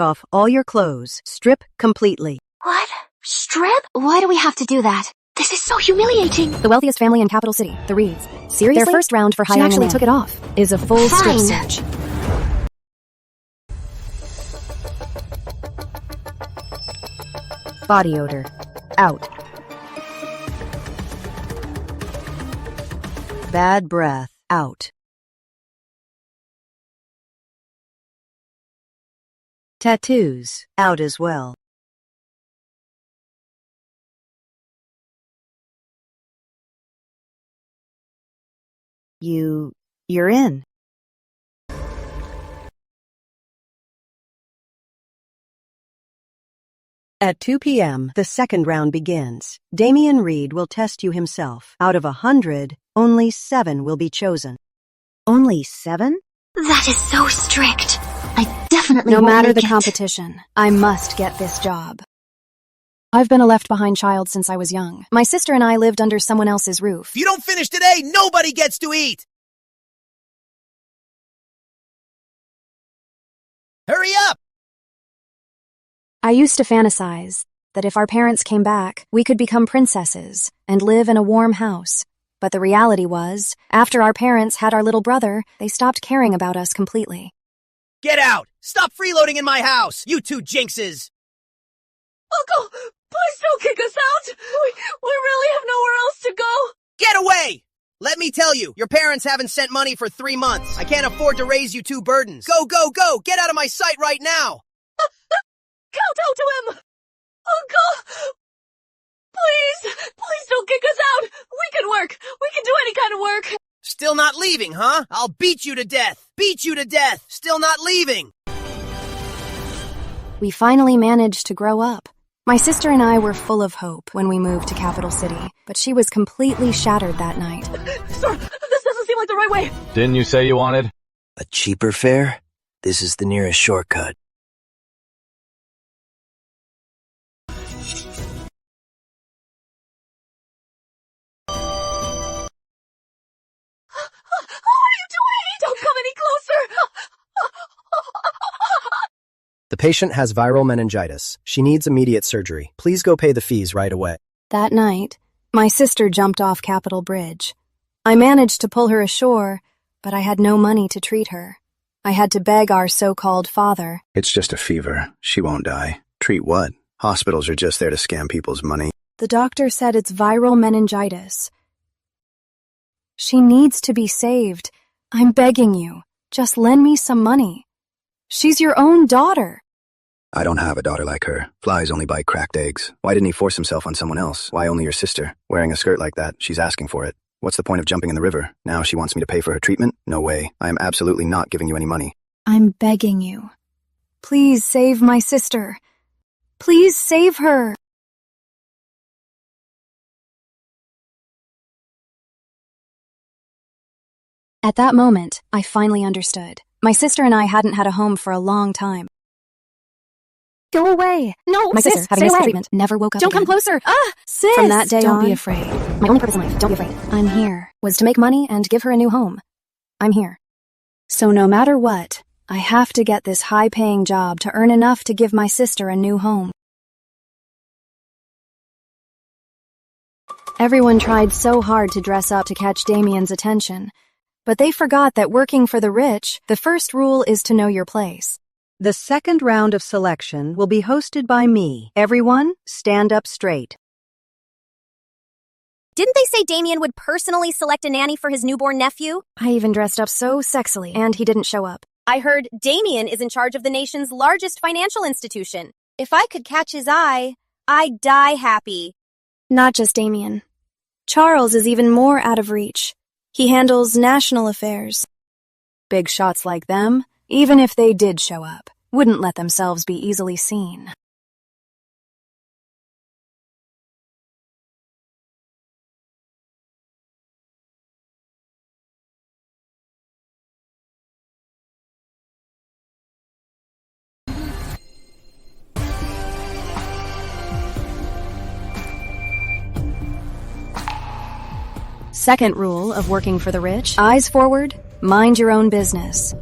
off all your clothes. Strip completely. What? Strip? Why do we have to do that? This is so humiliating. The wealthiest family in Capital City, the Reeds. Seriously? Their first round for hiring She actually a man took it off. is a full strip Fine. search. Body odor. Out. Bad breath. Out. Tattoos. Out as well. You're in. At 2 p.m., the second round begins. Damian Reed will test you himself. Out of 100, only 7 will be chosen. Only 7? That is so strict. I definitely No won't matter make the it. competition, I must get this job. I've been a left-behind child since I was young. My sister and I lived under someone else's roof. If you don't finish today, nobody gets to eat! Hurry up! I used to fantasize that if our parents came back, we could become princesses and live in a warm house. But the reality was, after our parents had our little brother, they stopped caring about us completely. Get out! Stop freeloading in my house, you two jinxes! Uncle, please don't kick us out. We really have nowhere else to go. Get away! Let me tell you, your parents haven't sent money for 3 months. I can't afford to raise you 2 burdens. Go, go, go! Get out of my sight right now! Kowtow to him. Uncle, please don't kick us out. We can work. We can do any kind of work. Still not leaving, huh? I'll beat you to death! Beat you to death! Still not leaving! We finally managed to grow up. My sister and I were full of hope when we moved to Capital City, but she was completely shattered that night. Sir, this doesn't seem like the right way. Didn't you say you wanted? A cheaper fare? This is the nearest shortcut. Don't come any closer. The patient has viral meningitis. She needs immediate surgery. Please go pay the fees right away. That night, my sister jumped off Capitol Bridge. I managed to pull her ashore, but I had no money to treat her. I had to beg our so-called father. It's just a fever. She won't die. Treat what? Hospitals are just there to scam people's money. The doctor said it's viral meningitis. She needs to be saved. I'm begging you. Just lend me some money. She's your own daughter. I don't have a daughter like her. Flies only bite cracked eggs. Why didn't he force himself on someone else? Why only your sister? Wearing a skirt like that, she's asking for it. What's the point of jumping in the river? Now she wants me to pay for her treatment? No way. I am absolutely not giving you any money. I'm begging you. Please save my sister. Please save her. At that moment, I finally understood. My sister and I hadn't had a home for a long time. Go away. No, My sister, having missed the treatment, never woke up Don't again. come closer. Sis. From that day Don't on, be afraid. my only purpose in life, don't be afraid, I'm here, was to make money and give her a new home. I'm here. So no matter what, I have to get this high-paying job to earn enough to give my sister a new home. Everyone tried so hard to dress up to catch Damian's attention, but they forgot that working for the rich, the first rule is to know your place. The second round of selection will be hosted by me. Everyone, stand up straight. Didn't they say Damian would personally select a nanny for his newborn nephew? I even dressed up so sexily, and he didn't show up. I heard Damian is in charge of the nation's largest financial institution. If I could catch his eye, I'd die happy. Not just Damian. Charles is even more out of reach. He handles national affairs. Big shots like them, even if they did show up, wouldn't let themselves be easily seen. Second rule of working for the rich, eyes forward, mind your own business.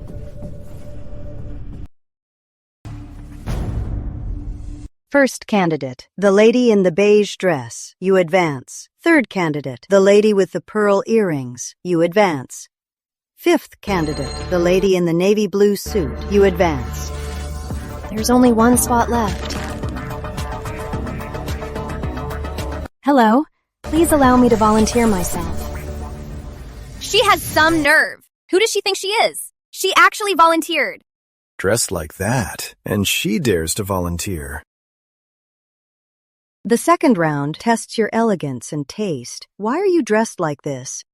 First candidate, the lady in the beige dress. You advance. Third candidate, the lady with the pearl earrings. You advance. Fifth candidate, the lady in the navy blue suit. You advance. There's only one spot left. Hello. Please allow me to volunteer myself. She has some nerve. Who does she think she is? She actually volunteered. Dressed like that, and she dares to volunteer. The second round tests your elegance and taste. Why are you dressed like this?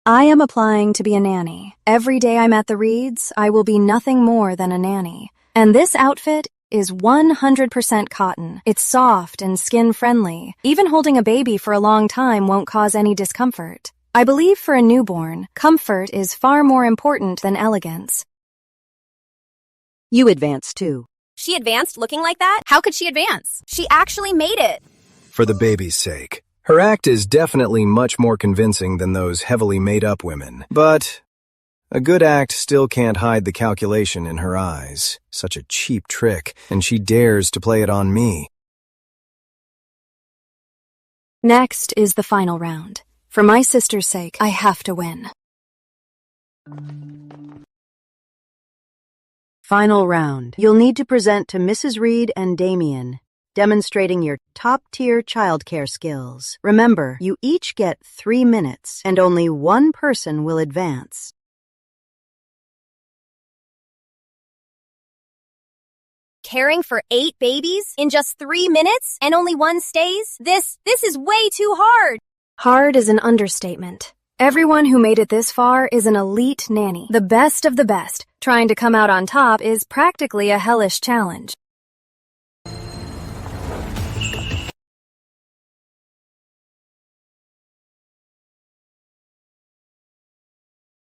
I am applying to be a nanny. Every day I'm at the Reeds, I will be nothing more than a nanny. And this outfit is 100% cotton. It's soft and skin-friendly. Even holding a baby for a long time won't cause any discomfort. I believe for a newborn, comfort is far more important than elegance. You advance too. She advanced looking like that? How could she advance? She actually made it. For the baby's sake. Her act is definitely much more convincing than those heavily made-up women. But a good act still can't hide the calculation in her eyes. Such a cheap trick, and she dares to play it on me. Next is the final round. For my sister's sake, I have to win. Final round. You'll need to present to Mrs. Reed and Damien, demonstrating your top-tier childcare skills. Remember, you each get 3 minutes, and only one person will advance. Caring for 8 babies in just 3 minutes and only one stays? This is way too hard. Hard is an understatement. Everyone who made it this far is an elite nanny, the best of the best. Trying to come out on top is practically a hellish challenge.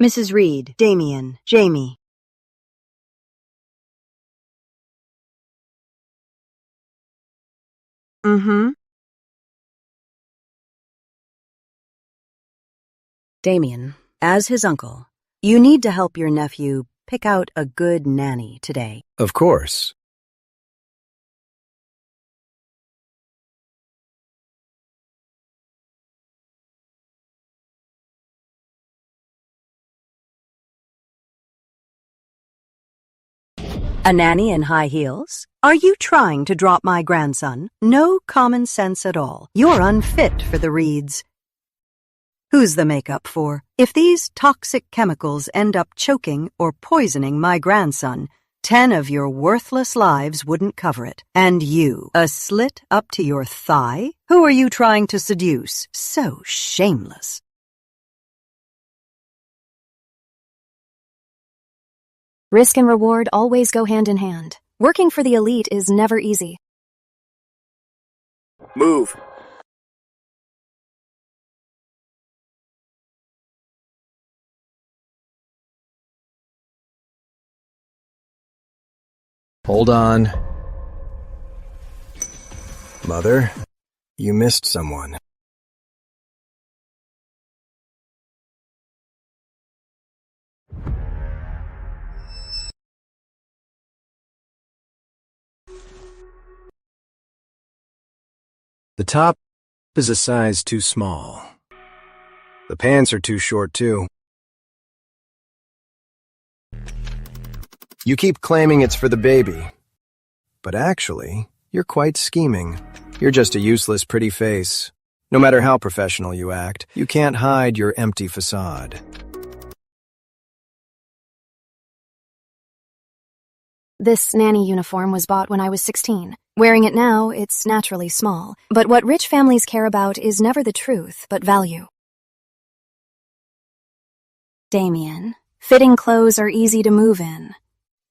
Mrs. Reed, Damien, Jamie. Damien, as his uncle, you need to help your nephew pick out a good nanny today. Of course. A nanny in high heels? Are you trying to drop my grandson? No common sense at all. You're unfit for the Reeds. Who's the makeup for? If these toxic chemicals end up choking or poisoning my grandson, 10 of your worthless lives wouldn't cover it. And you, a slit up to your thigh? Who are you trying to seduce? So shameless. Risk and reward always go hand in hand. Working for the elite is never easy. Move. Hold on. Mother, you missed someone. The top is a size too small. The pants are too short, too. You keep claiming it's for the baby. But actually, you're quite scheming. You're just a useless pretty face. No matter how professional you act, you can't hide your empty facade. This nanny uniform was bought when I was 16. Wearing it now, it's naturally small. But what rich families care about is never the truth, but value. Damien, fitting clothes are easy to move in.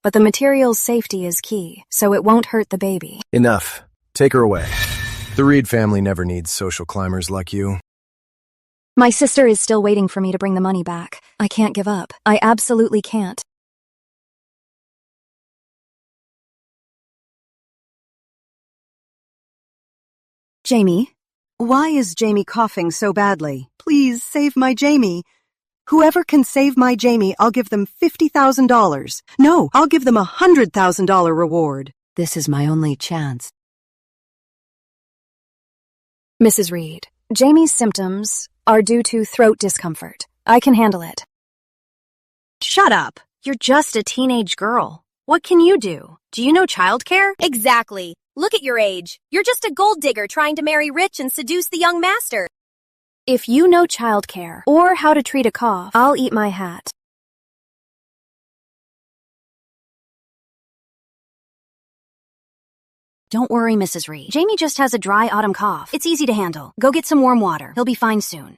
But the material's safety is key, so it won't hurt the baby. Enough. Take her away. The Reed family never needs social climbers like you. My sister is still waiting for me to bring the money back. I can't give up. I absolutely can't. Jamie? Why is Jamie coughing so badly? Please save my Jamie. Whoever can save my Jamie, I'll give them $50,000. No, I'll give them $100,000 reward. This is my only chance. Mrs. Reed, Jamie's symptoms are due to throat discomfort. I can handle it. Shut up. You're just a teenage girl. What can you do? Do you know childcare? Exactly. Look at your age. You're just a gold digger trying to marry rich and seduce the young master. If you know childcare or how to treat a cough, I'll eat my hat. Don't worry, Mrs. Reed. Jamie just has a dry autumn cough. It's easy to handle. Go get some warm water. He'll be fine soon.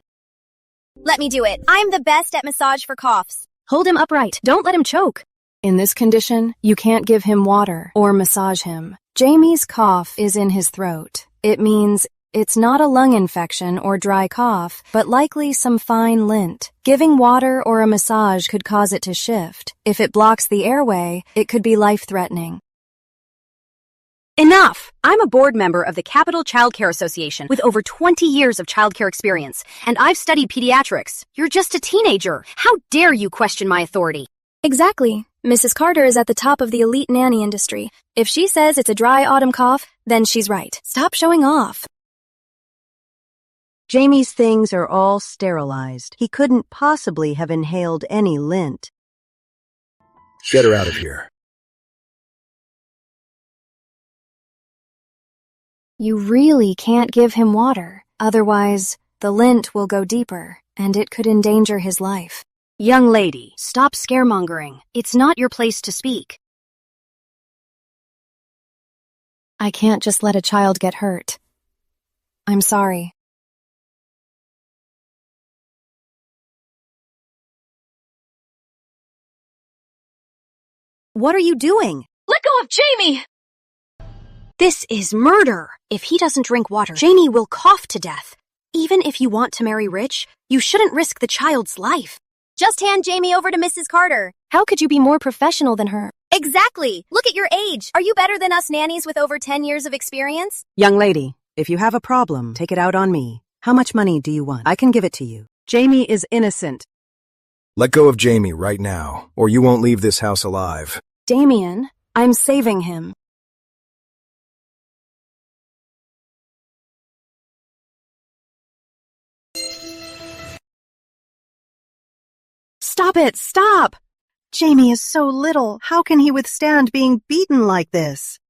Let me do it. I'm the best at massage for coughs. Hold him upright. Don't let him choke. In this condition, you can't give him water or massage him. Jamie's cough is in his throat. It means it's not a lung infection or dry cough, but likely some fine lint. Giving water or a massage could cause it to shift. If it blocks the airway, it could be life-threatening. Enough! I'm a board member of the Capital Child Care Association with over 20 years of childcare experience, and I've studied pediatrics. You're just a teenager. How dare you question my authority? Exactly. Mrs. Carter is at the top of the elite nanny industry. If she says it's a dry autumn cough, then she's right. Stop showing off. Jamie's things are all sterilized. He couldn't possibly have inhaled any lint. Get her out of here. You really can't give him water. Otherwise, the lint will go deeper, and it could endanger his life. Young lady, stop scaremongering. It's not your place to speak. I can't just let a child get hurt. I'm sorry. What are you doing? Let go of Jamie! This is murder. If he doesn't drink water, Jamie will cough to death. Even if you want to marry rich, you shouldn't risk the child's life. Just hand Jamie over to Mrs. Carter. How could you be more professional than her? Exactly. Look at your age. Are you better than us nannies with over 10 years of experience? Young lady, if you have a problem, take it out on me. How much money do you want? I can give it to you. Jamie is innocent. Let go of Jamie right now, or you won't leave this house alive. Damien, I'm saving him. Stop it! Stop! Jamie is so little. How can he withstand being beaten like this?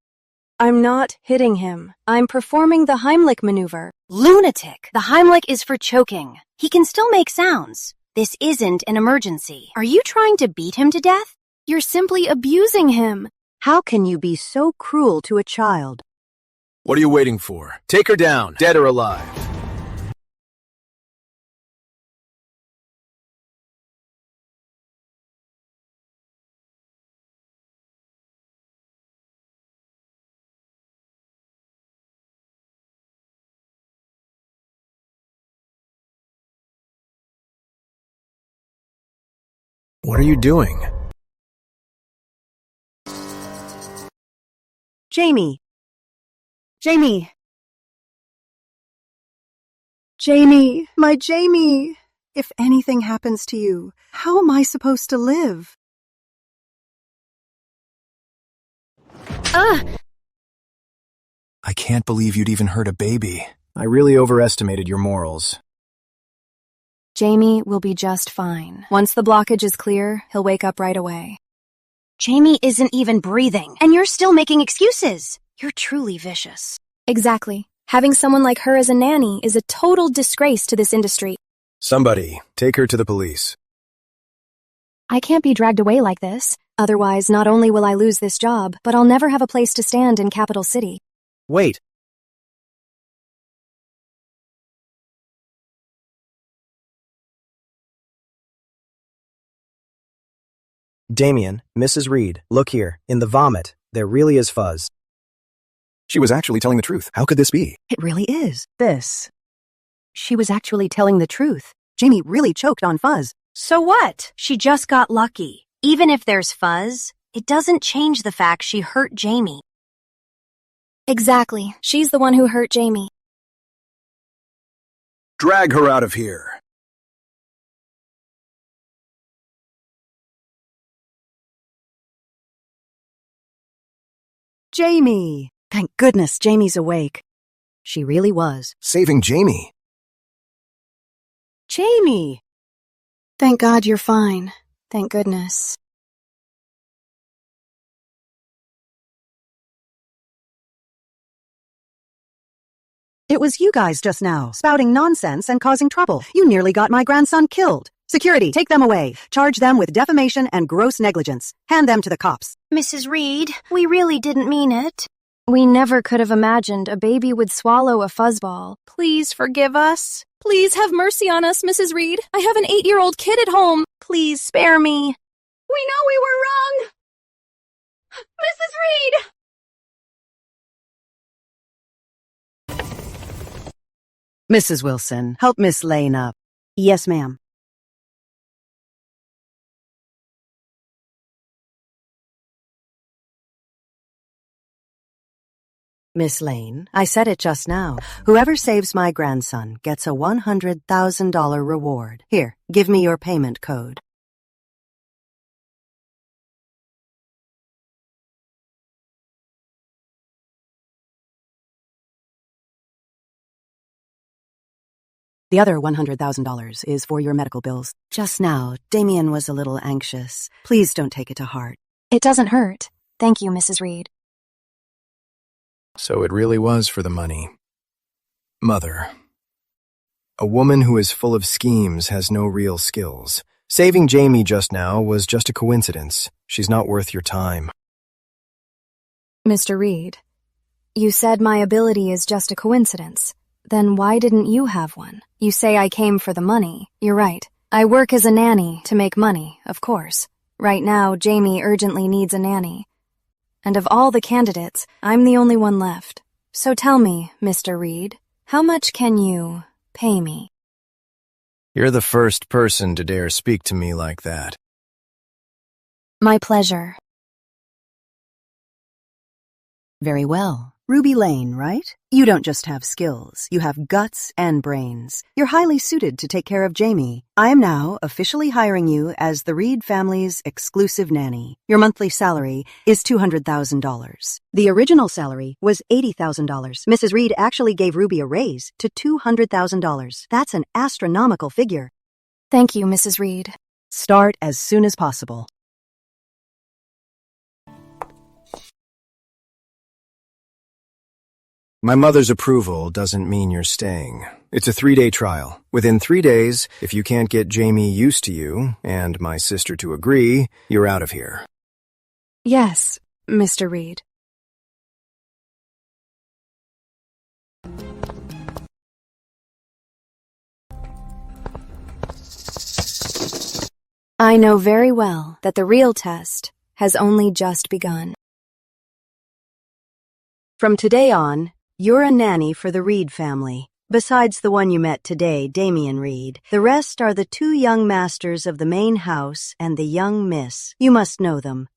I'm not hitting him. I'm performing the Heimlich maneuver. Lunatic! The Heimlich is for choking. He can still make sounds. This isn't an emergency. Are you trying to beat him to death? You're simply abusing him. How can you be so cruel to a child? What are you waiting for? Take her down, dead or alive. What are you doing? Jamie! Jamie! Jamie! My Jamie! If anything happens to you, how am I supposed to live? I can't believe you'd even hurt a baby. I really overestimated your morals. Jamie will be just fine. Once the blockage is clear, he'll wake up right away. Jamie isn't even breathing, and you're still making excuses. You're truly vicious. Exactly. Having someone like her as a nanny is a total disgrace to this industry. Somebody, take her to the police. I can't be dragged away like this. Otherwise, not only will I lose this job, but I'll never have a place to stand in Capital City. Wait. Damien, Mrs. Reed, look here. In the vomit, there really is fuzz. She was actually telling the truth. How could this be? It really is. She was actually telling the truth. Jamie really choked on fuzz. So what? She just got lucky. Even if there's fuzz, it doesn't change the fact she hurt Jamie. Exactly. She's the one who hurt Jamie. Drag her out of here. Jamie! Thank goodness Jamie's awake. She really was. Saving Jamie. Jamie! Thank God you're fine. Thank goodness. It was you guys just now, spouting nonsense and causing trouble. You nearly got my grandson killed. Security, take them away. Charge them with defamation and gross negligence. Hand them to the cops. Mrs. Reed, we really didn't mean it. We never could have imagined a baby would swallow a fuzzball. Please forgive us. Please have mercy on us, Mrs. Reed. I have an 8-year-old kid at home. Please spare me. We know we were wrong! Mrs. Reed! Mrs. Wilson, help Miss Lane up. Yes, ma'am. Miss Lane, I said it just now. Whoever saves my grandson gets a $100,000 reward. Here, give me your payment code. The other $100,000 is for your medical bills. Just now, Damien was a little anxious. Please don't take it to heart. It doesn't hurt. Thank you, Mrs. Reed. So it really was for the money. Mother. A woman who is full of schemes has no real skills. Saving Jamie just now was just a coincidence. She's not worth your time. Mr. Reed, you said my ability is just a coincidence. Then why didn't you have one? You say I came for the money. You're right. I work as a nanny to make money, of course. Right now, Jamie urgently needs a nanny. And of all the candidates, I'm the only one left. So tell me, Mr. Reed, how much can you pay me? You're the first person to dare speak to me like that. My pleasure. Very well. Ruby Lane, right? You don't just have skills, you have guts and brains. You're highly suited to take care of Jamie. I am now officially hiring you as the Reed family's exclusive nanny. Your monthly salary is $200,000. The original salary was $80,000. Mrs. Reed actually gave Ruby a raise to $200,000. That's an astronomical figure. Thank you, Mrs. Reed. Start as soon as possible. My mother's approval doesn't mean you're staying. It's a 3-day trial. Within 3 days, if you can't get Jamie used to you, and my sister to agree, you're out of here. Yes, Mr. Reed. I know very well that the real test has only just begun. From today on, you're a nanny for the Reed family. Besides the one you met today, Damien Reed, the rest are the 2 young masters of the main house and the young miss. You must know them.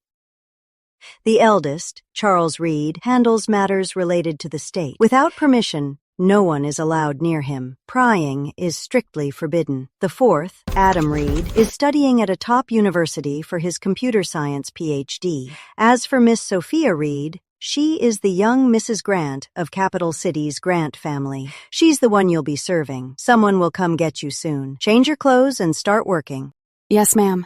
The eldest, Charles Reed, handles matters related to the state. Without permission, no one is allowed near him. Prying is strictly forbidden. The 4th, Adam Reed, is studying at a top university for his computer science PhD. As for Miss Sophia Reed, she is the young Mrs. Grant of Capital City's Grant family. She's the one you'll be serving. Someone will come get you soon. Change your clothes and start working. Yes, ma'am.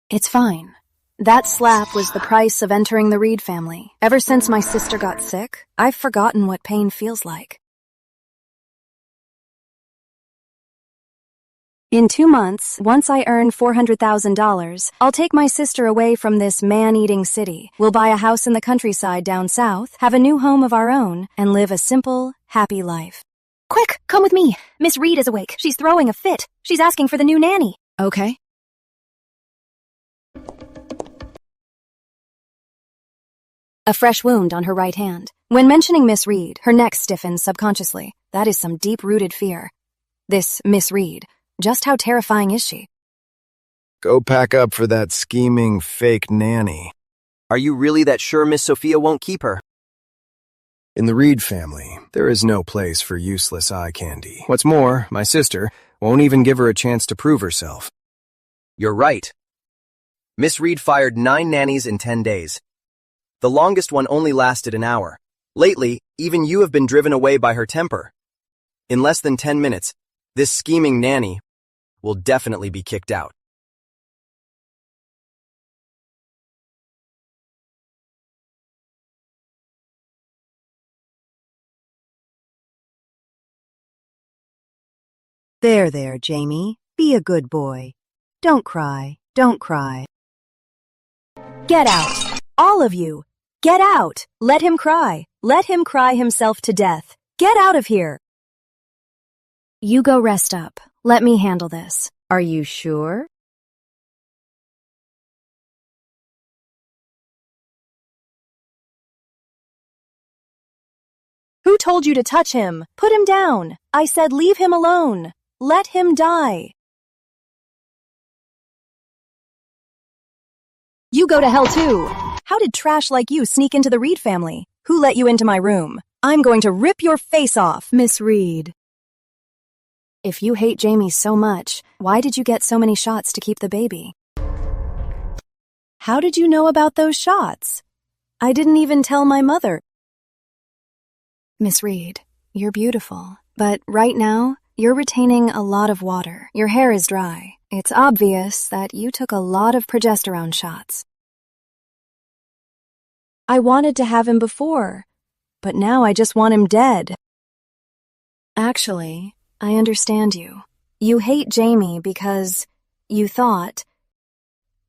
It's fine. That slap was the price of entering the Reed family. Ever since my sister got sick, I've forgotten what pain feels like. In 2 months, once I earn $400,000, I'll take my sister away from this man-eating city. We'll buy a house in the countryside down south, have a new home of our own, and live a simple, happy life. Quick, come with me. Miss Reed is awake. She's throwing a fit. She's asking for the new nanny. Okay. A fresh wound on her right hand. When mentioning Miss Reed, her neck stiffens subconsciously. That is some deep-rooted fear. This Miss Reed. Just how terrifying is she? Go pack up for that scheming fake nanny. Are you really that sure Miss Sophia won't keep her? In the Reed family, there is no place for useless eye candy. What's more, my sister won't even give her a chance to prove herself. You're right. Miss Reed fired 9 nannies in 10 days. The longest one only lasted an hour. Lately, even you have been driven away by her temper. In less than 10 minutes, this scheming nanny will definitely be kicked out. There, Jamie. Be a good boy. Don't cry. Don't cry. Get out. All of you. Get out. Let him cry. Let him cry himself to death. Get out of here. You go rest up. Let me handle this. Are you sure? Who told you to touch him? Put him down. I said leave him alone. Let him die. You go to hell too. How did trash like you sneak into the Reed family? Who let you into my room? I'm going to rip your face off. Miss Reed. If you hate Jamie so much, why did you get so many shots to keep the baby? How did you know about those shots? I didn't even tell my mother. Miss Reed, you're beautiful, but right now, you're retaining a lot of water. Your hair is dry. It's obvious that you took a lot of progesterone shots. I wanted to have him before, but now I just want him dead. Actually, I understand you. You hate Jamie because you thought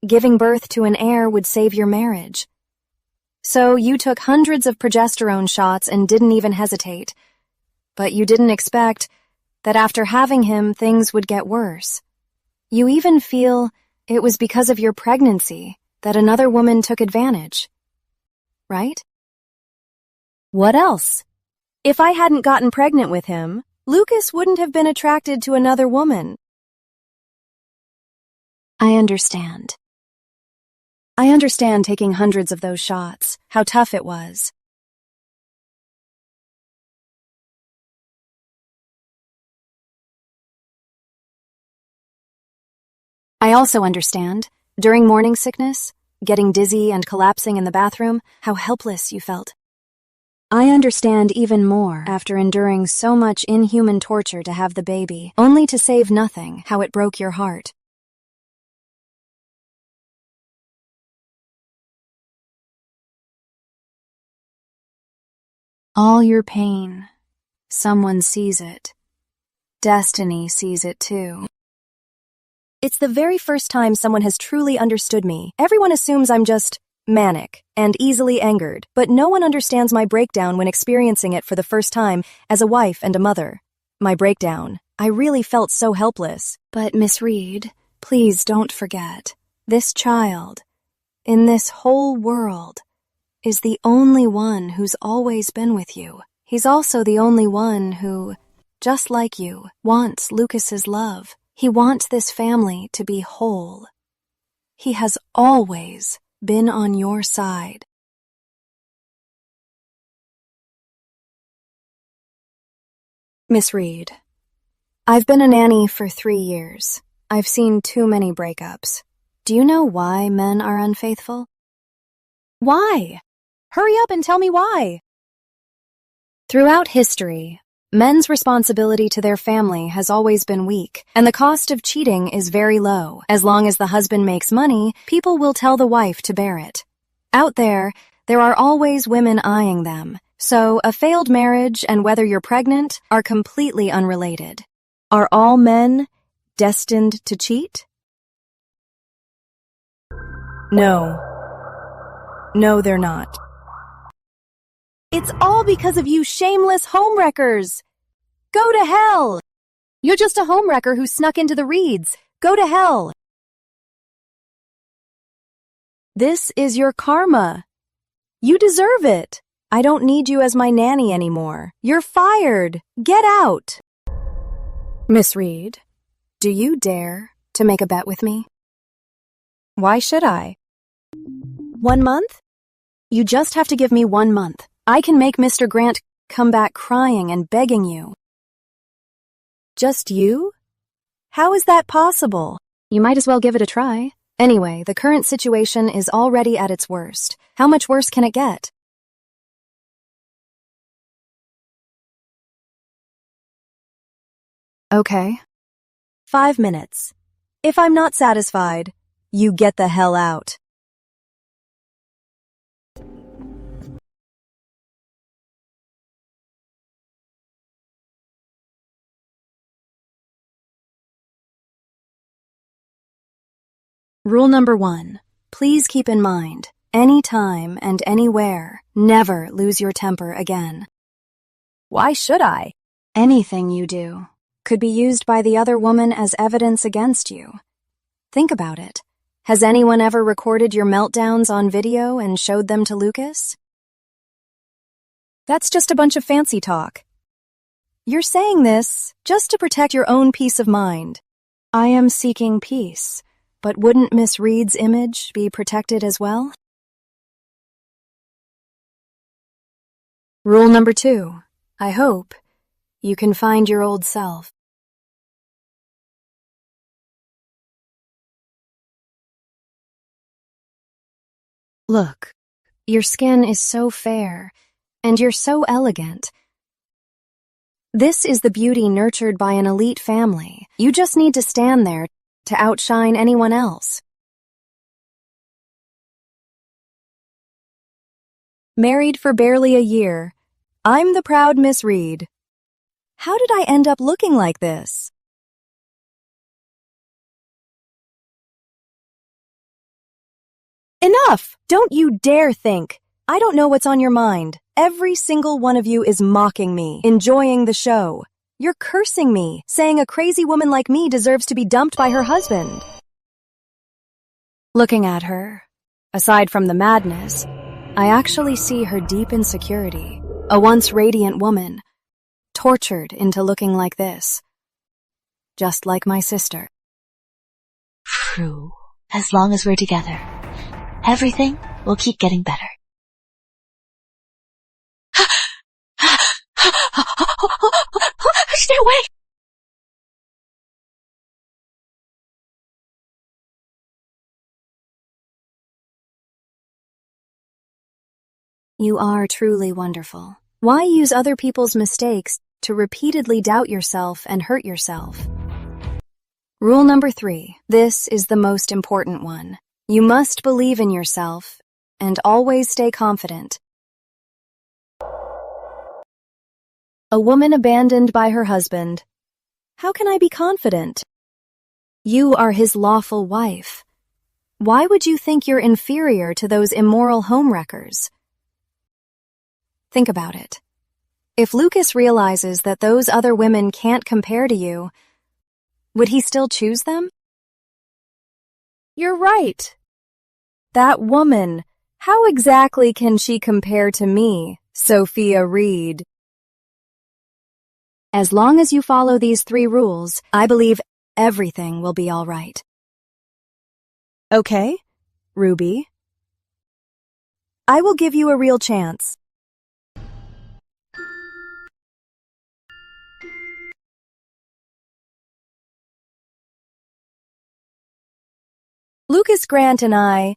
giving birth to an heir would save your marriage. So you took hundreds of progesterone shots and didn't even hesitate. But you didn't expect that after having him, things would get worse. You even feel it was because of your pregnancy that another woman took advantage. Right? What else? If I hadn't gotten pregnant with him, Lucas wouldn't have been attracted to another woman. I understand. I understand taking hundreds of those shots, how tough it was. I also understand, during morning sickness, getting dizzy and collapsing in the bathroom, how helpless you felt. I understand even more after enduring so much inhuman torture to have the baby, only to save nothing, how it broke your heart. All your pain, someone sees it. Destiny sees it too. It's the very first time someone has truly understood me. Everyone assumes I'm just manic and easily angered, but no one understands my breakdown when experiencing it for the first time as a wife and a mother. My breakdown. I really felt so helpless. But Miss Reed, please don't forget, this child, in this whole world, is the only one who's always been with you. He's also the only one who, just like you, wants Lucas's love. He wants this family to be whole. He has always been on your side. Miss Reed, I've been a nanny for 3 years. I've seen too many breakups. Do you know why men are unfaithful? Why? Hurry up and tell me why. Throughout history, men's responsibility to their family has always been weak, and the cost of cheating is very low. As long as the husband makes money, people will tell the wife to bear it. Out there are always women eyeing them, so a failed marriage and whether you're pregnant are completely unrelated. Are all men destined to cheat? No. No, they're not. It's all because of you shameless homewreckers. Go to hell. You're just a homewrecker who snuck into the Reeds. Go to hell. This is your karma. You deserve it. I don't need you as my nanny anymore. You're fired. Get out. Miss Reed, do you dare to make a bet with me? Why should I? 1 month? You just have to give me 1 month. I can make Mr. Grant come back crying and begging you. Just you? How is that possible? You might as well give it a try. Anyway, the current situation is already at its worst. How much worse can it get? Okay. 5 minutes. If I'm not satisfied, you get the hell out. Rule number 1. Please keep in mind, anytime and anywhere, never lose your temper again. Why should I? Anything you do could be used by the other woman as evidence against you. Think about it. Has anyone ever recorded your meltdowns on video and showed them to Lucas? That's just a bunch of fancy talk. You're saying this just to protect your own peace of mind. I am seeking peace, but wouldn't Miss Reed's image be protected as well? Rule number 2. I hope you can find your old self. Look, your skin is so fair, and you're so elegant. This is the beauty nurtured by an elite family. You just need to stand there to outshine anyone else. Married for barely a year, I'm the proud Miss Reed. How did I end up looking like this? Enough! Don't you dare think. I don't know what's on your mind. Every single one of you is mocking me, enjoying the show. You're cursing me, saying a crazy woman like me deserves to be dumped by her husband. Looking at her, aside from the madness, I actually see her deep insecurity. A once radiant woman, tortured into looking like this. Just like my sister. True. As long as we're together, everything will keep getting better. Stay away! You are truly wonderful. Why use other people's mistakes to repeatedly doubt yourself and hurt yourself? Rule number 3. This is the most important one. You must believe in yourself and always stay confident. A woman abandoned by her husband. How can I be confident? You are his lawful wife. Why would you think you're inferior to those immoral homewreckers? Think about it. If Lucas realizes that those other women can't compare to you, would he still choose them? You're right. That woman, how exactly can she compare to me, Sophia Reed? As long as you follow these 3 rules, I believe everything will be all right. Okay, Ruby. I will give you a real chance. Lucas Grant and I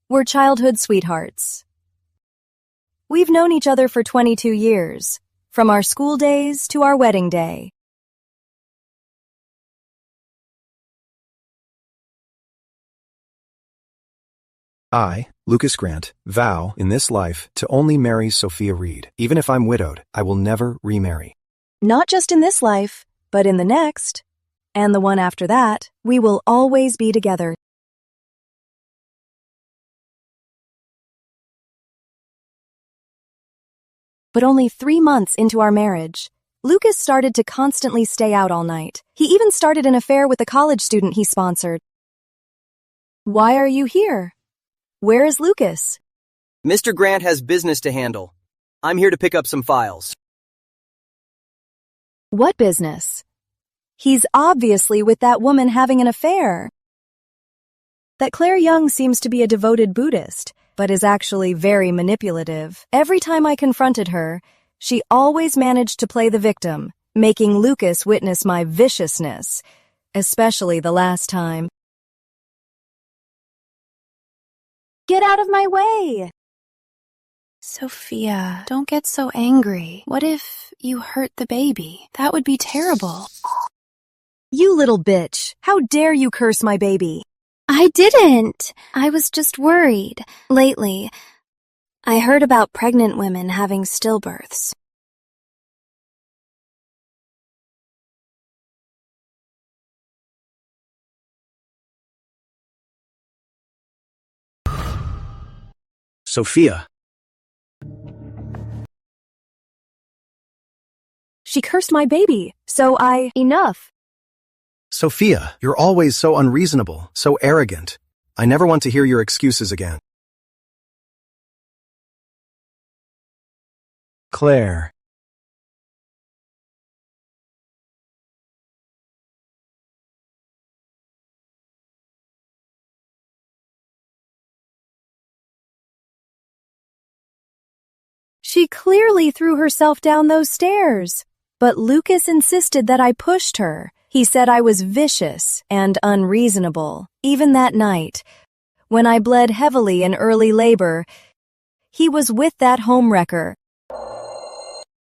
were childhood sweethearts. We've known each other for 22 years. From our school days to our wedding day. I, Lucas Grant, vow in this life to only marry Sophia Reed. Even if I'm widowed, I will never remarry. Not just in this life, but in the next, and the one after that, we will always be together. But only 3 months into our marriage, Lucas started to constantly stay out all night. He even started an affair with a college student he sponsored. Why are you here? Where is Lucas? Mr. Grant has business to handle. I'm here to pick up some files. What business? He's obviously with that woman having an affair. That Claire Young seems to be a devoted Buddhist, but is actually very manipulative. Every time I confronted her, she always managed to play the victim, making Lucas witness my viciousness, especially the last time. Get out of my way! Sophia, don't get so angry. What if you hurt the baby? That would be terrible. You little bitch. How dare you curse my baby? I didn't. I was just worried. Lately, I heard about pregnant women having stillbirths. Sophia. She cursed my baby, so Enough. Sophia, you're always so unreasonable, so arrogant. I never want to hear your excuses again. Claire. She clearly threw herself down those stairs. But Lucas insisted that I pushed her. He said I was vicious and unreasonable. Even that night, when I bled heavily in early labor, he was with that homewrecker.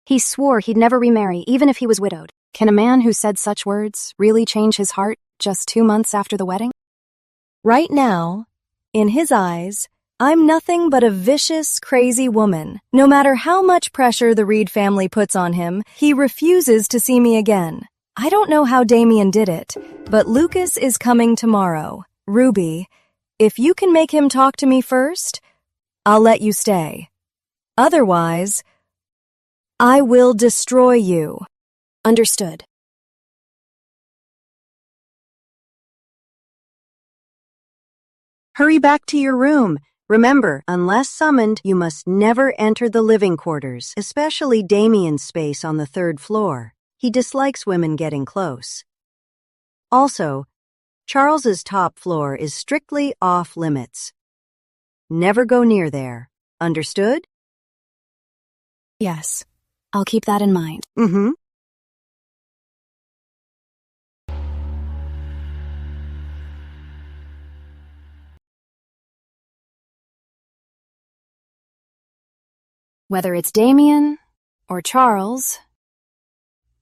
He swore he'd never remarry, even if he was widowed. Can a man who said such words really change his heart just 2 months after the wedding? Right now, in his eyes, I'm nothing but a vicious, crazy woman. No matter how much pressure the Reed family puts on him, he refuses to see me again. I don't know how Damien did it, but Lucas is coming tomorrow. Ruby, if you can make him talk to me first, I'll let you stay. Otherwise, I will destroy you. Understood. Hurry back to your room. Remember, unless summoned, you must never enter the living quarters, especially Damien's space on the 3rd floor. He dislikes women getting close. Also, Charles's top floor is strictly off limits. Never go near there. Understood? Yes, I'll keep that in mind. Mm-hmm. Whether it's Damien or Charles,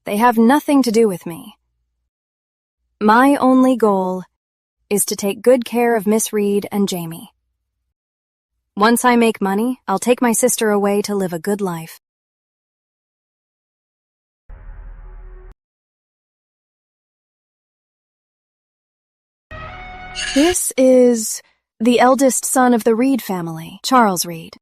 they have nothing to do with me. My only goal is to take good care of Miss Reed and Jamie. Once I make money, I'll take my sister away to live a good life. This is the eldest son of the Reed family, Charles Reed.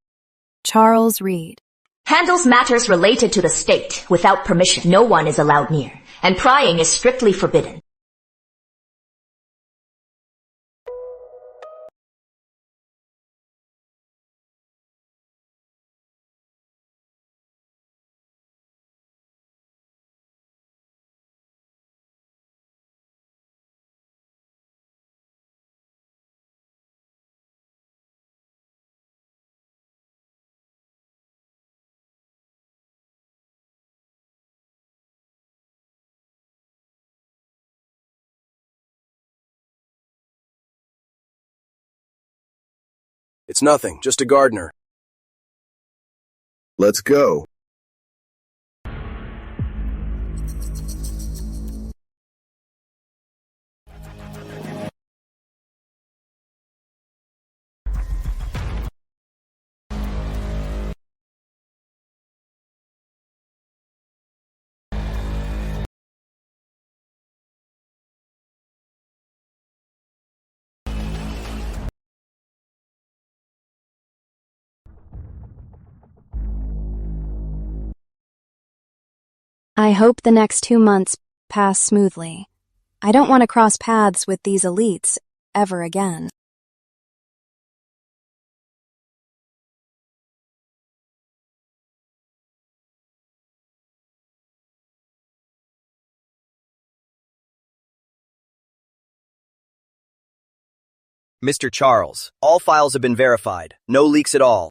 Charles Reed. Handles matters related to the state without permission. No one is allowed near, and prying is strictly forbidden. It's nothing, just a gardener. Let's go. I hope the next 2 months pass smoothly. I don't want to cross paths with these elites ever again. Mr. Charles, all files have been verified. No leaks at all.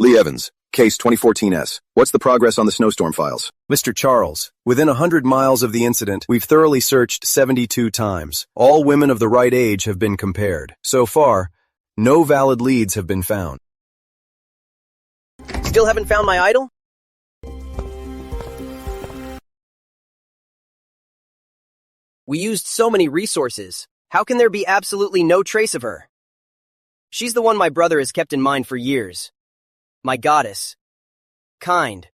Lee Evans, Case 2014S. What's the progress on the snowstorm files? Mr. Charles, within 100 miles of the incident, we've thoroughly searched 72 times. All women of the right age have been compared. So far, no valid leads have been found. Still haven't found my idol? We used so many resources. How can there be absolutely no trace of her? She's the one my brother has kept in mind for years. My goddess. Kind.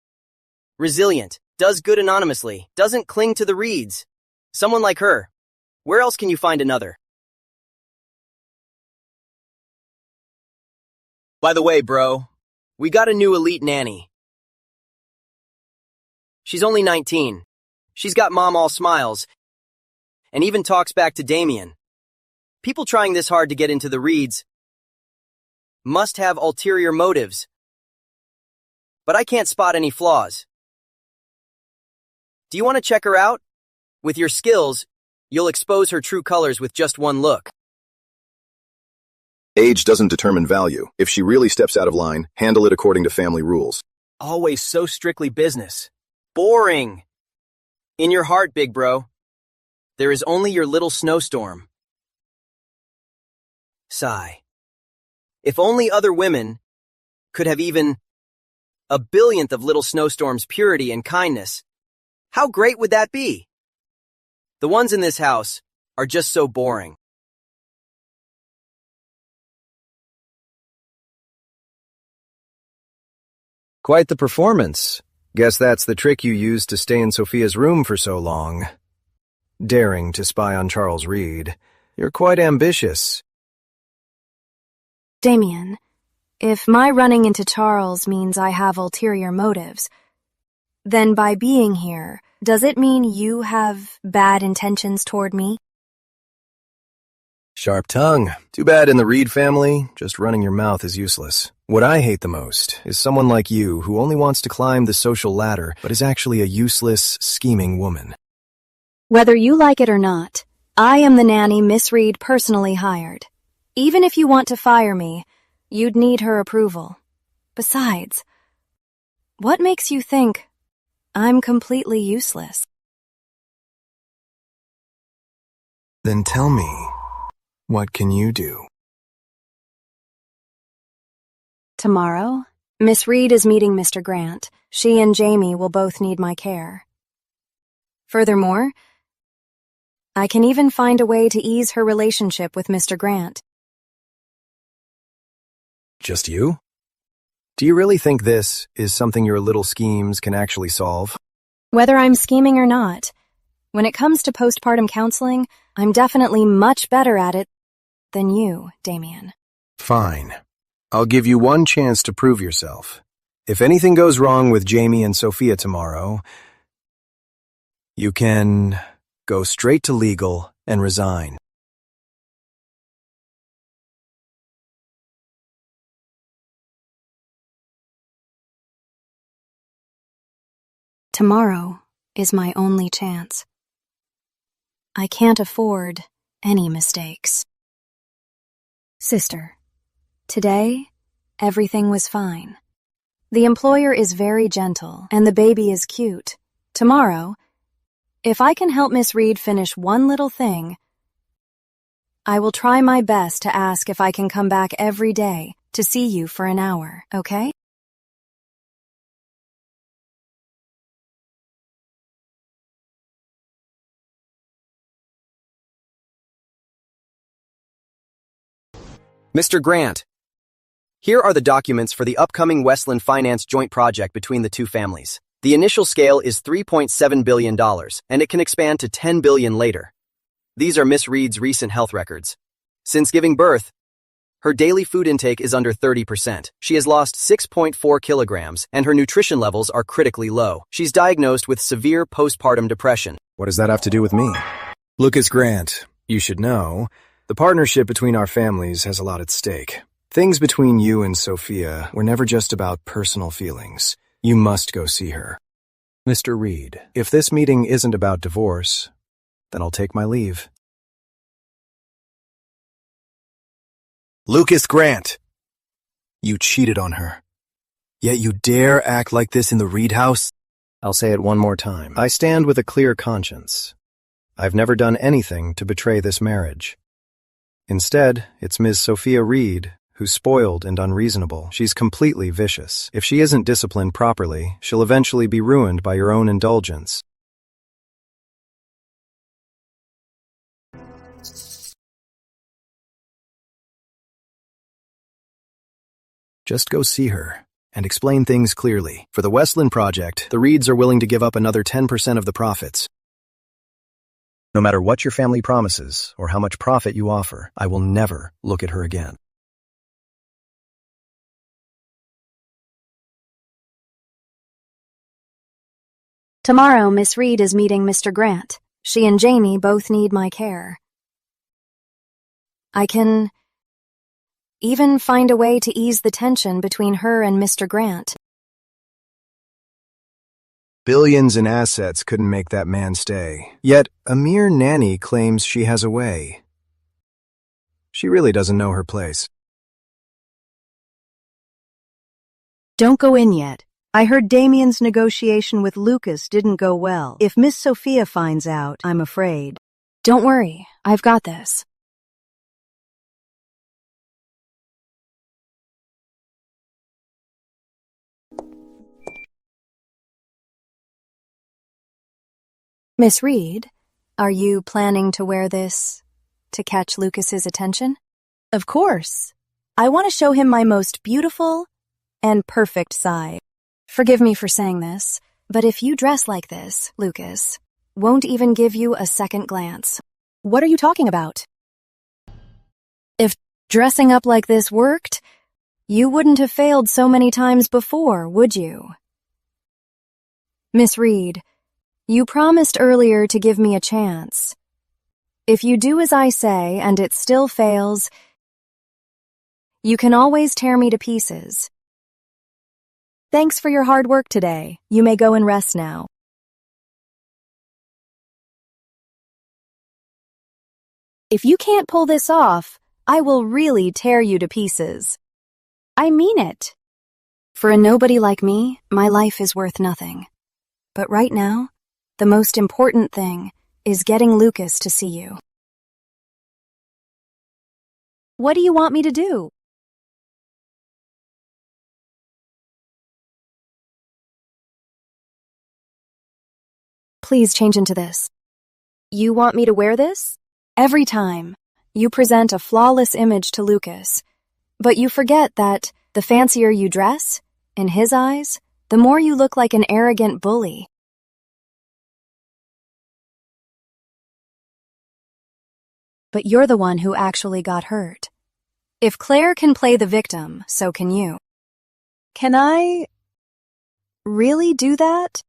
Resilient. Does good anonymously. Doesn't cling to the reeds. Someone like her. Where else can you find another? By the way, bro, we got a new elite nanny. She's only 19. She's got mom all smiles, and even talks back to Damien. People trying this hard to get into the reeds must have ulterior motives. But I can't spot any flaws. Do you want to check her out? With your skills, you'll expose her true colors with just one look. Age doesn't determine value. If she really steps out of line, handle it according to family rules. Always so strictly business. Boring. In your heart, big bro, there is only your little snowstorm. Sigh. If only other women could have even a billionth of little snowstorm's purity and kindness, how great would that be? The ones in this house are just so boring. Quite the performance. Guess that's the trick you used to stay in Sophia's room for so long. Daring to spy on Charles Reed. You're quite ambitious. Damien, if my running into Charles means I have ulterior motives, then by being here, does it mean you have bad intentions toward me? Sharp tongue. Too bad in the Reed family, just running your mouth is useless. What I hate the most is someone like you who only wants to climb the social ladder but is actually a useless, scheming woman. Whether you like it or not, I am the nanny Miss Reed personally hired. Even if you want to fire me, you'd need her approval. Besides, what makes you think I'm completely useless? Then tell me, what can you do? Tomorrow, Miss Reed is meeting Mr. Grant. She and Jamie will both need my care. Furthermore, I can even find a way to ease her relationship with Mr. Grant. Just you? Do you really think this is something your little schemes can actually solve? Whether I'm scheming or not, when it comes to postpartum counseling, I'm definitely much better at it than you, Damien. Fine. I'll give you one chance to prove yourself. If anything goes wrong with Jamie and Sophia tomorrow, you can go straight to legal and resign. Tomorrow is my only chance. I can't afford any mistakes. Sister, today, everything was fine. The employer is very gentle, and the baby is cute. Tomorrow, if I can help Miss Reed finish one little thing, I will try my best to ask if I can come back every day to see you for an hour, okay? Mr. Grant, here are the documents for the upcoming Westland Finance joint project between the two families. The initial scale is $3.7 billion, and it can expand to $10 billion later. These are Miss Reed's recent health records. Since giving birth, her daily food intake is under 30%. She has lost 6.4 kilograms, and her nutrition levels are critically low. She's diagnosed with severe postpartum depression. What does that have to do with me? Lucas Grant, you should know, the partnership between our families has a lot at stake. Things between you and Sophia were never just about personal feelings. You must go see her. Mr. Reed, if this meeting isn't about divorce, then I'll take my leave. Lucas Grant, you cheated on her. Yet you dare act like this in the Reed house? I'll say it one more time. I stand with a clear conscience. I've never done anything to betray this marriage. Instead, it's Ms. Sophia Reed who's spoiled and unreasonable. She's completely vicious. If she isn't disciplined properly, she'll eventually be ruined by your own indulgence. Just go see her and explain things clearly. For the Westland project, the Reeds are willing to give up another 10% of the profits. No matter what your family promises or how much profit you offer, I will never look at her again. Tomorrow, Miss Reed is meeting Mr. Grant. She and Jamie both need my care. I can even find a way to ease the tension between her and Mr. Grant. Billions in assets couldn't make that man stay. Yet, a mere nanny claims she has a way. She really doesn't know her place. Don't go in yet. I heard Damien's negotiation with Lucas didn't go well. If Miss Sophia finds out, I'm afraid. Don't worry, I've got this. Miss Reed, are you planning to wear this to catch Lucas's attention? Of course. I want to show him my most beautiful and perfect side. Forgive me for saying this, but if you dress like this, Lucas won't even give you a second glance. What are you talking about? If dressing up like this worked, you wouldn't have failed so many times before, would you? Miss Reed, you promised earlier to give me a chance. If you do as I say and it still fails, you can always tear me to pieces. Thanks for your hard work today. You may go and rest now. If you can't pull this off, I will really tear you to pieces. I mean it. For a nobody like me, my life is worth nothing. But right now, the most important thing is getting Lucas to see you. What do you want me to do? Please change into this. You want me to wear this? Every time, you present a flawless image to Lucas. But you forget that the fancier you dress, in his eyes, the more you look like an arrogant bully. But you're the one who actually got hurt. If Claire can play the victim, so can you. Can I really do that?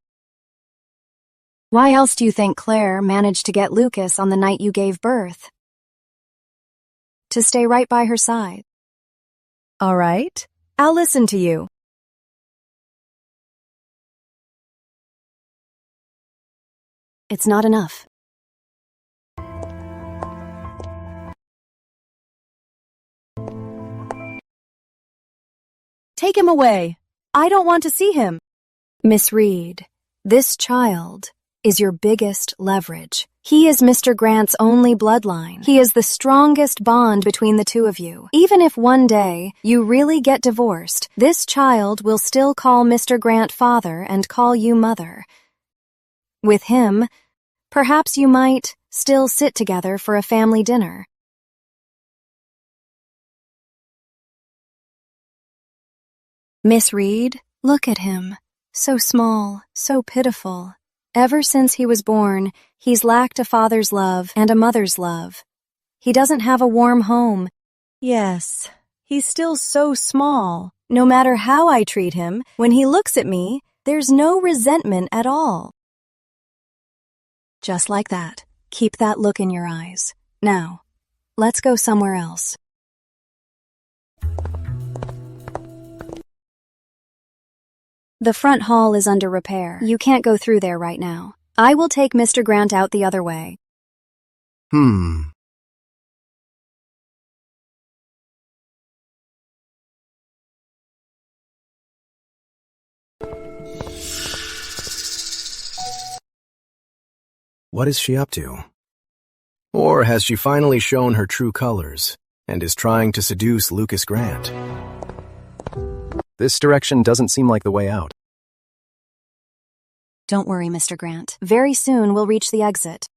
Why else do you think Claire managed to get Lucas on the night you gave birth? To stay right by her side. All right, I'll listen to you. It's not enough. Take him away. I don't want to see him. Miss Reed, this child is your biggest leverage. He is Mr. Grant's only bloodline. He is the strongest bond between the two of you. Even if one day you really get divorced, this child will still call Mr. Grant father and call you mother. With him, perhaps you might still sit together for a family dinner. Miss Reed, look at him. So small, so pitiful. Ever since he was born, he's lacked a father's love and a mother's love. He doesn't have a warm home. Yes, he's still so small. No matter how I treat him, when he looks at me, there's no resentment at all. Just like that. Keep that look in your eyes. Now, let's go somewhere else. The front hall is under repair. You can't go through there right now. I will take Mr. Grant out the other way. What is she up to? Or has she finally shown her true colors and is trying to seduce Lucas Grant? This direction doesn't seem like the way out. Don't worry, Mr. Grant. Very soon we'll reach the exit.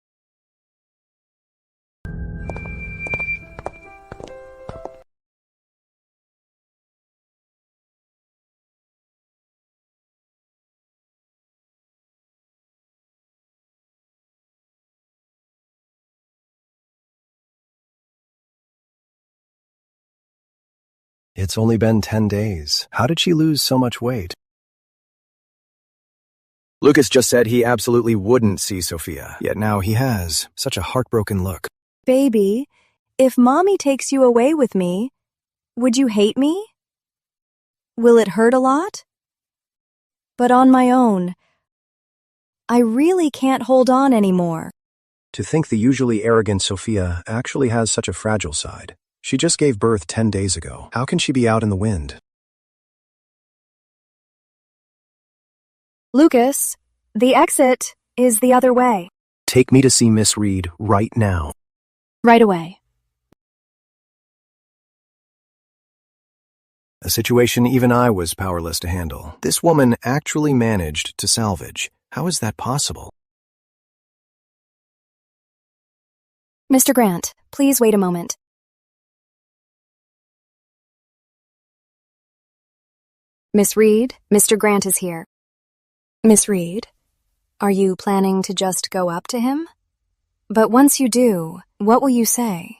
It's only been 10 days. How did she lose so much weight? Lucas just said he absolutely wouldn't see Sophia, yet now he has. Such a heartbroken look. Baby, if Mommy takes you away with me, would you hate me? Will it hurt a lot? But on my own, I really can't hold on anymore. To think the usually arrogant Sophia actually has such a fragile side. She just gave birth 10 days ago. How can she be out in the wind? Lucas, the exit is the other way. Take me to see Miss Reed right now. Right away. A situation even I was powerless to handle. This woman actually managed to salvage. How is that possible? Mr. Grant, please wait a moment. Miss Reed, Mr. Grant is here. Miss Reed, are you planning to just go up to him? But once you do, what will you say?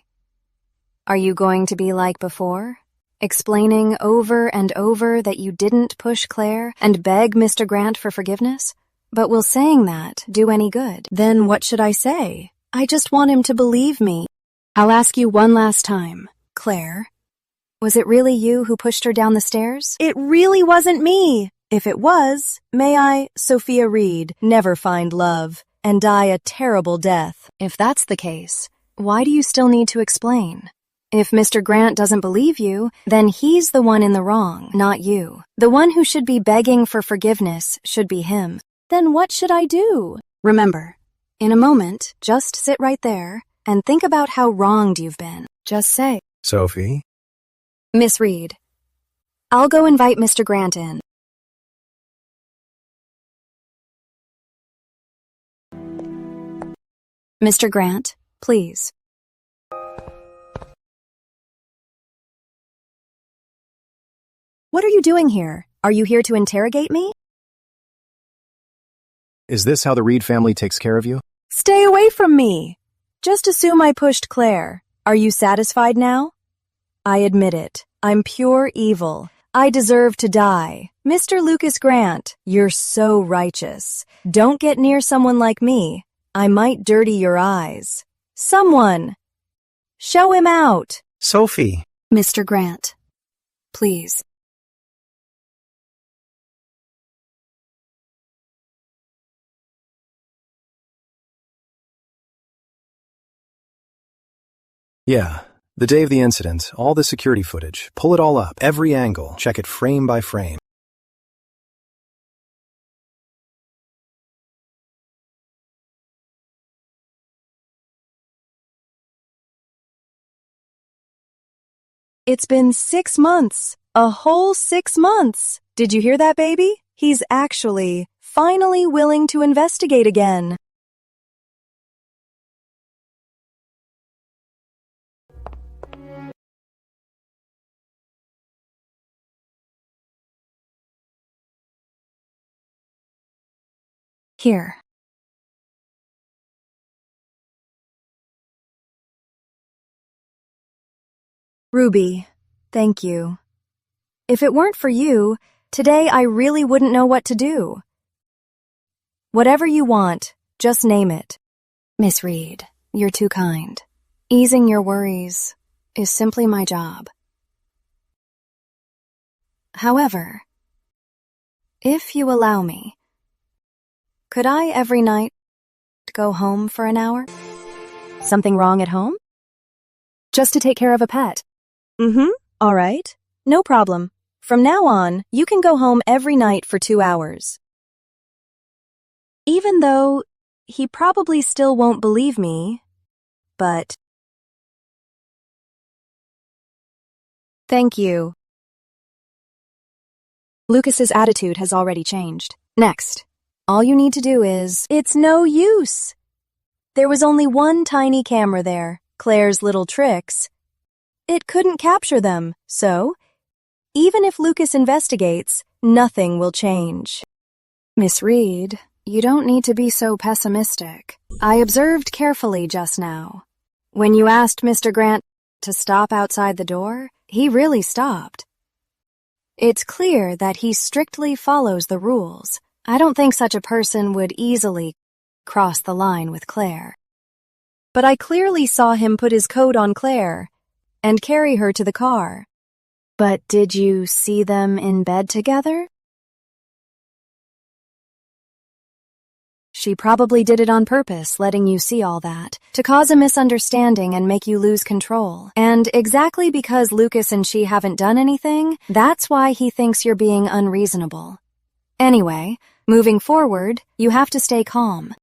Are you going to be like before, explaining over and over that you didn't push Claire and beg Mr. Grant for forgiveness? But will saying that do any good? Then what should I say? I just want him to believe me. I'll ask you one last time. Claire, was it really you who pushed her down the stairs? It really wasn't me. If it was, may I, Sophia Reed, never find love and die a terrible death. If that's the case, why do you still need to explain? If Mr. Grant doesn't believe you, then he's the one in the wrong, not you. The one who should be begging for forgiveness should be him. Then what should I do? Remember, in a moment, just sit right there and think about how wronged you've been. Just say, Sophie? Miss Reed, I'll go invite Mr. Grant in. Mr. Grant, please. What are you doing here? Are you here to interrogate me? Is this how the Reed family takes care of you? Stay away from me. Just assume I pushed Claire. Are you satisfied now? I admit it. I'm pure evil. I deserve to die. Mr. Lucas Grant, you're so righteous. Don't get near someone like me. I might dirty your eyes. Someone! Show him out! Sophie! Mr. Grant, please. Yeah, the day of the incident, all the security footage, pull it all up, every angle, check it frame by frame. It's been 6 months. A whole 6 months. Did you hear that, baby? He's actually, finally willing to investigate again. Here. Ruby, thank you. If it weren't for you, today I really wouldn't know what to do. Whatever you want, just name it. Miss Reed, you're too kind. Easing your worries is simply my job. However, if you allow me, could I every night go home for an hour? Something wrong at home? Just to take care of a pet. All right. No problem. From now on, you can go home every night for 2 hours. Even though he probably still won't believe me, but... Thank you. Lucas's attitude has already changed. Next, all you need to do is... It's no use! There was only one tiny camera there, Claire's little tricks. It couldn't capture them, so... Even if Lucas investigates, nothing will change. Miss Reed, you don't need to be so pessimistic. I observed carefully just now. When you asked Mr. Grant to stop outside the door, he really stopped. It's clear that he strictly follows the rules. I don't think such a person would easily cross the line with Claire. But I clearly saw him put his coat on Claire and carry her to the car. But did you see them in bed together? She probably did it on purpose, letting you see all that, to cause a misunderstanding and make you lose control. And exactly because Lucas and she haven't done anything, that's why he thinks you're being unreasonable. Anyway, moving forward, you have to stay calm.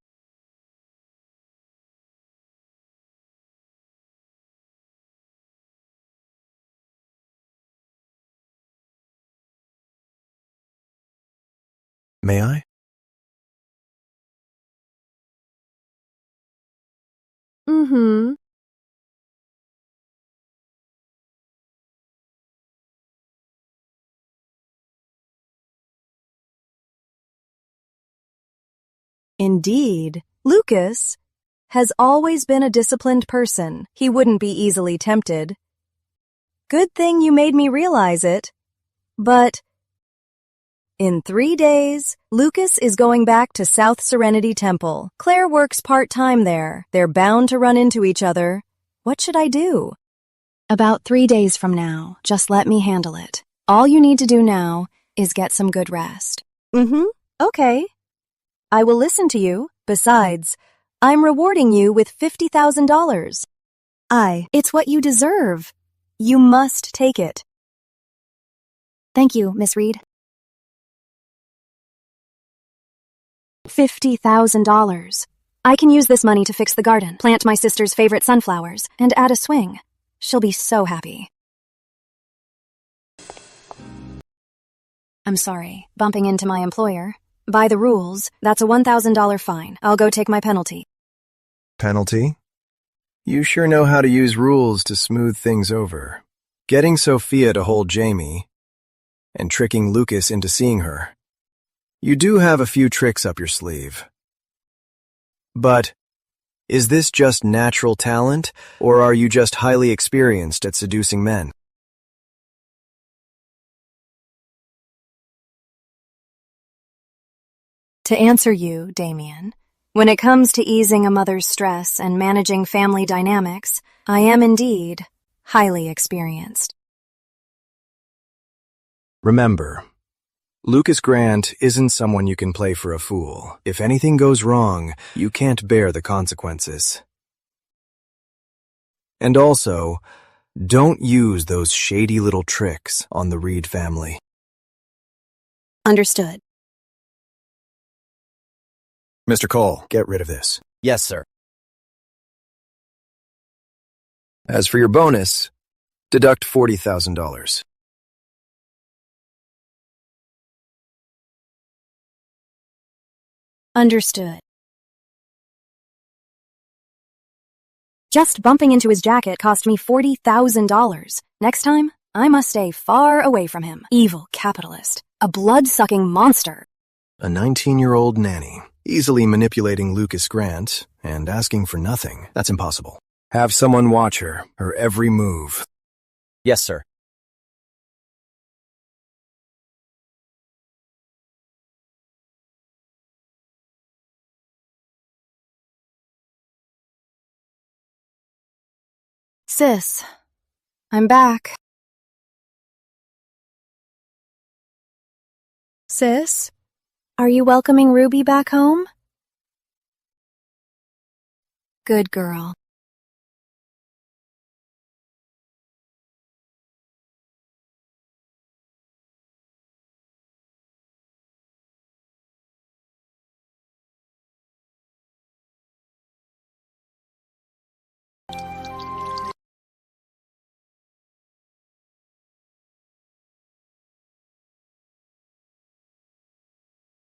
May I? Mm-hmm. Indeed, Lucas has always been a disciplined person. He wouldn't be easily tempted. Good thing you made me realize it. But in 3 days, Lucas is going back to South Serenity Temple. Claire works part-time there. They're bound to run into each other. What should I do? About 3 days from now, just let me handle it. All you need to do now is get some good rest. Okay. I will listen to you. Besides, I'm rewarding you with $50,000. It's what you deserve. You must take it. Thank you, Miss Reed. $50,000. I can use this money to fix the garden, plant my sister's favorite sunflowers, and add a swing. She'll be so happy. I'm sorry, bumping into my employer. By the rules, that's a $1,000 fine. I'll go take my penalty. Penalty? You sure know how to use rules to smooth things over. Getting Sophia to hold Jamie and tricking Lucas into seeing her. You do have a few tricks up your sleeve. But is this just natural talent, or are you just highly experienced at seducing men? To answer you, Damien, when it comes to easing a mother's stress and managing family dynamics, I am indeed highly experienced. Remember, Lucas Grant isn't someone you can play for a fool. If anything goes wrong, you can't bear the consequences. And also, don't use those shady little tricks on the Reed family. Understood. Mr. Cole, get rid of this. Yes, sir. As for your bonus, deduct $40,000. Understood. Just bumping into his jacket cost me $40,000. Next time, I must stay far away from him. Evil capitalist. A blood-sucking monster. A 19-year-old nanny, easily manipulating Lucas Grant and asking for nothing. That's impossible. Have someone watch her every move. Yes, sir. Sis, I'm back. Sis, are you welcoming Ruby back home? Good girl.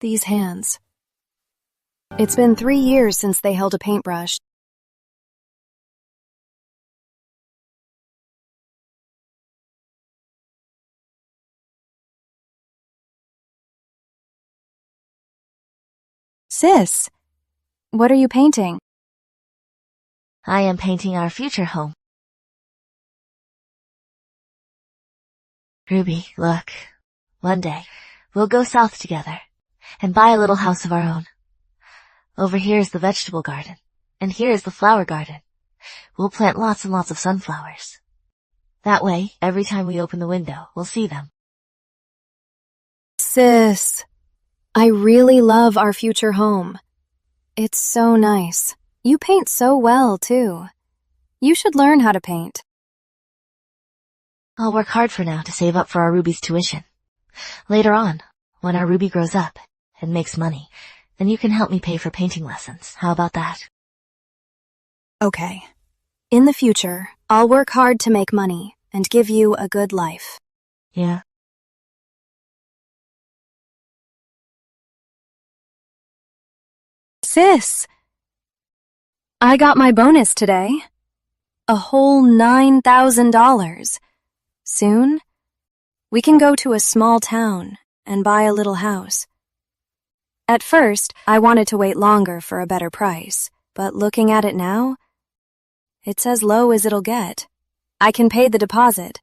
These hands. It's been 3 years since they held a paintbrush. Sis, what are you painting? I am painting our future home. Ruby, look. One day, we'll go south together and buy a little house of our own. Over here is the vegetable garden, and here is the flower garden. We'll plant lots and lots of sunflowers. That way, every time we open the window, we'll see them. Sis, I really love our future home. It's so nice. You paint so well, too. You should learn how to paint. I'll work hard for now to save up for our Ruby's tuition. Later on, when our Ruby grows up and makes money, then you can help me pay for painting lessons. How about that? Okay. In the future, I'll work hard to make money and give you a good life. Yeah. Sis, I got my bonus today. A whole $9,000. Soon, we can go to a small town and buy a little house. At first, I wanted to wait longer for a better price, but looking at it now, it's as low as it'll get. I can pay the deposit.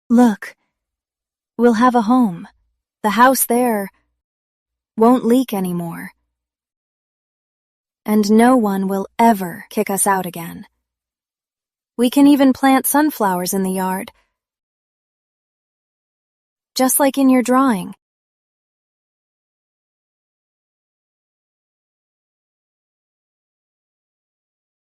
Look, we'll have a home. The house there won't leak anymore. And no one will ever kick us out again. We can even plant sunflowers in the yard. Just like in your drawing.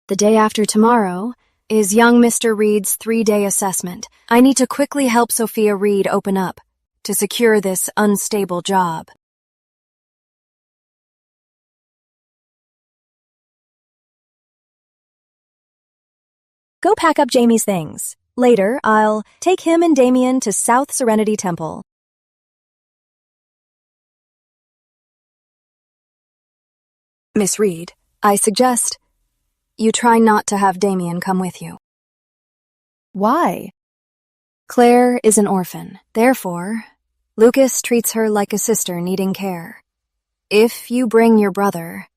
The day after tomorrow is young Mr. Reed's 3-day assessment. I need to quickly help Sophia Reed open up to secure this unstable job. Go pack up Jamie's things. Later, I'll take him and Damien to South Serenity Temple. Miss Reed, I suggest you try not to have Damien come with you. Why? Claire is an orphan. Therefore, Lucas treats her like a sister needing care. If you bring your brother,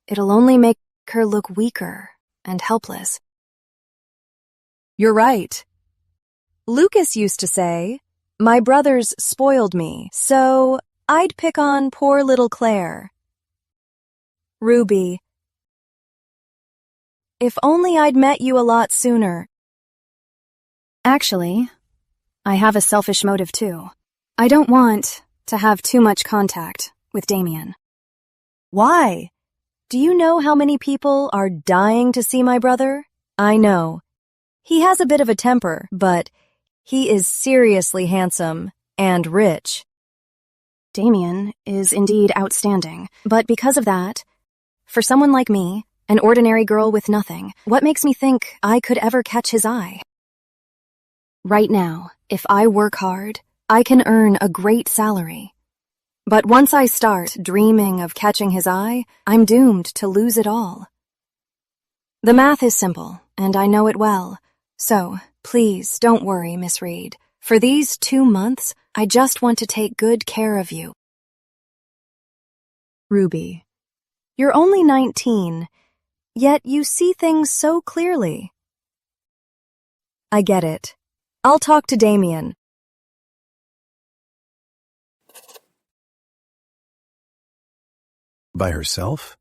it'll only make her look weaker and helpless. You're right. Lucas used to say, "My brothers spoiled me, so I'd pick on poor little Claire." Ruby, if only I'd met you a lot sooner. Actually, I have a selfish motive too. I don't want to have too much contact with Damien. Why? Do you know how many people are dying to see my brother? I know. He has a bit of a temper, but he is seriously handsome and rich. Damien is indeed outstanding, but because of that, for someone like me, an ordinary girl with nothing, what makes me think I could ever catch his eye? Right now, if I work hard, I can earn a great salary. But once I start dreaming of catching his eye, I'm doomed to lose it all. The math is simple, and I know it well. So, please don't worry, Miss Reed. For these 2 months, I just want to take good care of you. Ruby, you're only 19, yet you see things so clearly. I get it. I'll talk to Damien. By herself?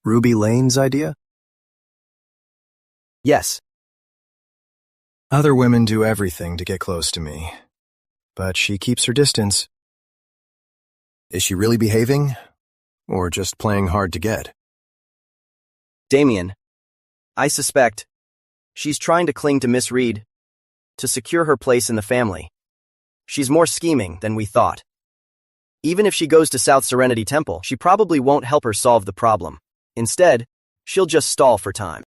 Ruby Lane's idea? Yes. Other women do everything to get close to me, but she keeps her distance. Is she really behaving, or just playing hard to get? Damien, I suspect she's trying to cling to Miss Reed to secure her place in the family. She's more scheming than we thought. Even if she goes to South Serenity Temple, she probably won't help her solve the problem. Instead, she'll just stall for time.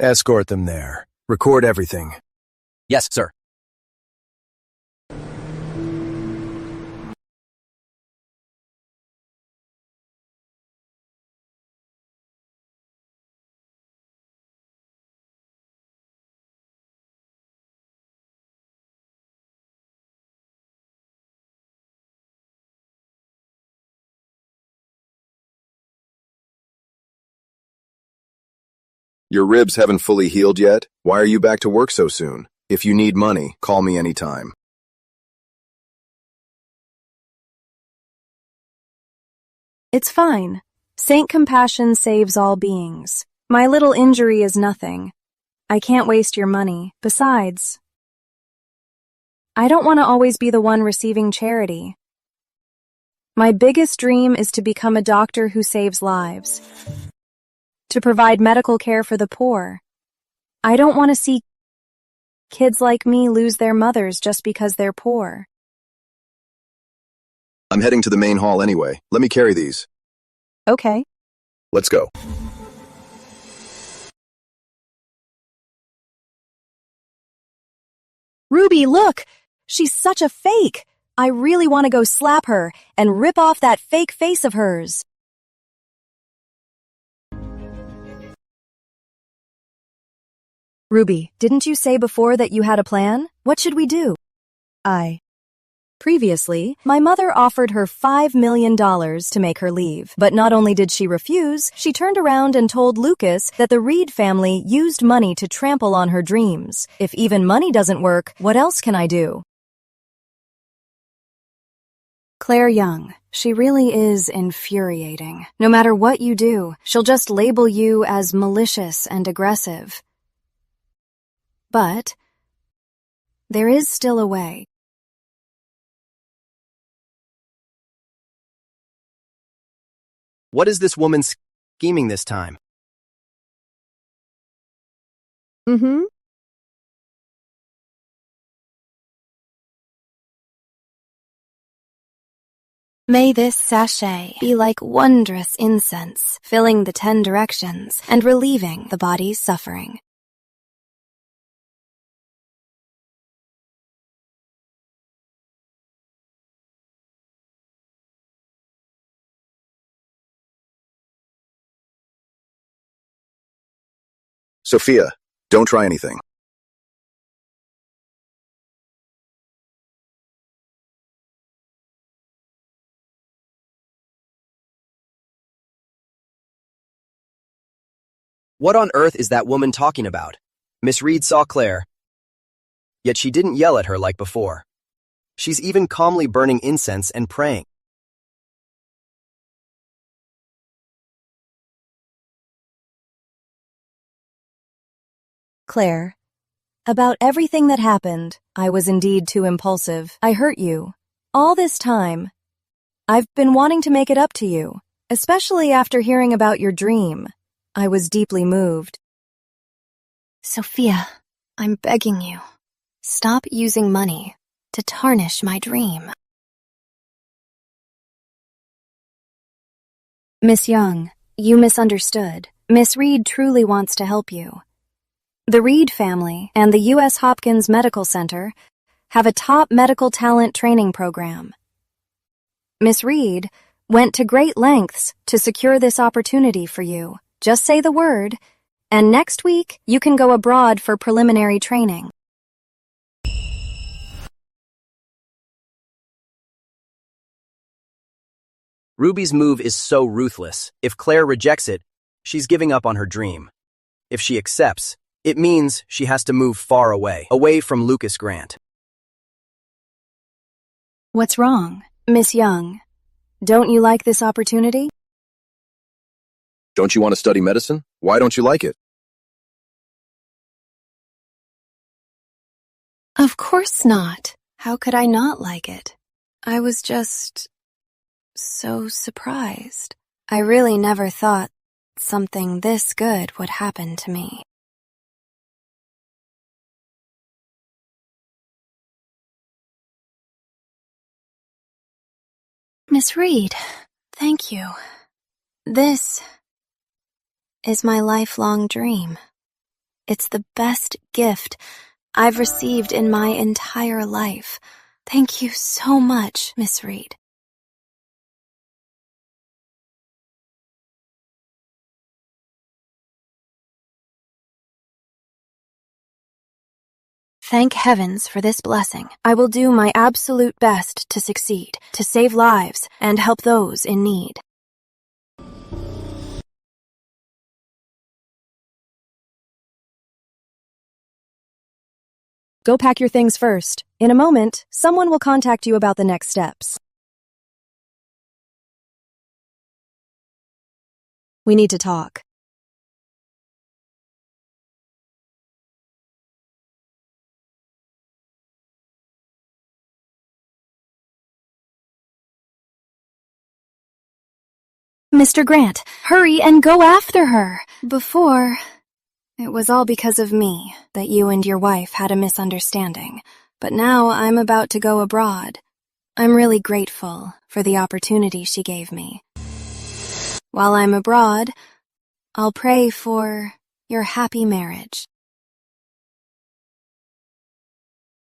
Escort them there. Record everything. Yes, sir. Your ribs haven't fully healed yet? Why are you back to work so soon? If you need money, call me anytime. It's fine. Saint Compassion saves all beings. My little injury is nothing. I can't waste your money. Besides, I don't want to always be the one receiving charity. My biggest dream is to become a doctor who saves lives, to provide medical care for the poor. I don't want to see kids like me lose their mothers just because they're poor. I'm heading to the main hall anyway. Let me carry these. Okay. Let's go. Ruby, look! She's such a fake! I really want to go slap her and rip off that fake face of hers. Ruby, didn't you say before that you had a plan? What should we do? Previously, my mother offered her $5 million to make her leave. But not only did she refuse, she turned around and told Lucas that the Reed family used money to trample on her dreams. If even money doesn't work, what else can I do? Claire Young. She really is infuriating. No matter what you do, she'll just label you as malicious and aggressive. But there is still a way. What is this woman scheming this time? May this sachet be like wondrous incense, filling the 10 directions and relieving the body's suffering. Sophia, don't try anything. What on earth is that woman talking about? Miss Reed saw Claire, yet she didn't yell at her like before. She's even calmly burning incense and praying. Claire, about everything that happened, I was indeed too impulsive. I hurt you. All this time, I've been wanting to make it up to you, especially after hearing about your dream. I was deeply moved. Sophia, I'm begging you, stop using money to tarnish my dream. Miss Young, you misunderstood. Miss Reed truly wants to help you. The Reed family and the U.S. Hopkins Medical Center have a top medical talent training program. Miss Reed went to great lengths to secure this opportunity for you. Just say the word, and next week you can go abroad for preliminary training. Ruby's move is so ruthless. If Claire rejects it, she's giving up on her dream. If she accepts, it means she has to move far away from Lucas Grant. What's wrong, Miss Young? Don't you like this opportunity? Don't you want to study medicine? Why don't you like it? Of course not. How could I not like it? I was just so surprised. I really never thought something this good would happen to me. Miss Reed, thank you. This is my lifelong dream. It's the best gift I've received in my entire life. Thank you so much, Miss Reed. Thank heavens for this blessing. I will do my absolute best to succeed, to save lives, and help those in need. Go pack your things first. In a moment, someone will contact you about the next steps. We need to talk. Mr. Grant, hurry and go after her. Before... It was all because of me that you and your wife had a misunderstanding. But now I'm about to go abroad. I'm really grateful for the opportunity she gave me. While I'm abroad, I'll pray for your happy marriage.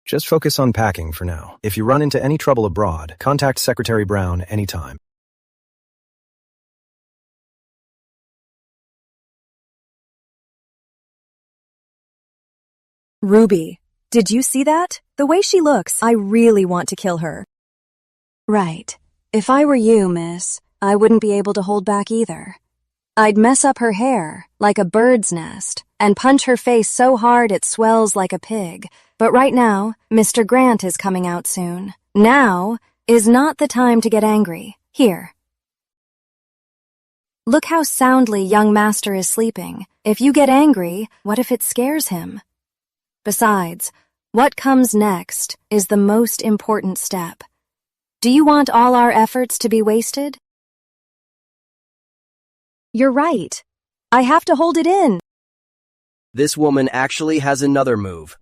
Just focus on packing for now. If you run into any trouble abroad, contact Secretary Brown anytime. Ruby, did you see that? The way she looks, I really want to kill her. Right. If I were you, miss, I wouldn't be able to hold back either. I'd mess up her hair, like a bird's nest, and punch her face so hard it swells like a pig. But right now, Mr. Grant is coming out soon. Now is not the time to get angry. Here. Look how soundly young master is sleeping. If you get angry, what if it scares him? Besides, what comes next is the most important step. Do you want all our efforts to be wasted? You're right. I have to hold it in. This woman actually has another move.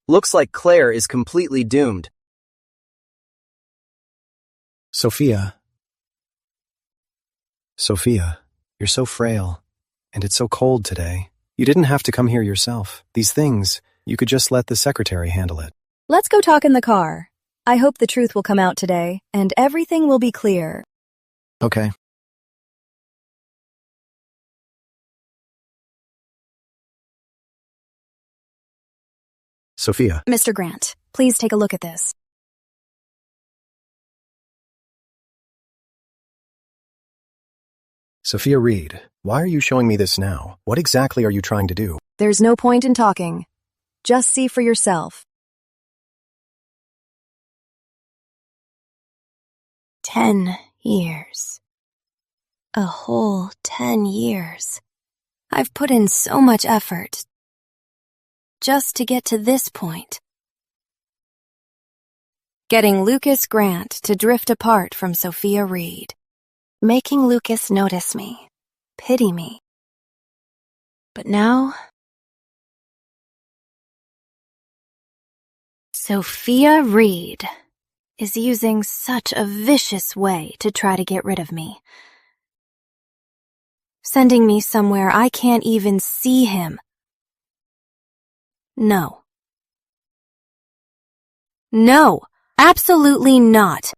Looks like Claire is completely doomed. Sophia, you're so frail, and it's so cold today. You didn't have to come here yourself. These things, you could just let the secretary handle it. Let's go talk in the car. I hope the truth will come out today, and everything will be clear. Okay. Sophia. Mr. Grant, please take a look at this. Sophia Reed, why are you showing me this now? What exactly are you trying to do? There's no point in talking. Just see for yourself. 10 years. A whole 10 years. I've put in so much effort just to get to this point. Getting Lucas Grant to drift apart from Sophia Reed. Making Lucas notice me, pity me. But now, Sophia Reed is using such a vicious way to try to get rid of me. Sending me somewhere I can't even see him. No. No, absolutely not.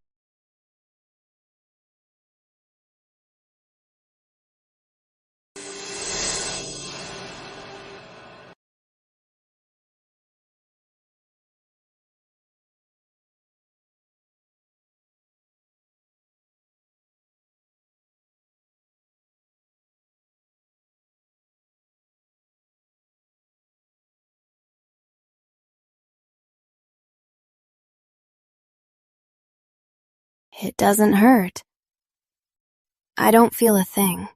It doesn't hurt. I don't feel a thing.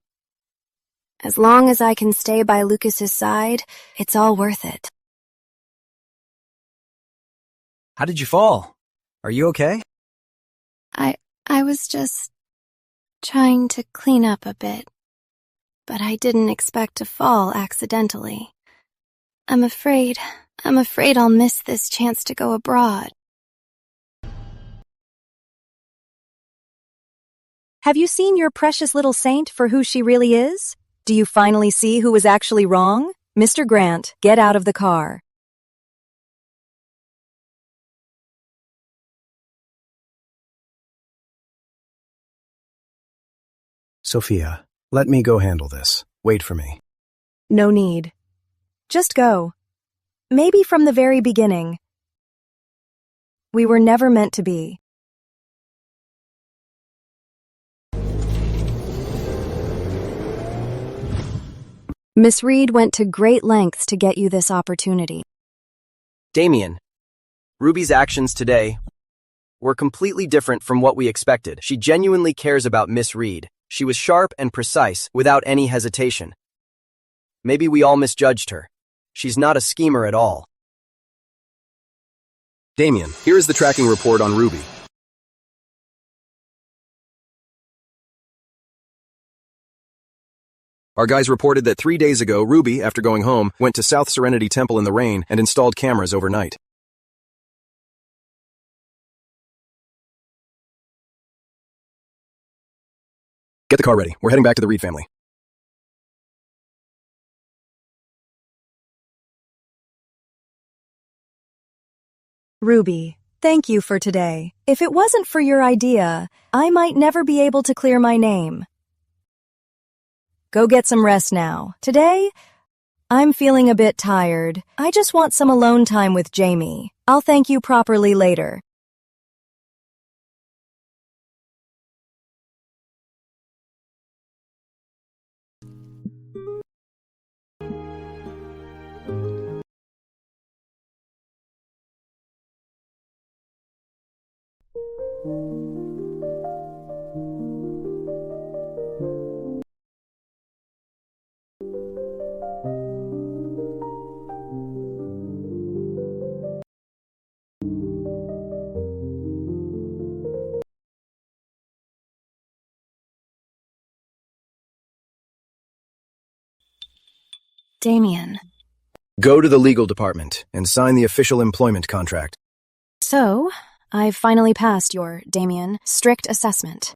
As long as I can stay by Lucas's side, it's all worth it. How did you fall? Are you okay? I was just trying to clean up a bit, but I didn't expect to fall accidentally. I'm afraid I'll miss this chance to go abroad. Have you seen your precious little saint for who she really is? Do you finally see who was actually wrong? Mr. Grant, get out of the car. Sophia, let me go handle this. Wait for me. No need. Just go. Maybe from the very beginning. We were never meant to be. Miss Reed went to great lengths to get you this opportunity. Damien, Ruby's actions today were completely different from what we expected. She genuinely cares about Miss Reed. She was sharp and precise, without any hesitation. Maybe we all misjudged her. She's not a schemer at all. Damien, here is the tracking report on Ruby. Our guys reported that 3 days ago, Ruby, after going home, went to South Serenity Temple in the rain and installed cameras overnight. Get the car ready. We're heading back to the Reed family. Ruby, thank you for today. If it wasn't for your idea, I might never be able to clear my name. Go get some rest now. Today, I'm feeling a bit tired. I just want some alone time with Jamie. I'll thank you properly later. Damien. Go to the legal department and sign the official employment contract. So, I've finally passed your, Damien, strict assessment.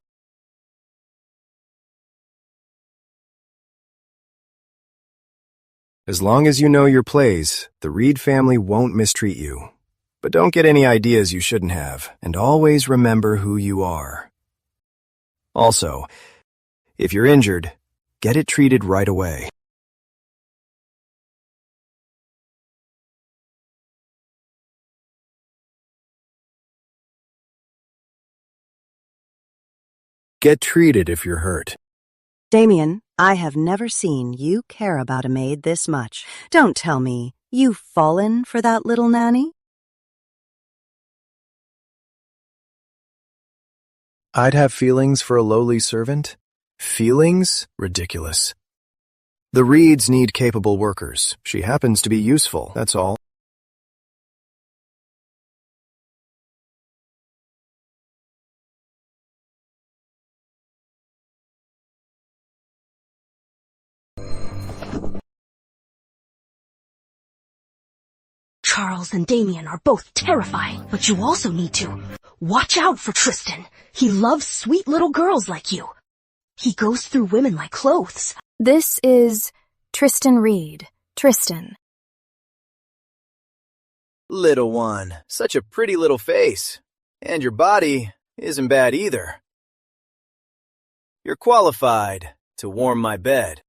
As long as you know your plays, the Reed family won't mistreat you. But don't get any ideas you shouldn't have, and always remember who you are. Also, if you're injured, get it treated right away. Get treated if you're hurt. Damien, I have never seen you care about a maid this much. Don't tell me you've fallen for that little nanny? I'd have feelings for a lowly servant? Feelings? Ridiculous. The Reeds need capable workers. She happens to be useful, that's all. Charles and Damien are both terrifying, but you also need to watch out for Tristan. He loves sweet little girls like you. He goes through women like clothes. This is Tristan Reed. Tristan. Little one, such a pretty little face. And your body isn't bad either. You're qualified to warm my bed.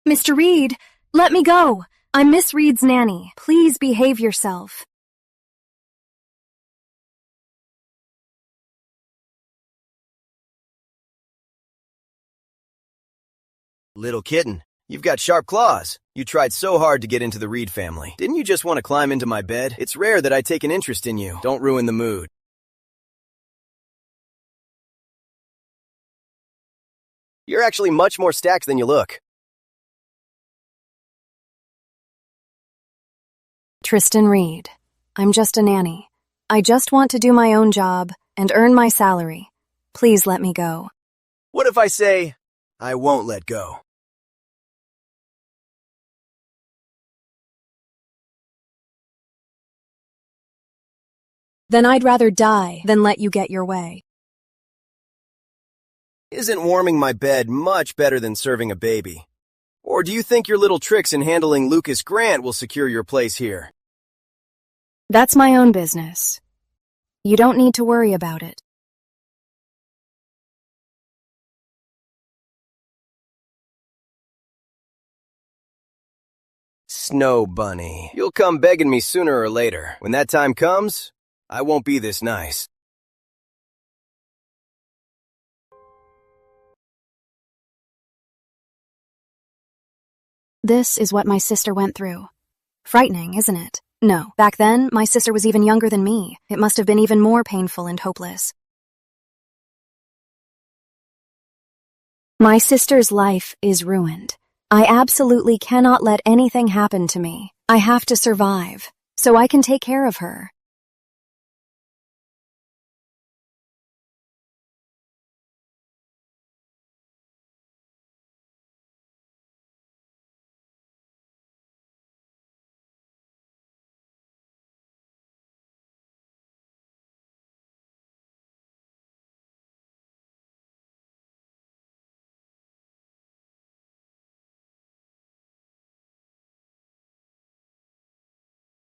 Mr. Reed, let me go. I'm Miss Reed's nanny. Please behave yourself. Little kitten, you've got sharp claws. You tried so hard to get into the Reed family. Didn't you just want to climb into my bed? It's rare that I take an interest in you. Don't ruin the mood. You're actually much more stacked than you look. Tristan Reed. I'm just a nanny. I just want to do my own job and earn my salary. Please let me go. What if I say, I won't let go? Then I'd rather die than let you get your way. Isn't warming my bed much better than serving a baby? Or do you think your little tricks in handling Lucas Grant will secure your place here? That's my own business. You don't need to worry about it. Snow Bunny, you'll come begging me sooner or later. When that time comes, I won't be this nice. This is what my sister went through. Frightening, isn't it? No. Back then, my sister was even younger than me. It must have been even more painful and hopeless. My sister's life is ruined. I absolutely cannot let anything happen to me. I have to survive, so I can take care of her.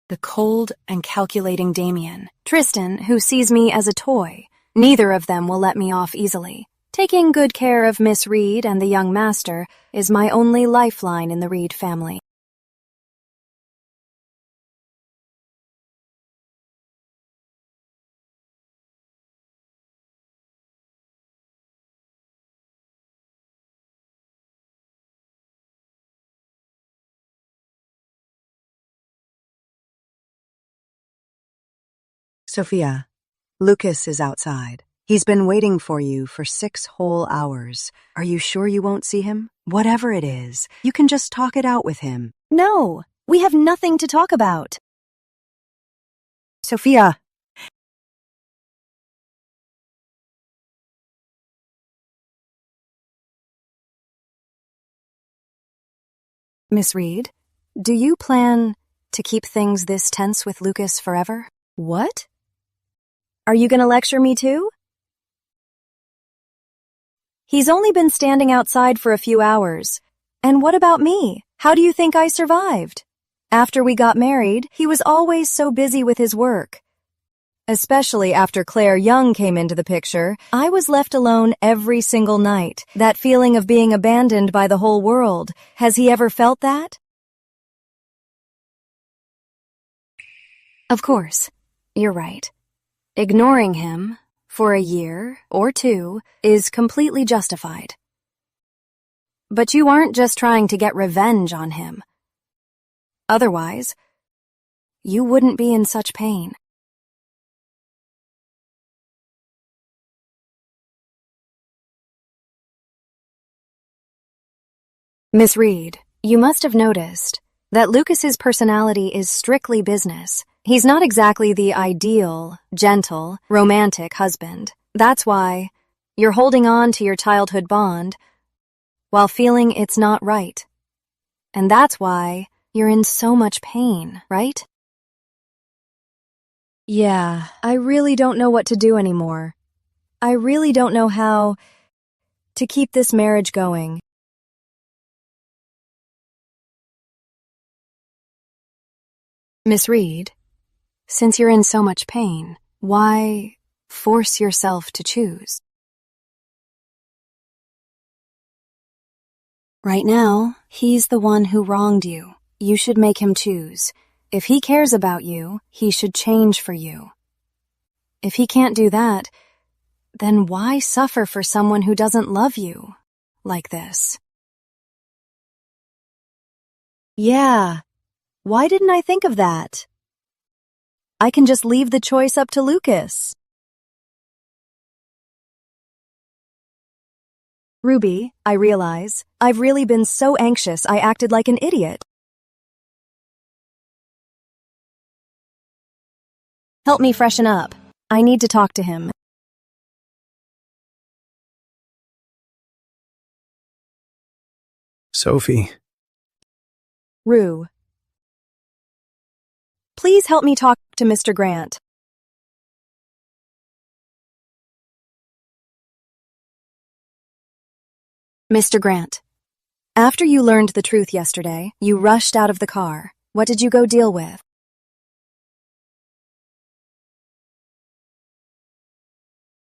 The cold and calculating Damien. Tristan, who sees me as a toy. Neither of them will let me off easily. Taking good care of Miss Reed and the young master is my only lifeline in the Reed family. Sophia, Lucas is outside. He's been waiting for you for 6 whole hours. Are you sure you won't see him? Whatever it is, you can just talk it out with him. No, we have nothing to talk about. Sophia! Miss Reed, do you plan to keep things this tense with Lucas forever? What? Are you gonna lecture me too? He's only been standing outside for a few hours. And what about me? How do you think I survived? After we got married, he was always so busy with his work. Especially after Claire Young came into the picture, I was left alone every single night. That feeling of being abandoned by the whole world. Has he ever felt that? Of course. You're right. Ignoring him for a year or 2 is completely justified. But you aren't just trying to get revenge on him. Otherwise, you wouldn't be in such pain. Miss Reed, you must have noticed that Lucas's personality is strictly business. He's not exactly the ideal, gentle, romantic husband. That's why you're holding on to your childhood bond while feeling it's not right. And that's why you're in so much pain, right? Yeah, I really don't know what to do anymore. I really don't know how to keep this marriage going. Miss Reed, since you're in so much pain, why force yourself to choose? Right now, he's the one who wronged you. You should make him choose. If he cares about you, he should change for you. If he can't do that, then why suffer for someone who doesn't love you like this? Yeah. Why didn't I think of that? I can just leave the choice up to Lucas. Ruby, I realize, I've really been so anxious I acted like an idiot. Help me freshen up. I need to talk to him. Sophie. Rue. Please help me talk to Mr. Grant. Mr. Grant, after you learned the truth yesterday, you rushed out of the car. What did you go deal with?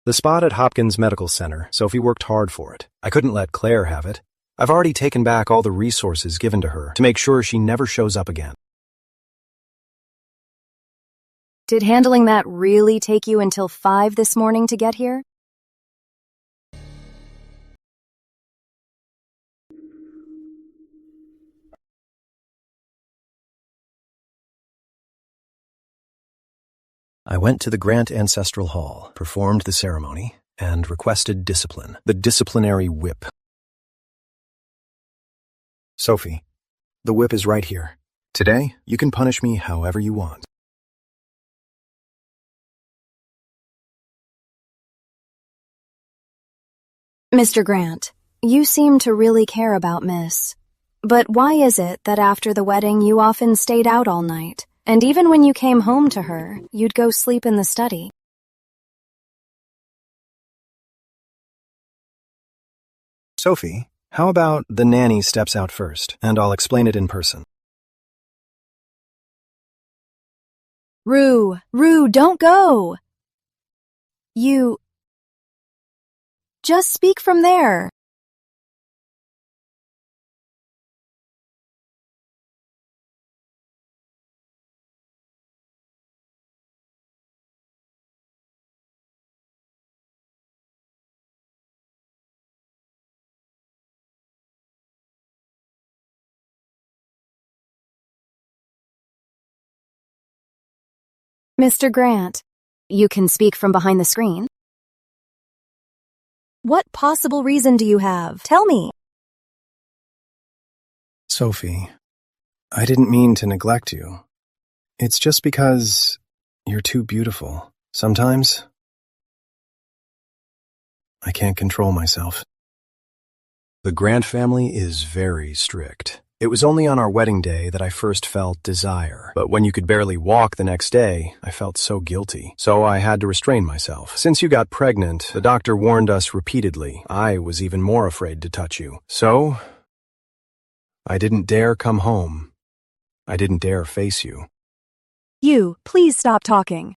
The spot at Hopkins Medical Center. Sophie worked hard for it. I couldn't let Claire have it. I've already taken back all the resources given to her to make sure she never shows up again. Did handling that really take you until 5 this morning to get here? I went to the Grant Ancestral Hall, performed the ceremony, and requested discipline. The disciplinary whip. Sophie, the whip is right here. Today, you can punish me however you want. Mr. Grant, you seem to really care about Miss. But why is it that after the wedding you often stayed out all night, and even when you came home to her, you'd go sleep in the study? Sophie, how about the nanny steps out first, and I'll explain it in person. Rue, don't go! You... Just speak from there. Mr. Grant, you can speak from behind the screen. What possible reason do you have? Tell me. Sophie, I didn't mean to neglect you. It's just because you're too beautiful. Sometimes I can't control myself. The Grant family is very strict. It was only on our wedding day that I first felt desire. But when you could barely walk the next day, I felt so guilty. So I had to restrain myself. Since you got pregnant, the doctor warned us repeatedly. I was even more afraid to touch you. So I didn't dare come home. I didn't dare face you. You, please stop talking.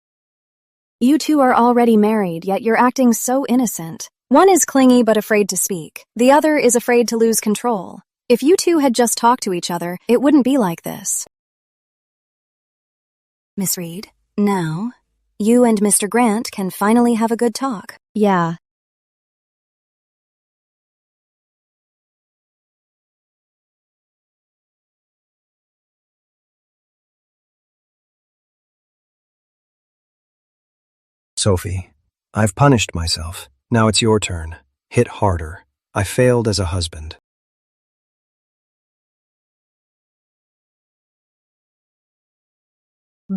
You two are already married, yet you're acting so innocent. One is clingy but afraid to speak. The other is afraid to lose control. If you two had just talked to each other, it wouldn't be like this. Miss Reed, now, you and Mr. Grant can finally have a good talk. Yeah. Sophie, I've punished myself. Now it's your turn. Hit harder. I failed as a husband.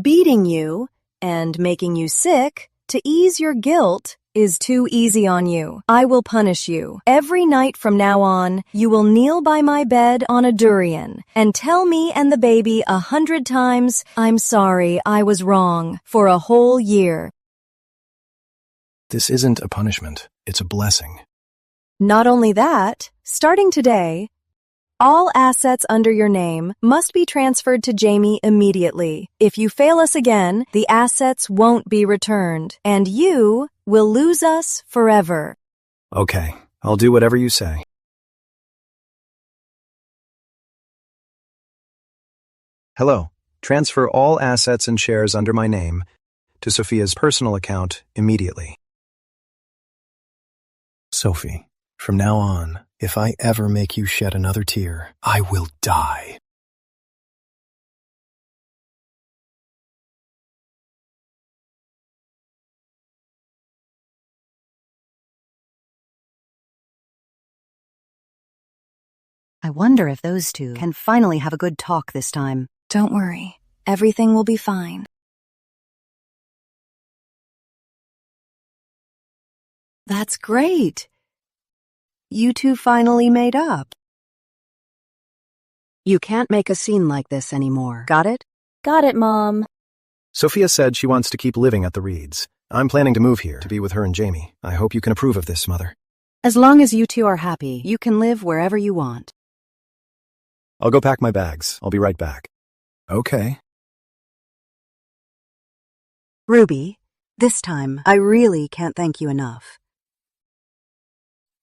Beating you and making you sick to ease your guilt is too easy on you. I will punish you. Every night from now on, you will kneel by my bed on a durian and tell me and the baby 100 times, "I'm sorry, I was wrong," for a whole year. This isn't a punishment. It's a blessing. Not only that, starting today, all assets under your name must be transferred to Jamie immediately. If you fail us again, the assets won't be returned, and you will lose us forever. Okay, I'll do whatever you say. Hello. Transfer all assets and shares under my name to Sophia's personal account immediately. Sophie, from now on, if I ever make you shed another tear, I will die. I wonder if those two can finally have a good talk this time. Don't worry. Everything will be fine. That's great. You two finally made up. You can't make a scene like this anymore. Got it? Got it, Mom. Sophia said she wants to keep living at the Reeds. I'm planning to move here to be with her and Jamie. I hope you can approve of this, Mother. As long as you two are happy, you can live wherever you want. I'll go pack my bags. I'll be right back. Okay. Ruby, this time, I really can't thank you enough.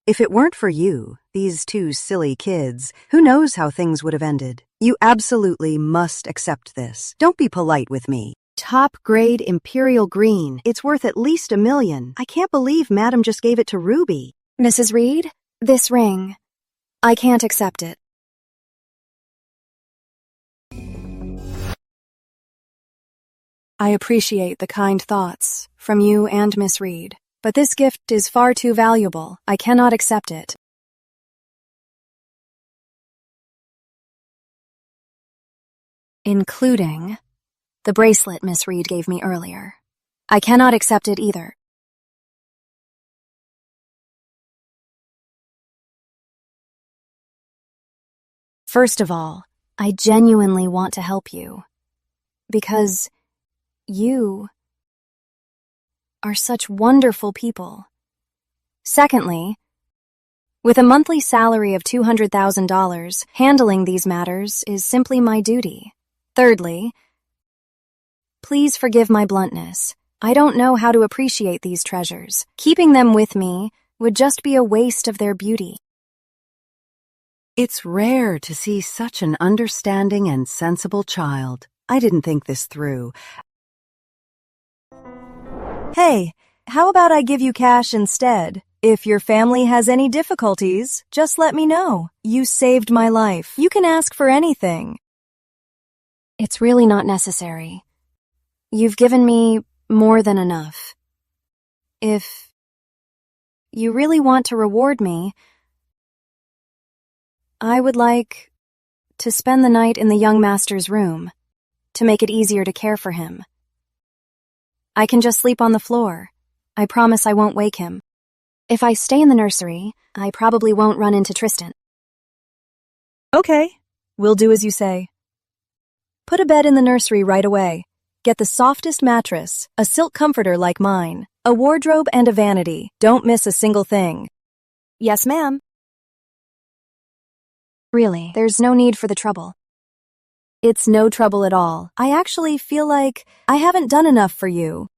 If it weren't for you, these two silly kids, who knows how things would have ended? You absolutely must accept this. Don't be polite with me. Top grade Imperial Green. It's worth at least $1 million. I can't believe Madam just gave it to Ruby. Mrs. Reed, this ring. I can't accept it. I appreciate the kind thoughts from you and Miss Reed, but this gift is far too valuable. I cannot accept it. Including the bracelet Miss Reed gave me earlier. I cannot accept it either. First of all, I genuinely want to help you. Because you are such wonderful people. Secondly, with a monthly salary of $200,000, handling these matters is simply my duty. Thirdly, please forgive my bluntness. I don't know how to appreciate these treasures. Keeping them with me would just be a waste of their beauty. It's rare to see such an understanding and sensible child. I didn't think this through. Hey, how about I give you cash instead? If your family has any difficulties, just let me know. You saved my life. You can ask for anything. It's really not necessary. You've given me more than enough. If you really want to reward me, I would like to spend the night in the young master's room to make it easier to care for him. I can just sleep on the floor. I promise I won't wake him. If I stay in the nursery, I probably won't run into Tristan. Okay, we'll do as you say. Put a bed in the nursery right away. Get the softest mattress, a silk comforter like mine, a wardrobe and a vanity. Don't miss a single thing. Yes, ma'am. Really, there's no need for the trouble. It's no trouble at all. I actually feel like I haven't done enough for you.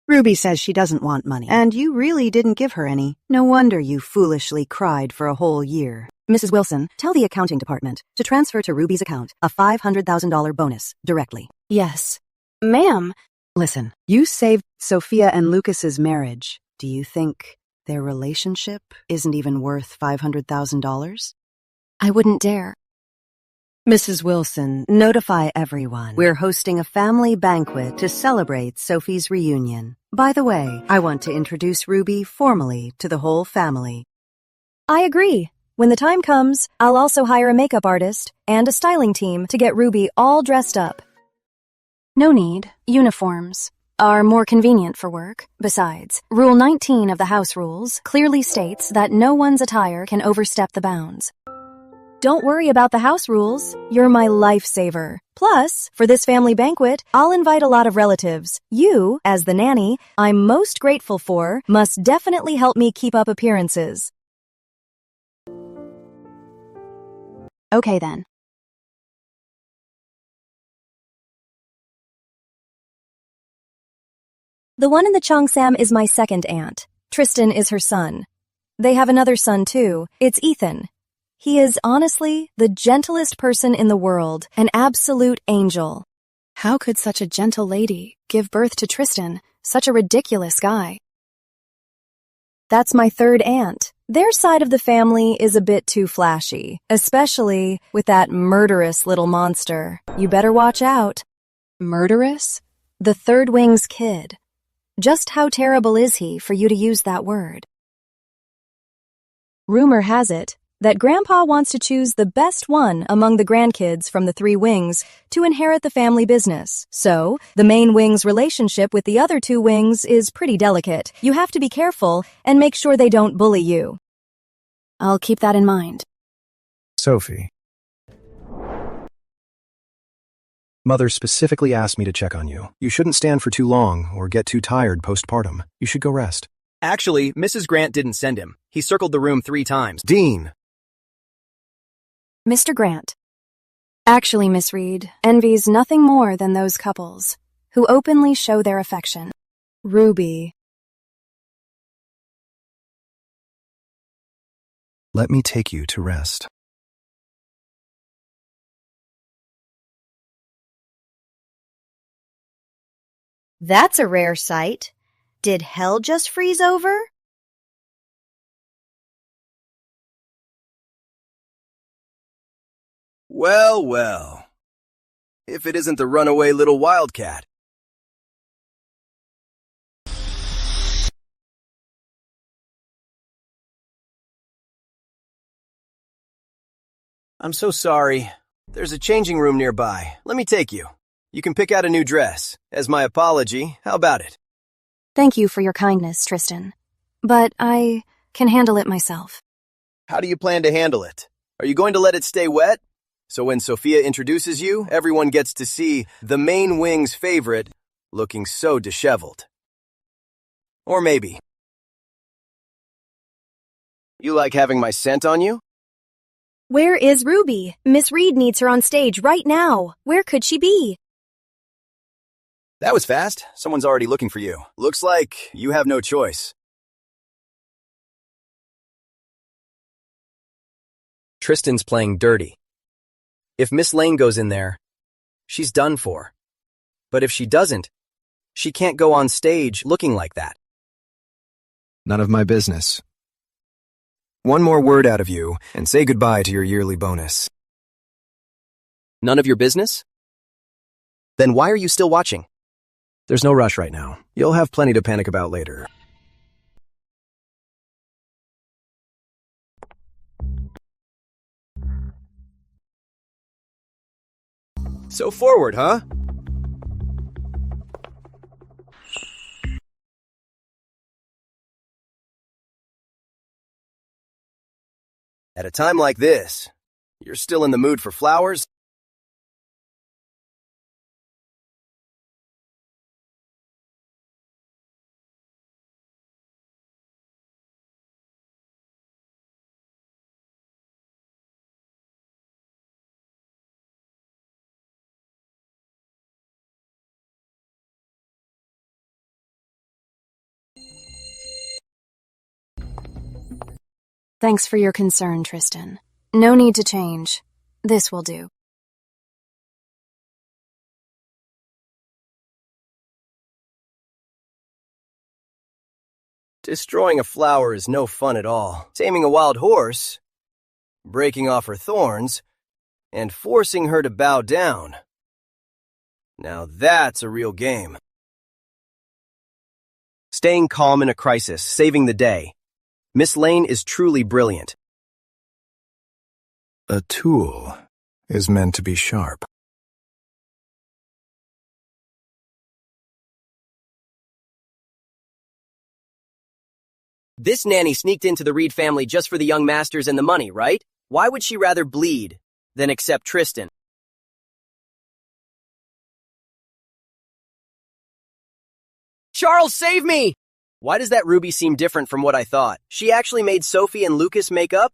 Ruby says she doesn't want money, and you really didn't give her any. No wonder you foolishly cried for a whole year. Mrs. Wilson, tell the accounting department to transfer to Ruby's account a $500,000 bonus directly. Yes. Ma'am. Listen, you saved Sophia and Lucas's marriage. Do you think their relationship isn't even worth $500,000? I wouldn't dare. Mrs. Wilson, notify everyone. We're hosting a family banquet to celebrate Sophie's reunion. By the way, I want to introduce Ruby formally to the whole family. I agree. When the time comes, I'll also hire a makeup artist and a styling team to get Ruby all dressed up. No need. Uniforms are more convenient for work. Besides, Rule 19 of the House Rules clearly states that no one's attire can overstep the bounds. Don't worry about the house rules. You're my lifesaver. Plus, for this family banquet, I'll invite a lot of relatives. You, as the nanny I'm most grateful for, must definitely help me keep up appearances. Okay then. The one in the Cheongsam is my second aunt. Tristan is her son. They have another son too. It's Ethan. He is honestly the gentlest person in the world, an absolute angel. How could such a gentle lady give birth to Tristan, such a ridiculous guy? That's my third aunt. Their side of the family is a bit too flashy, especially with that murderous little monster. You better watch out. Murderous? The third wing's kid. Just how terrible is he for you to use that word? Rumor has it that Grandpa wants to choose the best one among the grandkids from the three wings to inherit the family business. So, the main wing's relationship with the other two wings is pretty delicate. You have to be careful and make sure they don't bully you. I'll keep that in mind. Sophie. Mother specifically asked me to check on you. You shouldn't stand for too long or get too tired postpartum. You should go rest. Actually, Mrs. Grant didn't send him. He circled the room 3 times. Dean! Mr. Grant. Actually, Miss Reed envies nothing more than those couples who openly show their affection. Ruby. Let me take you to rest. That's a rare sight. Did hell just freeze over? Well, well. If it isn't the runaway little wildcat. I'm so sorry. There's a changing room nearby. Let me take you. You can pick out a new dress. As my apology, how about it? Thank you for your kindness, Tristan. But I can handle it myself. How do you plan to handle it? Are you going to let it stay wet? So when Sophia introduces you, everyone gets to see the main wing's favorite looking so disheveled. Or maybe. You like having my scent on you? Where is Ruby? Miss Reed needs her on stage right now. Where could she be? That was fast. Someone's already looking for you. Looks like you have no choice. Tristan's playing dirty. If Miss Lane goes in there, she's done for. But if she doesn't, she can't go on stage looking like that. None of my business. One more word out of you, and say goodbye to your yearly bonus. None of your business? Then why are you still watching? There's no rush right now. You'll have plenty to panic about later. So forward, huh? At a time like this, you're still in the mood for flowers? Thanks for your concern, Tristan. No need to change. This will do. Destroying a flower is no fun at all. Taming a wild horse, breaking off her thorns, and forcing her to bow down. Now that's a real game. Staying calm in a crisis, saving the day. Miss Lane is truly brilliant. A tool is meant to be sharp. This nanny sneaked into the Reed family just for the young masters and the money, right? Why would she rather bleed than accept Tristan? Charles, save me! Why does that Ruby seem different from what I thought? She actually made Sophie and Lucas make up?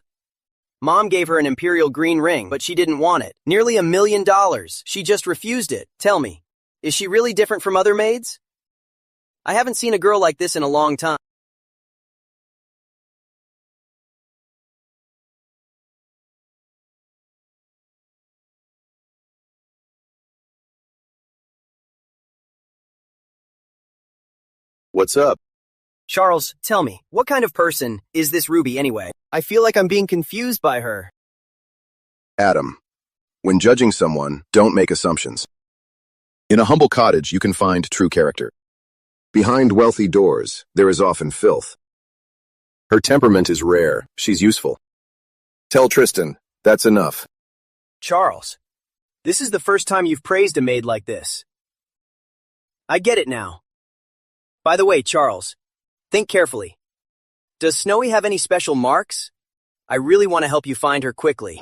Mom gave her an imperial green ring, but she didn't want it. Nearly $1 million. She just refused it. Tell me, is she really different from other maids? I haven't seen a girl like this in a long time. What's up? Charles, tell me, what kind of person is this Ruby anyway? I feel like I'm being confused by her. Adam. When judging someone, don't make assumptions. In a humble cottage, you can find true character. Behind wealthy doors, there is often filth. Her temperament is rare. She's useful. Tell Tristan, that's enough. Charles, this is the first time you've praised a maid like this. I get it now. By the way, Charles, think carefully. Does Snowy have any special marks? I really want to help you find her quickly.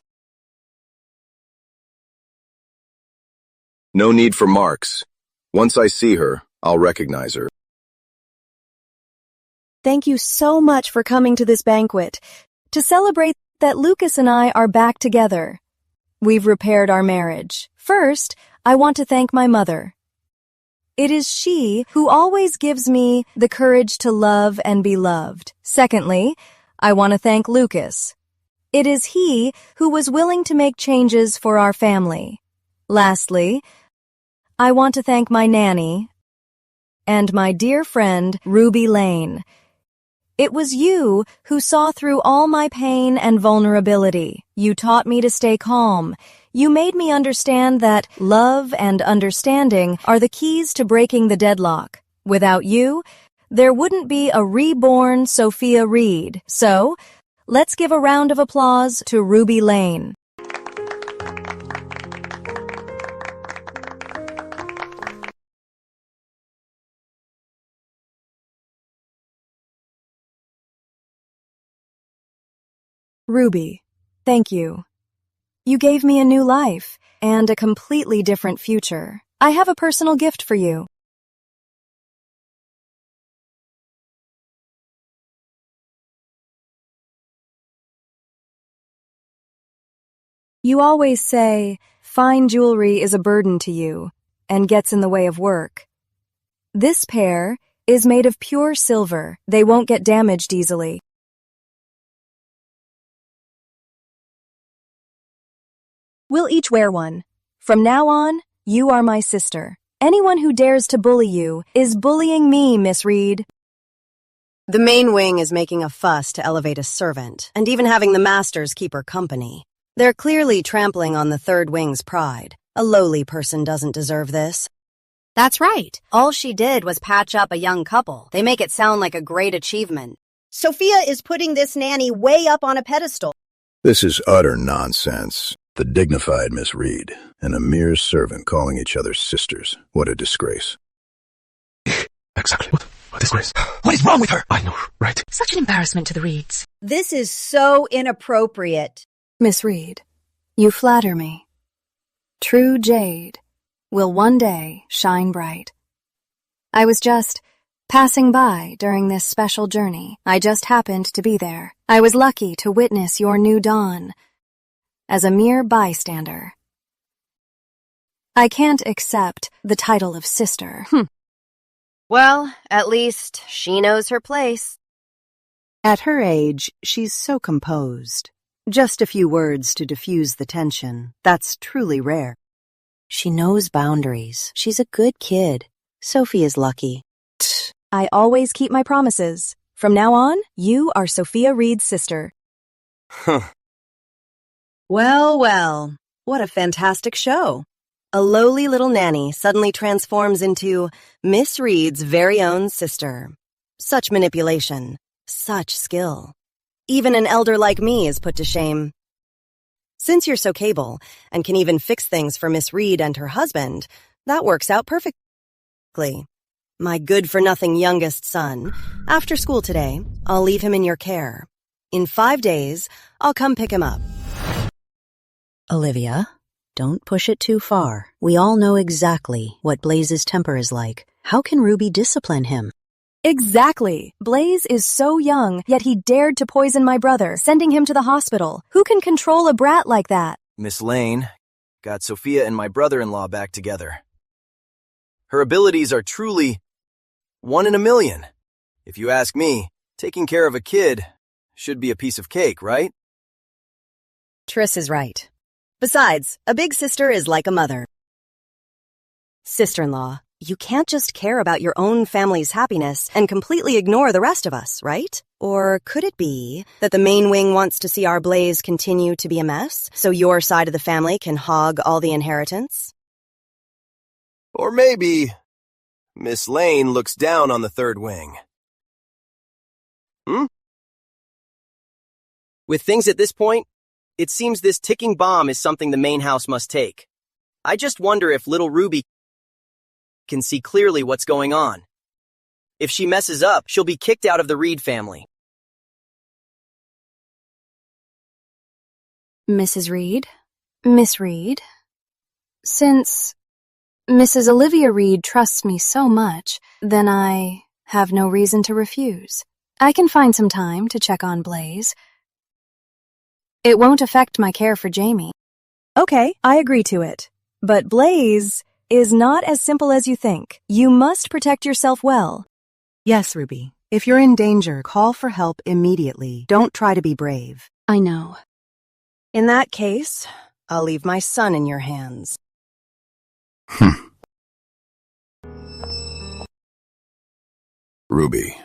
No need for marks. Once I see her, I'll recognize her. Thank you so much for coming to this banquet to celebrate that Lucas and I are back together. We've repaired our marriage. First, I want to thank my mother. It is she who always gives me the courage to love and be loved. Secondly, I want to thank Lucas. It is he who was willing to make changes for our family. Lastly, I want to thank my nanny and my dear friend, Ruby Lane. It was you who saw through all my pain and vulnerability. You taught me to stay calm. You made me understand that love and understanding are the keys to breaking the deadlock. Without you, there wouldn't be a reborn Sophia Reed. So, let's give a round of applause to Ruby Lane. Ruby, thank you. You gave me a new life and a completely different future. I have a personal gift for you. You always say, fine jewelry is a burden to you and gets in the way of work. This pair is made of pure silver. They won't get damaged easily. We'll each wear one. From now on, you are my sister. Anyone who dares to bully you is bullying me, Miss Reed. The main wing is making a fuss to elevate a servant, and even having the masters keep her company. They're clearly trampling on the third wing's pride. A lowly person doesn't deserve this. That's right. All she did was patch up a young couple. They make it sound like a great achievement. Sophia is putting this nanny way up on a pedestal. This is utter nonsense. The dignified Miss Reed and a mere servant calling each other sisters. What a disgrace. Exactly. What a disgrace. What is wrong with her? I know, right? Such an embarrassment to the Reeds. This is so inappropriate. Miss Reed, you flatter me. True jade will one day shine bright. I was just passing by during this special journey. I just happened to be there. I was lucky to witness your new dawn. As a mere bystander, I can't accept the title of sister. Well, at least she knows her place. At her age, she's so composed. Just a few words to diffuse the tension. That's truly rare. She knows boundaries. She's a good kid. Sophie is lucky. I always keep my promises. From now on, you are Sophia Reed's sister. Well, what a fantastic show. A lowly little nanny suddenly transforms into Miss Reed's very own sister. Such manipulation, such skill. Even an elder like me is put to shame. Since you're so capable and can even fix things for Miss Reed and her husband, that works out perfectly. My good-for-nothing youngest son, after school today, I'll leave him in your care. In 5 days, I'll come pick him up. Olivia, don't push it too far. We all know exactly what Blaze's temper is like. How can Ruby discipline him? Exactly. Blaze is so young, yet he dared to poison my brother, sending him to the hospital. Who can control a brat like that? Miss Lane got Sophia and my brother-in-law back together. Her abilities are truly 1 in a million. If you ask me, taking care of a kid should be a piece of cake, right? Triss is right. Besides, a big sister is like a mother. Sister-in-law, you can't just care about your own family's happiness and completely ignore the rest of us, right? Or could it be that the main wing wants to see our Blaze continue to be a mess, so your side of the family can hog all the inheritance? Or maybe Miss Lane looks down on the third wing. With things at this point, it seems this ticking bomb is something the main house must take. I just wonder if little Ruby can see clearly what's going on. If she messes up, she'll be kicked out of the Reed family. Mrs. Reed? Miss Reed? Since Mrs. Olivia Reed trusts me so much, then I have no reason to refuse. I can find some time to check on Blaze. It won't affect my care for Jamie. Okay, I agree to it. But Blaze is not as simple as you think. You must protect yourself well. Yes, Ruby. If you're in danger, call for help immediately. Don't try to be brave. I know. In that case, I'll leave my son in your hands. Ruby,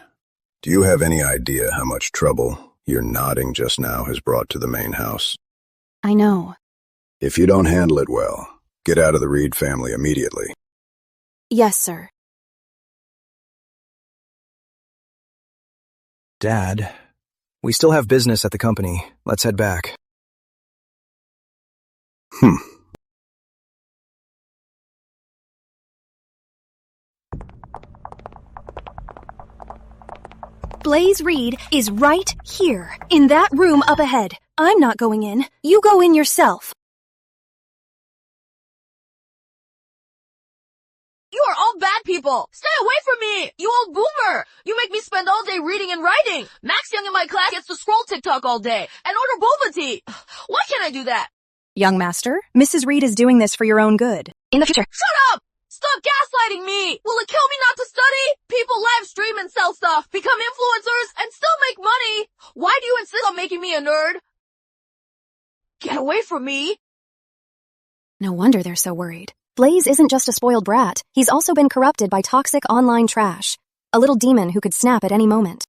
do you have any idea how much trouble your nodding just now has brought to the main house? I know. If you don't handle it well, get out of the Reed family immediately. Yes, sir. Dad, we still have business at the company. Let's head back. Blaze Reed is right here, in that room up ahead. I'm not going in. You go in yourself. You are all bad people! Stay away from me! You old boomer! You make me spend all day reading and writing! Max Young in my class gets to scroll TikTok all day and order boba tea! Why can't I do that? Young master, Mrs. Reed is doing this for your own good. In the future. Shut up! Stop gaslighting me! Will it kill me not to study? People live stream and sell stuff, become influencers, and still make money! Why do you insist on making me a nerd? Get away from me! No wonder they're so worried. Blaze isn't just a spoiled brat. He's also been corrupted by toxic online trash. A little demon who could snap at any moment.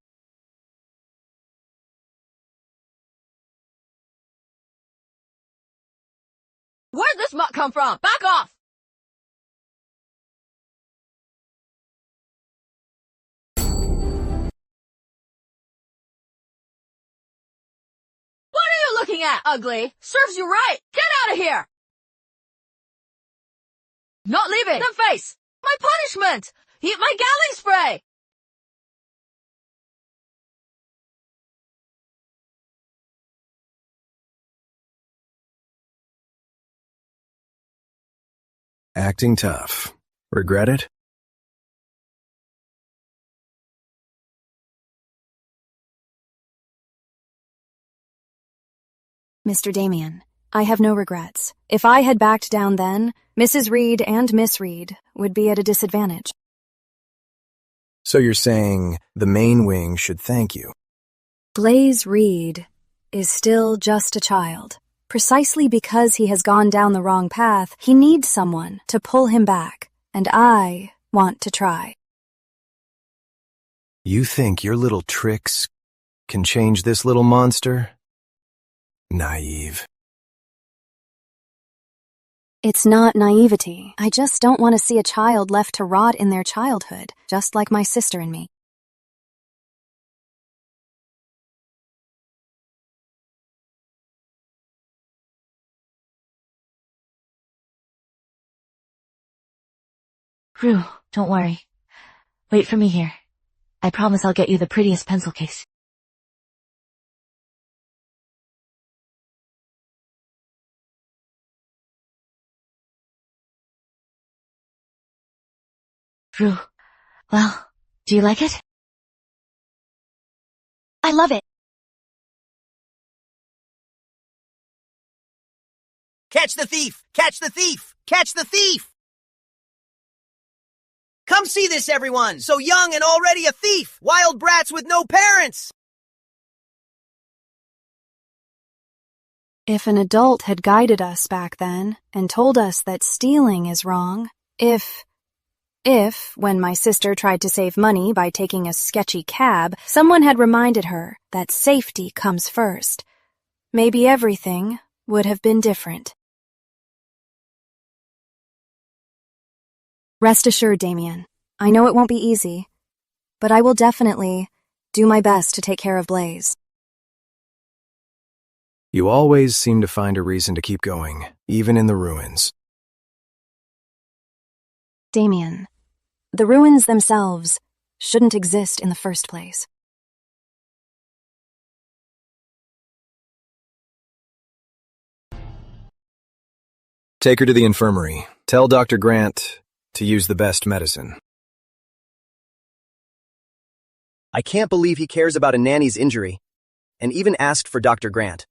Where'd this mutt come from? Back off! What are you looking at, ugly? Serves you right! Get out of here! Not leaving! Then face! My punishment! Eat my galley spray! Acting tough. Regret it? Mr. Damien, I have no regrets. If I had backed down then, Mrs. Reed and Miss Reed would be at a disadvantage. So you're saying the main wing should thank you? Blaze Reed is still just a child. Precisely because he has gone down the wrong path, he needs someone to pull him back, and I want to try. You think your little tricks can change this little monster? Naive. It's not naivety. I just don't want to see a child left to rot in their childhood, just like my sister and me. Rue, don't worry. Wait for me here. I promise I'll get you the prettiest pencil case. Rue, well, do you like it? I love it. Catch the thief! Catch the thief! Catch the thief! Come see this, everyone! So young and already a thief! Wild brats with no parents! If an adult had guided us back then and told us that stealing is wrong, if, when my sister tried to save money by taking a sketchy cab, someone had reminded her that safety comes first, maybe everything would have been different. Rest assured, Damien. I know it won't be easy, but I will definitely do my best to take care of Blaze. You always seem to find a reason to keep going, even in the ruins. Damien, the ruins themselves shouldn't exist in the first place. Take her to the infirmary. Tell Dr. Grant to use the best medicine. I can't believe he cares about a nanny's injury, and even asked for Dr. Grant.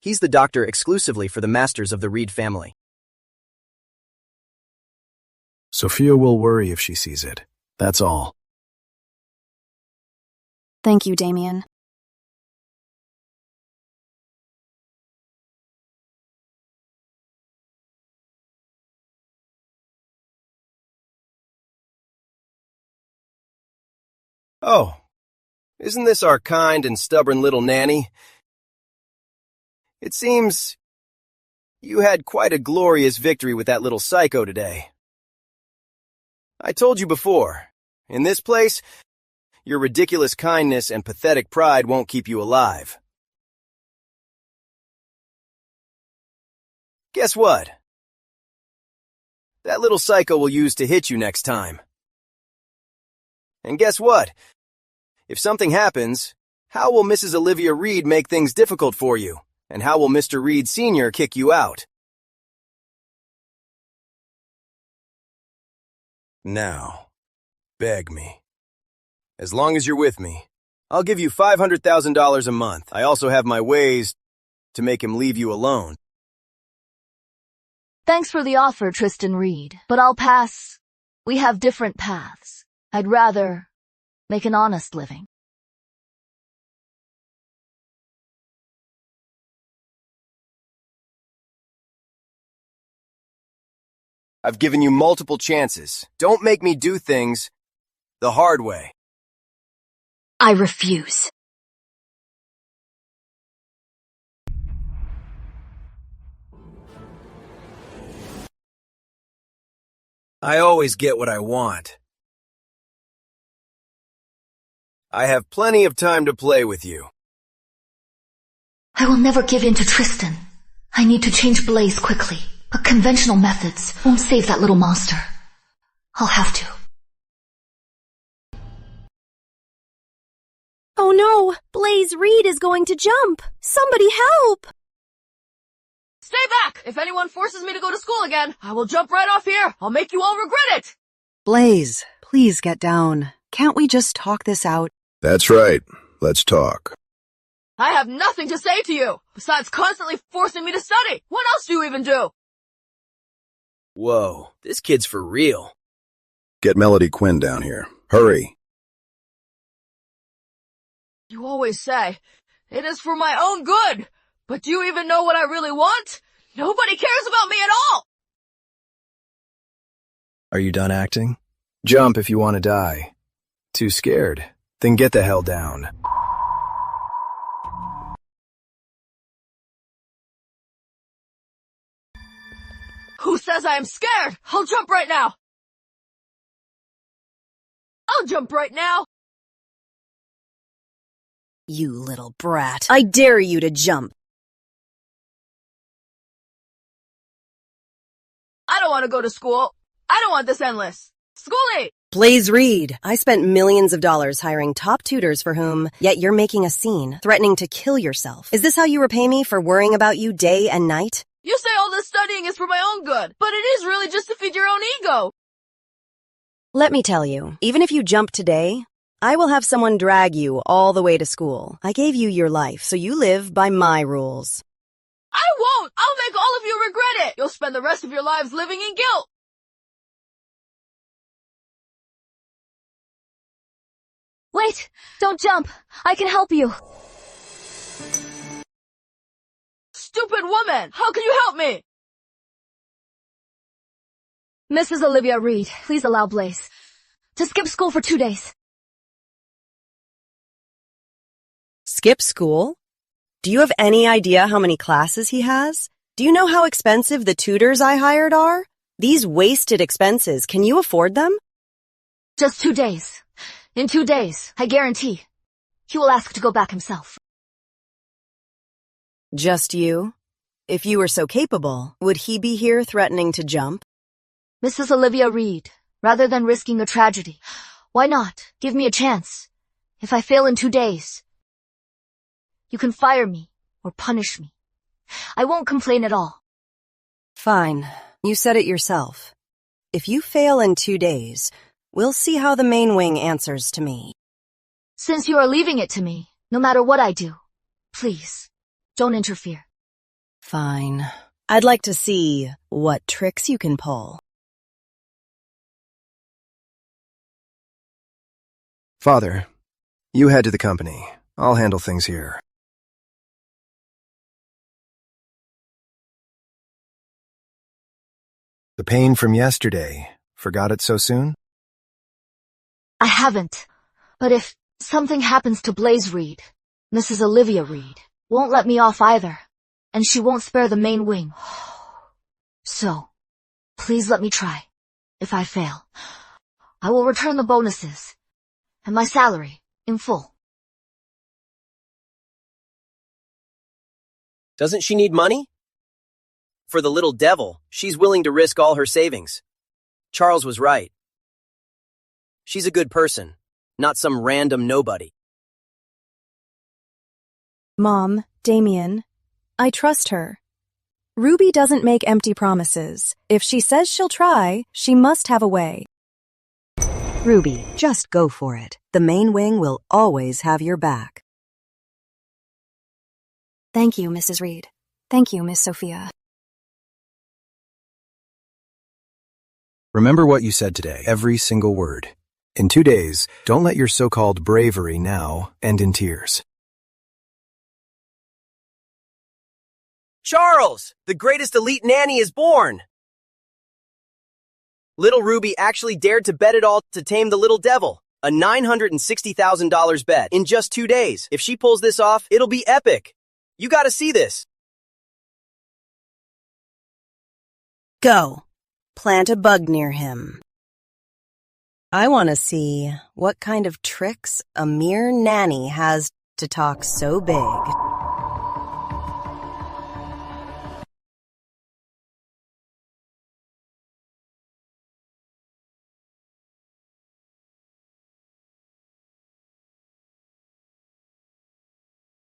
He's the doctor exclusively for the masters of the Reed family. Sophia will worry if she sees it. That's all. Thank you, Damien. Oh, isn't this our kind and stubborn little nanny? It seems you had quite a glorious victory with that little psycho today. I told you before, in this place, your ridiculous kindness and pathetic pride won't keep you alive. Guess what? That little psycho will use to hit you next time. And guess what? If something happens, how will Mrs. Olivia Reed make things difficult for you? And how will Mr. Reed Sr. kick you out? Now, beg me. As long as you're with me, I'll give you $500,000 a month. I also have my ways to make him leave you alone. Thanks for the offer, Tristan Reed, but I'll pass. We have different paths. I'd rather make an honest living. I've given you multiple chances. Don't make me do things the hard way. I refuse. I always get what I want. I have plenty of time to play with you. I will never give in to Tristan. I need to change Blaze quickly, but conventional methods won't save that little monster. I'll have to. Oh no! Blaze Reed is going to jump! Somebody help! Stay back! If anyone forces me to go to school again, I will jump right off here. I'll make you all regret it. Blaze, please get down. Can't we just talk this out? That's right. Let's talk. I have nothing to say to you, besides constantly forcing me to study. What else do you even do? Whoa, this kid's for real. Get Melody Quinn down here. Hurry. You always say, it is for my own good. But do you even know what I really want? Nobody cares about me at all! Are you done acting? Jump if you want to die. Too scared? Then get the hell down. Who says I am scared? I'll jump right now! I'll jump right now! You little brat. I dare you to jump. I don't want to go to school. I don't want this endless. Schoolie! Blaze Reed, I spent millions of dollars hiring top tutors for whom, yet you're making a scene, threatening to kill yourself. Is this how you repay me for worrying about you day and night? You say all this studying is for my own good, but it is really just to feed your own ego. Let me tell you, even if you jump today, I will have someone drag you all the way to school. I gave you your life, so you live by my rules. I won't! I'll make all of you regret it! You'll spend the rest of your lives living in guilt! Wait! Don't jump! I can help you! Stupid woman! How can you help me? Mrs. Olivia Reed, please allow Blaze to skip school for 2 days. Skip school? Do you have any idea how many classes he has? Do you know how expensive the tutors I hired are? These wasted expenses, can you afford them? Just 2 days. In 2 days, I guarantee, he will ask to go back himself. Just you? If you were so capable, would he be here threatening to jump? Mrs. Olivia Reed, rather than risking a tragedy, why not give me a chance? If I fail in 2 days, you can fire me or punish me. I won't complain at all. Fine. You said it yourself. If you fail in 2 days, we'll see how the main wing answers to me. Since you are leaving it to me, no matter what I do, please, don't interfere. Fine. I'd like to see what tricks you can pull. Father, you head to the company. I'll handle things here. The pain from yesterday. Forgot it so soon? I haven't. But if something happens to Blaze Reed, Mrs. Olivia Reed won't let me off either, and she won't spare the main wing. So, please let me try. If I fail, I will return the bonuses and my salary in full. Doesn't she need money? For the little devil, she's willing to risk all her savings. Charles was right. She's a good person, not some random nobody. Mom, Damien, I trust her. Ruby doesn't make empty promises. If she says she'll try, she must have a way. Ruby, just go for it. The main wing will always have your back. Thank you, Mrs. Reed. Thank you, Miss Sophia. Remember what you said today, every single word. In 2 days, don't let your so-called bravery now end in tears. Charles, the greatest elite nanny is born! Little Ruby actually dared to bet it all to tame the little devil. A $960,000 bet in just 2 days. If she pulls this off, it'll be epic. You gotta see this. Go. Plant a bug near him. I want to see what kind of tricks a mere nanny has to talk so big.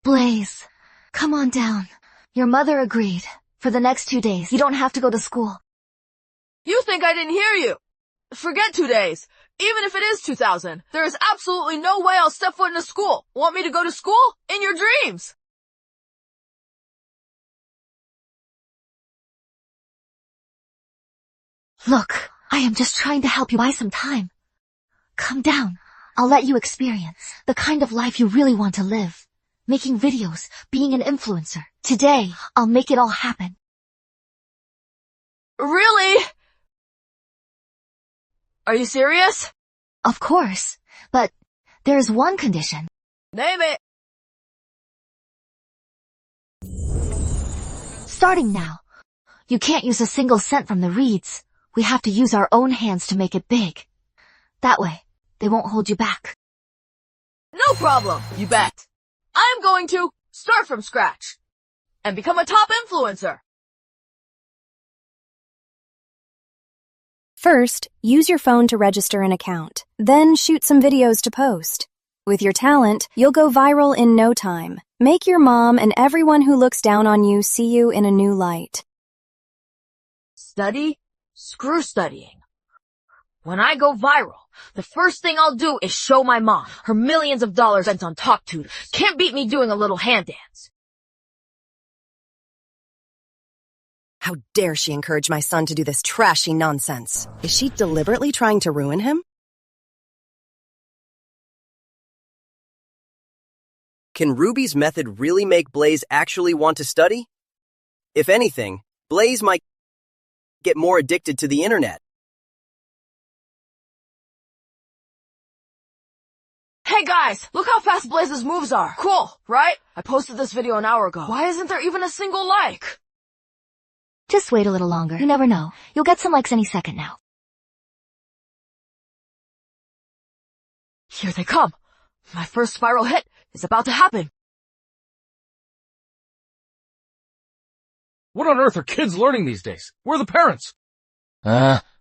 Blaze, come on down. Your mother agreed. For the next 2 days, you don't have to go to school. You think I didn't hear you? Forget 2 days. Even if it is 2000, there is absolutely no way I'll step foot in a school. Want me to go to school? In your dreams! Look, I am just trying to help you buy some time. Come down. I'll let you experience the kind of life you really want to live. Making videos, being an influencer. Today, I'll make it all happen. Really? Are you serious? Of course, but there's one condition. Name it. Starting now. You can't use a single cent from the Reeds. We have to use our own hands to make it big. That way, they won't hold you back. No problem, you bet. I'm going to start from scratch and become a top influencer. First, use your phone to register an account. Then shoot some videos to post. With your talent, you'll go viral in no time. Make your mom and everyone who looks down on you see you in a new light. Study? Screw studying. When I go viral, the first thing I'll do is show my mom her millions of dollars spent on top tutors. Can't beat me doing a little hand dance. How dare she encourage my son to do this trashy nonsense? Is she deliberately trying to ruin him? Can Ruby's method really make Blaze actually want to study? If anything, Blaze might get more addicted to the internet. Hey guys, look how fast Blaze's moves are. Cool, right? I posted this video an hour ago. Why isn't there even a single like? Just wait a little longer. You never know. You'll get some likes any second now. Here they come. My first viral hit is about to happen. What on earth are kids learning these days? Where are the parents?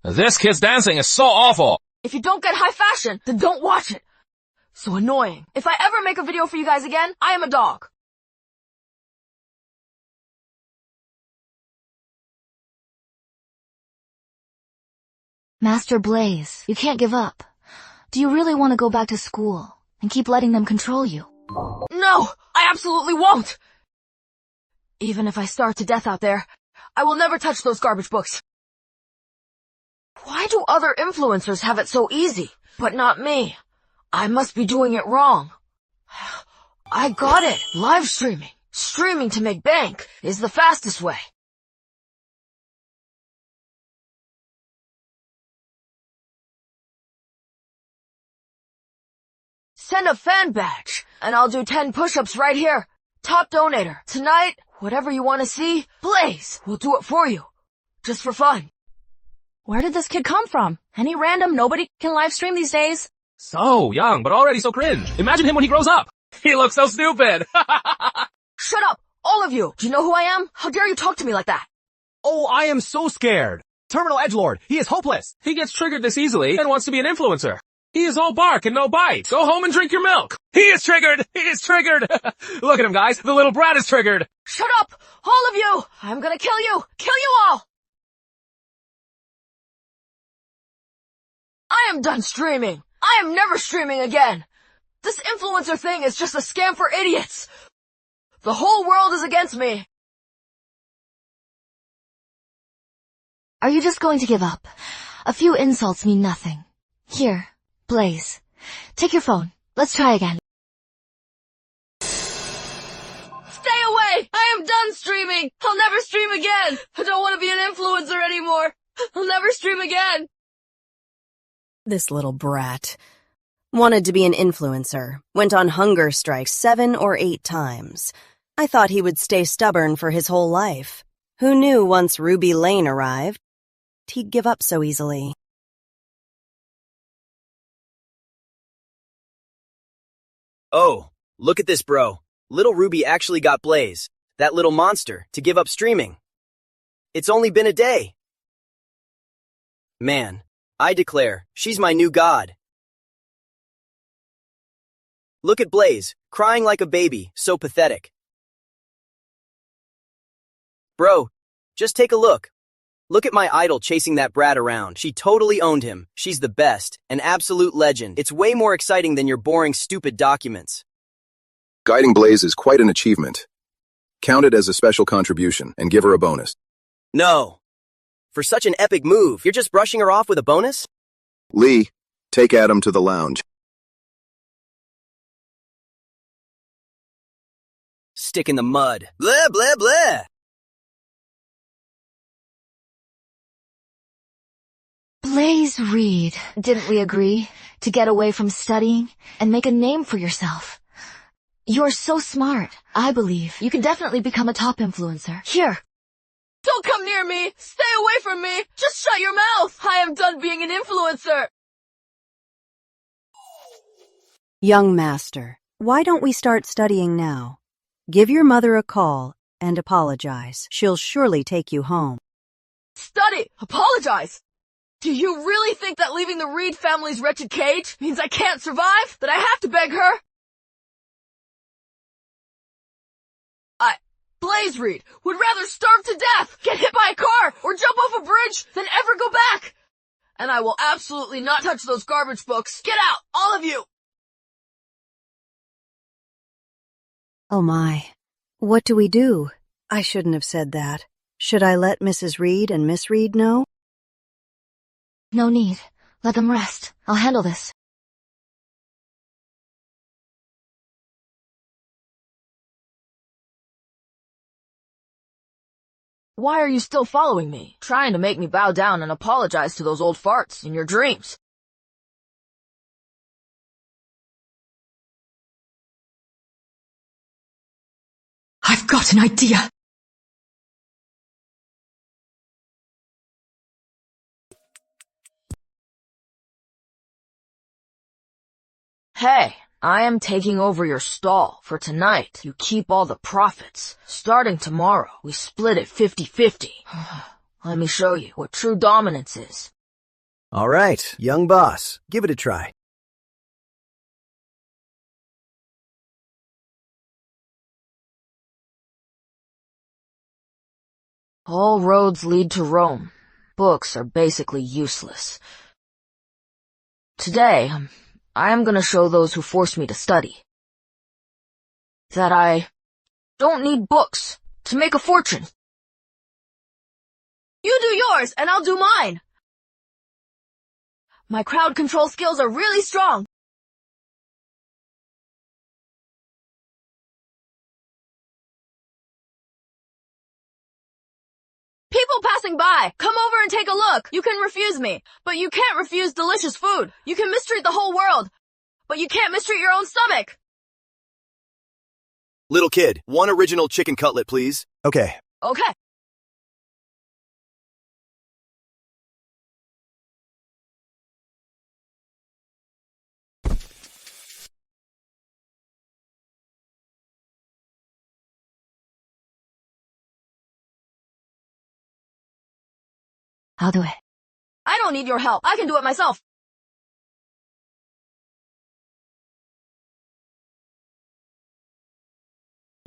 This kid's dancing is so awful. If you don't get high fashion, then don't watch it. So annoying. If I ever make a video for you guys again, I am a dog. Master Blaze, you can't give up. Do you really want to go back to school and keep letting them control you? No, I absolutely won't. Even if I starve to death out there, I will never touch those garbage books. Why do other influencers have it so easy, but not me? I must be doing it wrong. I got it. Live streaming. Streaming to make bank is the fastest way. Send a fan badge, and I'll do 10 push-ups right here. Top donator. Tonight, whatever you want to see, Blaze will do it for you. Just for fun. Where did this kid come from? Any random nobody can live stream these days? So young, but already so cringe. Imagine him when he grows up. He looks so stupid. Shut up, all of you. Do you know who I am? How dare you talk to me like that? Oh, I am so scared. Terminal edgelord. He is hopeless. He gets triggered this easily and wants to be an influencer. He is all bark and no bite. Go home and drink your milk. He is triggered. He is triggered. Look at him, guys. The little brat is triggered. Shut up, all of you. I'm gonna kill you. Kill you all. I am done streaming. I am never streaming again. This influencer thing is just a scam for idiots. The whole world is against me. Are you just going to give up? A few insults mean nothing. Here, Blaze. Take your phone. Let's try again. Stay away! I am done streaming! I'll never stream again! I don't want to be an influencer anymore! I'll never stream again! This little brat. Wanted to be an influencer. Went on hunger strikes 7 or 8 times. I thought he would stay stubborn for his whole life. Who knew once Ruby Lane arrived, he'd give up so easily. Oh, look at this, bro. Little Ruby actually got Blaze, that little monster, to give up streaming. It's only been a day. Man, I declare, she's my new god. Look at Blaze, crying like a baby, so pathetic. Bro, just take a look. Look at my idol chasing that brat around. She totally owned him. She's the best, an absolute legend. It's way more exciting than your boring, stupid documents. Guiding Blaze is quite an achievement. Count it as a special contribution and give her a bonus. No. For such an epic move, you're just brushing her off with a bonus? Lee, take Adam to the lounge. Stick in the mud. Blah, blah, blah. Blaze Reed, didn't we agree to get away from studying and make a name for yourself? You're so smart. I believe you can definitely become a top influencer. Here. Don't come near me! Stay away from me! Just shut your mouth! I am done being an influencer! Young master, why don't we start studying now? Give your mother a call and apologize. She'll surely take you home. Study! Apologize! Do you really think that leaving the Reed family's wretched cage means I can't survive? That I have to beg her? Blaze Reed would rather starve to death, get hit by a car, or jump off a bridge than ever go back! And I will absolutely not touch those garbage books. Get out, all of you! Oh my. What do we do? I shouldn't have said that. Should I let Mrs. Reed and Miss Reed know? No need. Let them rest. I'll handle this. Why are you still following me? Trying to make me bow down and apologize to those old farts in your dreams. I've got an idea. Hey, I am taking over your stall. For tonight, you keep all the profits. Starting tomorrow, we split it 50-50. Let me show you what true dominance is. All right, young boss, give it a try. All roads lead to Rome. Books are basically useless. Today, I am gonna show those who force me to study that I don't need books to make a fortune. You do yours, and I'll do mine. My crowd control skills are really strong. People passing by, come over and take a look. You can refuse me, but you can't refuse delicious food. You can mistreat the whole world, but you can't mistreat your own stomach. Little kid, 1 original chicken cutlet, please. Okay. Okay. I'll do it. I don't need your help. I can do it myself.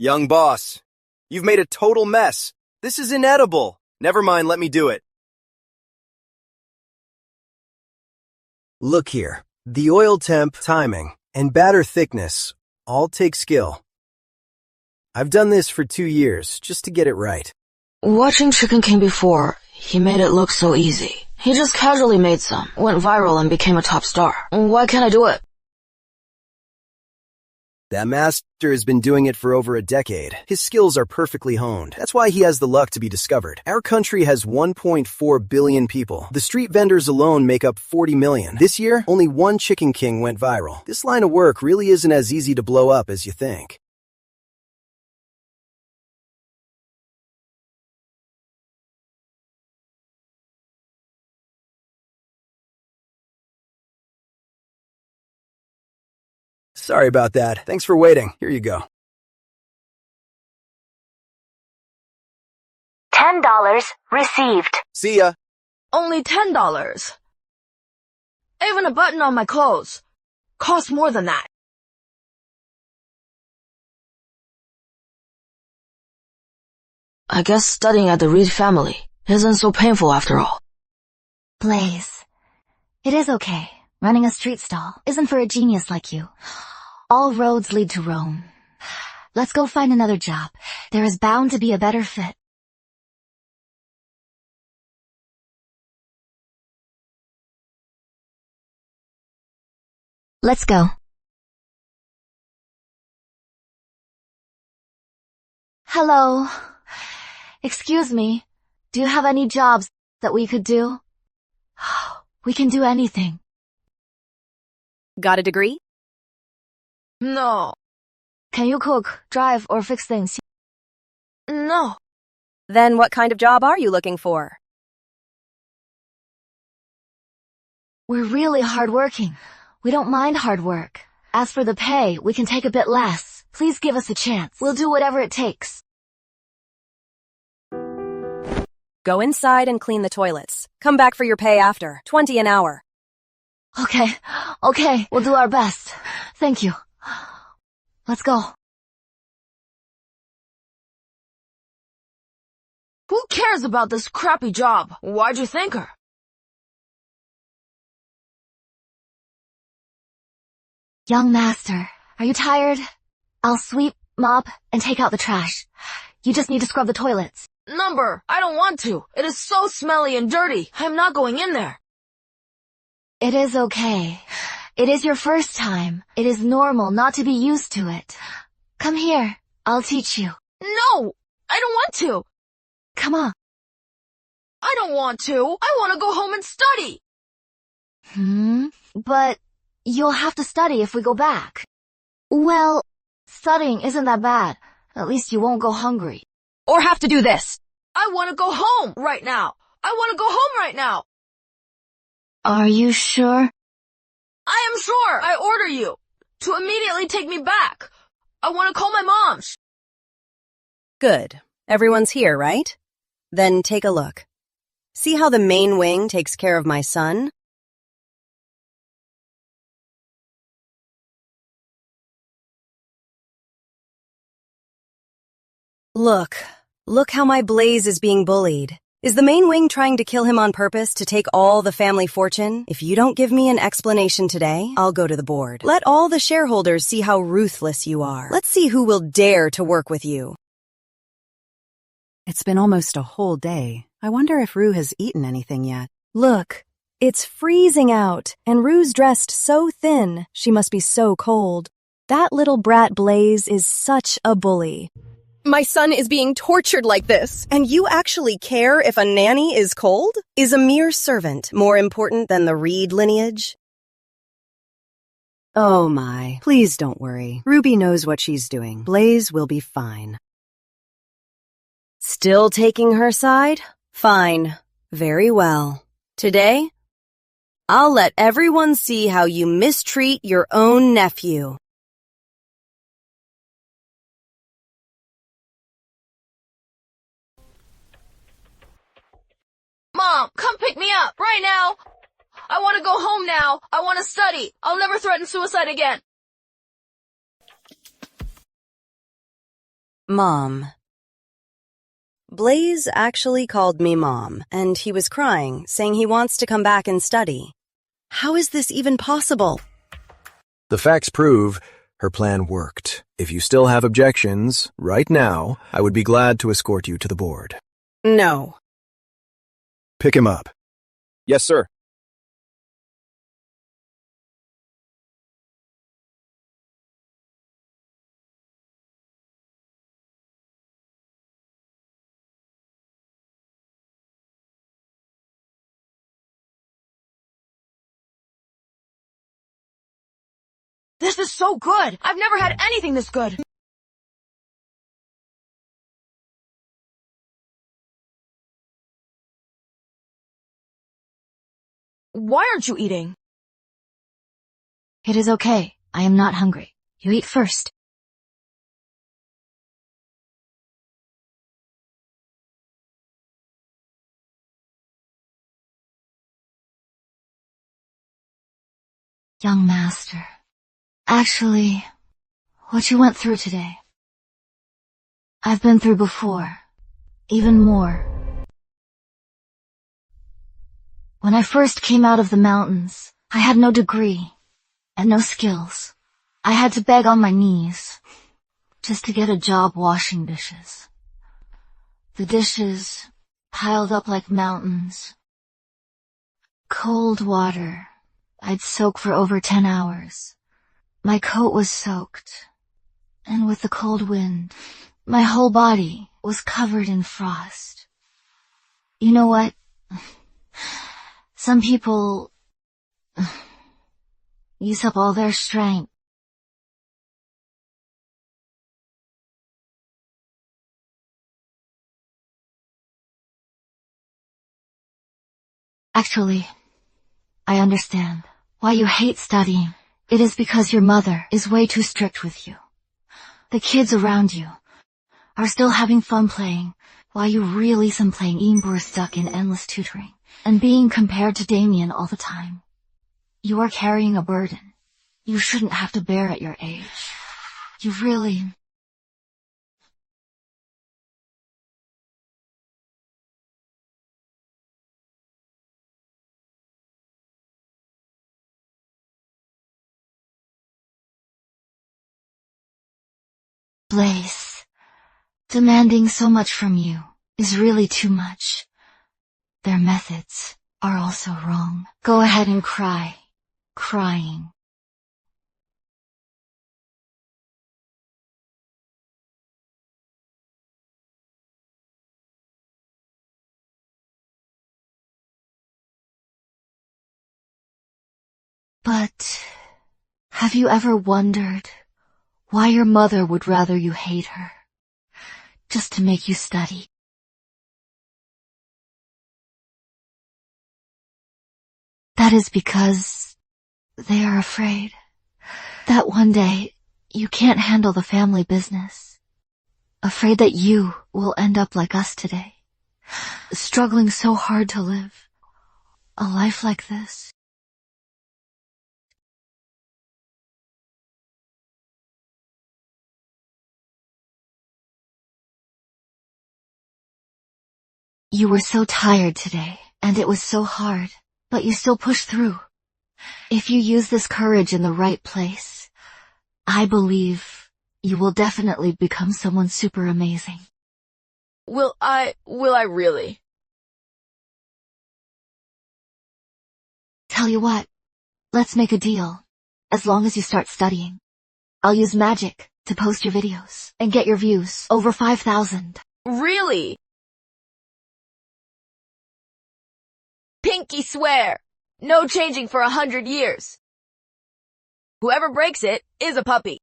Young boss, you've made a total mess. This is inedible. Never mind, let me do it. Look here. The oil temp, timing, and batter thickness all take skill. I've done this for 2 years just to get it right. Watching Chicken King before, he made it look so easy. He just casually made some, went viral and became a top star. Why can't I do it? That master has been doing it for over a decade. His skills are perfectly honed. That's why he has the luck to be discovered. Our country has 1.4 billion people. The street vendors alone make up 40 million. This year, only one Chicken King went viral. This line of work really isn't as easy to blow up as you think. Sorry about that. Thanks for waiting. Here you go. $10 received. See ya. Only $10. Even a button on my clothes costs more than that. I guess studying at the Reed family isn't so painful after all. Blaze, it is okay. Running a street stall isn't for a genius like you. All roads lead to Rome. Let's go find another job. There is bound to be a better fit. Let's go. Hello. Excuse me. Do you have any jobs that we could do? We can do anything. Got a degree? No. Can you cook, drive, or fix things? No. Then what kind of job are you looking for? We're really hardworking. We don't mind hard work. As for the pay, we can take a bit less. Please give us a chance. We'll do whatever it takes. Go inside and clean the toilets. Come back for your pay after. $20 an hour. Okay, we'll do our best. Thank you. Let's go. Who cares about this crappy job? Why'd you thank her? Young master, are you tired? I'll sweep, mop, and take out the trash. You just need to scrub the toilets. Number, I don't want to. It is so smelly and dirty. I'm not going in there. It is okay. It is your first time. It is normal not to be used to it. Come here. I'll teach you. No! I don't want to. Come on. I don't want to. I want to go home and study. But you'll have to study if we go back. Well, studying isn't that bad. At least you won't go hungry. Or have to do this. I want to go home right now. I want to go home right now. Are you sure? I am sure. I order you to immediately take me back. I want to call my mom. Good. Everyone's here, right? Then take a look. See how the main wing takes care of my son? Look how my Blaze is being bullied. Is the main wing trying to kill him on purpose to take all the family fortune? If you don't give me an explanation today, I'll go to the board. Let all the shareholders see how ruthless you are. Let's see who will dare to work with you. It's been almost a whole day. I wonder if Rue has eaten anything yet. Look, it's freezing out, and Rue's dressed so thin. She must be so cold. That little brat Blaze is such a bully. My son is being tortured like this, and you actually care if a nanny is cold? Is a mere servant more important than the Reed lineage? Oh my, please don't worry. Ruby knows what she's doing. Blaze will be fine. Still taking her side? Fine. Very well. Today, I'll let everyone see how you mistreat your own nephew. Mom, come pick me up right now. I want to go home now. I want to study. I'll never threaten suicide again. Mom. Blaze actually called me Mom, and he was crying, saying he wants to come back and study. How is this even possible? The facts prove her plan worked. If you still have objections, right now, I would be glad to escort you to the board. No. Pick him up. Yes, sir. This is so good! I've never had anything this good! Why aren't you eating? It is okay. I am not hungry. You eat first. Young master. Actually, what you went through today, I've been through before. Even more. When I first came out of the mountains, I had no degree and no skills. I had to beg on my knees just to get a job washing dishes. The dishes piled up like mountains. Cold water I'd soak for over 10 hours. My coat was soaked, and with the cold wind, my whole body was covered in frost. You know what? Some people use up all their strength. Actually, I understand why you hate studying. It is because your mother is way too strict with you. The kids around you are still having fun playing, while you really are stuck in endless tutoring and being compared to Damien all the time. You are carrying a burden you shouldn't have to bear at your age. You really... Blaze, demanding so much from you is really too much. Their methods are also wrong. Go ahead and cry. Crying. But have you ever wondered why your mother would rather you hate her, just to make you study? That is because they are afraid that one day you can't handle the family business. Afraid that you will end up like us today, struggling so hard to live a life like this. You were so tired today, and it was so hard, but you still pushed through. If you use this courage in the right place, I believe you will definitely become someone super amazing. Will I really? Tell you what, let's make a deal. As long as you start studying, I'll use magic to post your videos and get your views over 5,000. Really? Pinky swear. No changing for 100 years. Whoever breaks it is a puppy.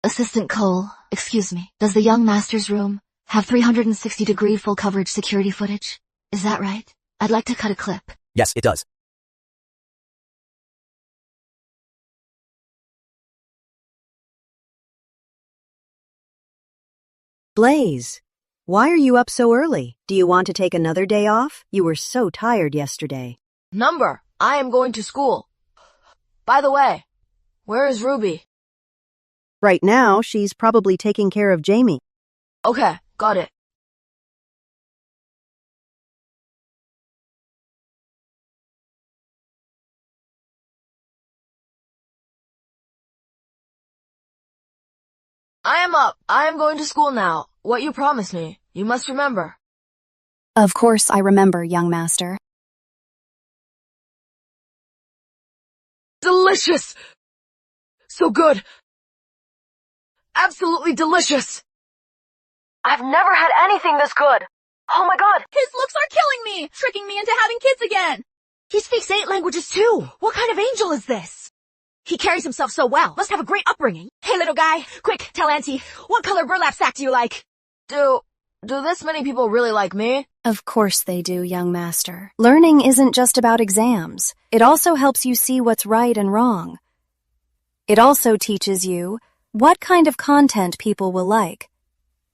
Assistant Cole, excuse me, does the young master's room Have 360-degree full coverage security footage? Is that right? I'd like to cut a clip. Yes, it does. Blaze, why are you up so early? Do you want to take another day off? You were so tired yesterday. Number, I am going to school. By the way, where is Ruby? Right now, she's probably taking care of Jamie. Okay, got it. I am up. I am going to school now. What you promised me, you must remember. Of course I remember, young master. Delicious! So good. Absolutely delicious. I've never had anything this good. Oh my god. His looks are killing me, tricking me into having kids again. He speaks 8 languages too. What kind of angel is this? He carries himself so well. Must have a great upbringing. Hey, little guy, quick, tell Auntie, what color burlap sack do you like? Do this many people really like me? Of course they do, young master. Learning isn't just about exams. It also helps you see what's right and wrong. It also teaches you what kind of content people will like.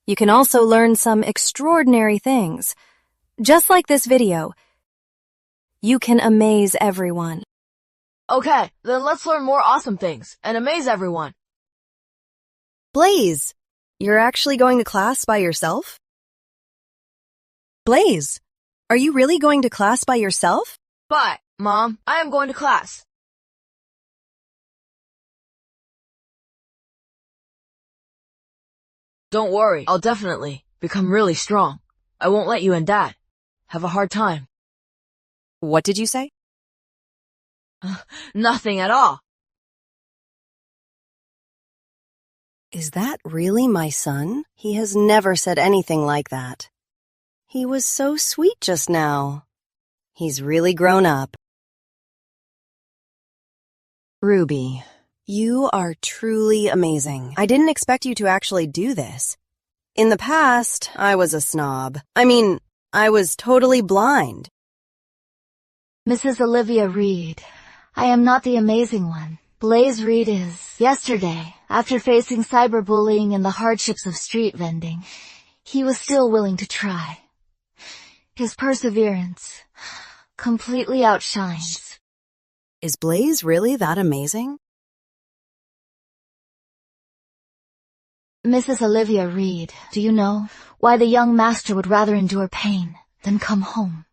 You can also learn some extraordinary things. Just like this video, you can amaze everyone. Okay, then let's learn more awesome things and amaze everyone. Blaze, you're actually going to class by yourself? Blaze, are you really going to class by yourself? Bye, Mom. I am going to class. Don't worry, I'll definitely become really strong. I won't let you and Dad have a hard time. What did you say? Nothing at all. Is that really my son? He has never said anything like that. He was so sweet just now. He's really grown up. Ruby, you are truly amazing. I didn't expect you to actually do this. In the past, I was a snob. I was totally blind. Mrs. Olivia Reed, I am not the amazing one. Blaze Reed is. Yesterday, after facing cyberbullying and the hardships of street vending, he was still willing to try. His perseverance completely outshines. Is Blaze really that amazing? Mrs. Olivia Reed, do you know why the young master would rather endure pain than come home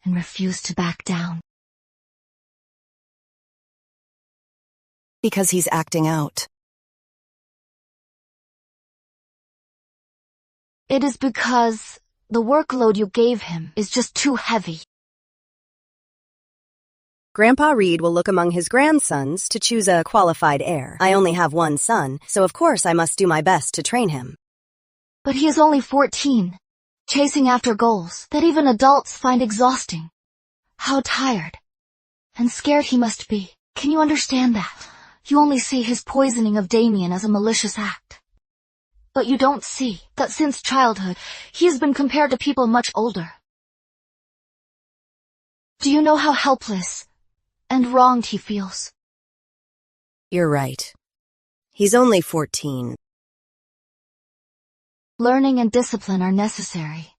and refuse to back down? Because he's acting out. It is because the workload you gave him is just too heavy. Grandpa Reed will look among his grandsons to choose a qualified heir. I only have one son, so of course I must do my best to train him. But he is only 14, chasing after goals that even adults find exhausting. How tired and scared he must be. Can you understand that? You only see his poisoning of Damien as a malicious act. But you don't see that since childhood, he has been compared to people much older. Do you know how helpless and wronged he feels? You're right. He's only 14. Learning and discipline are necessary.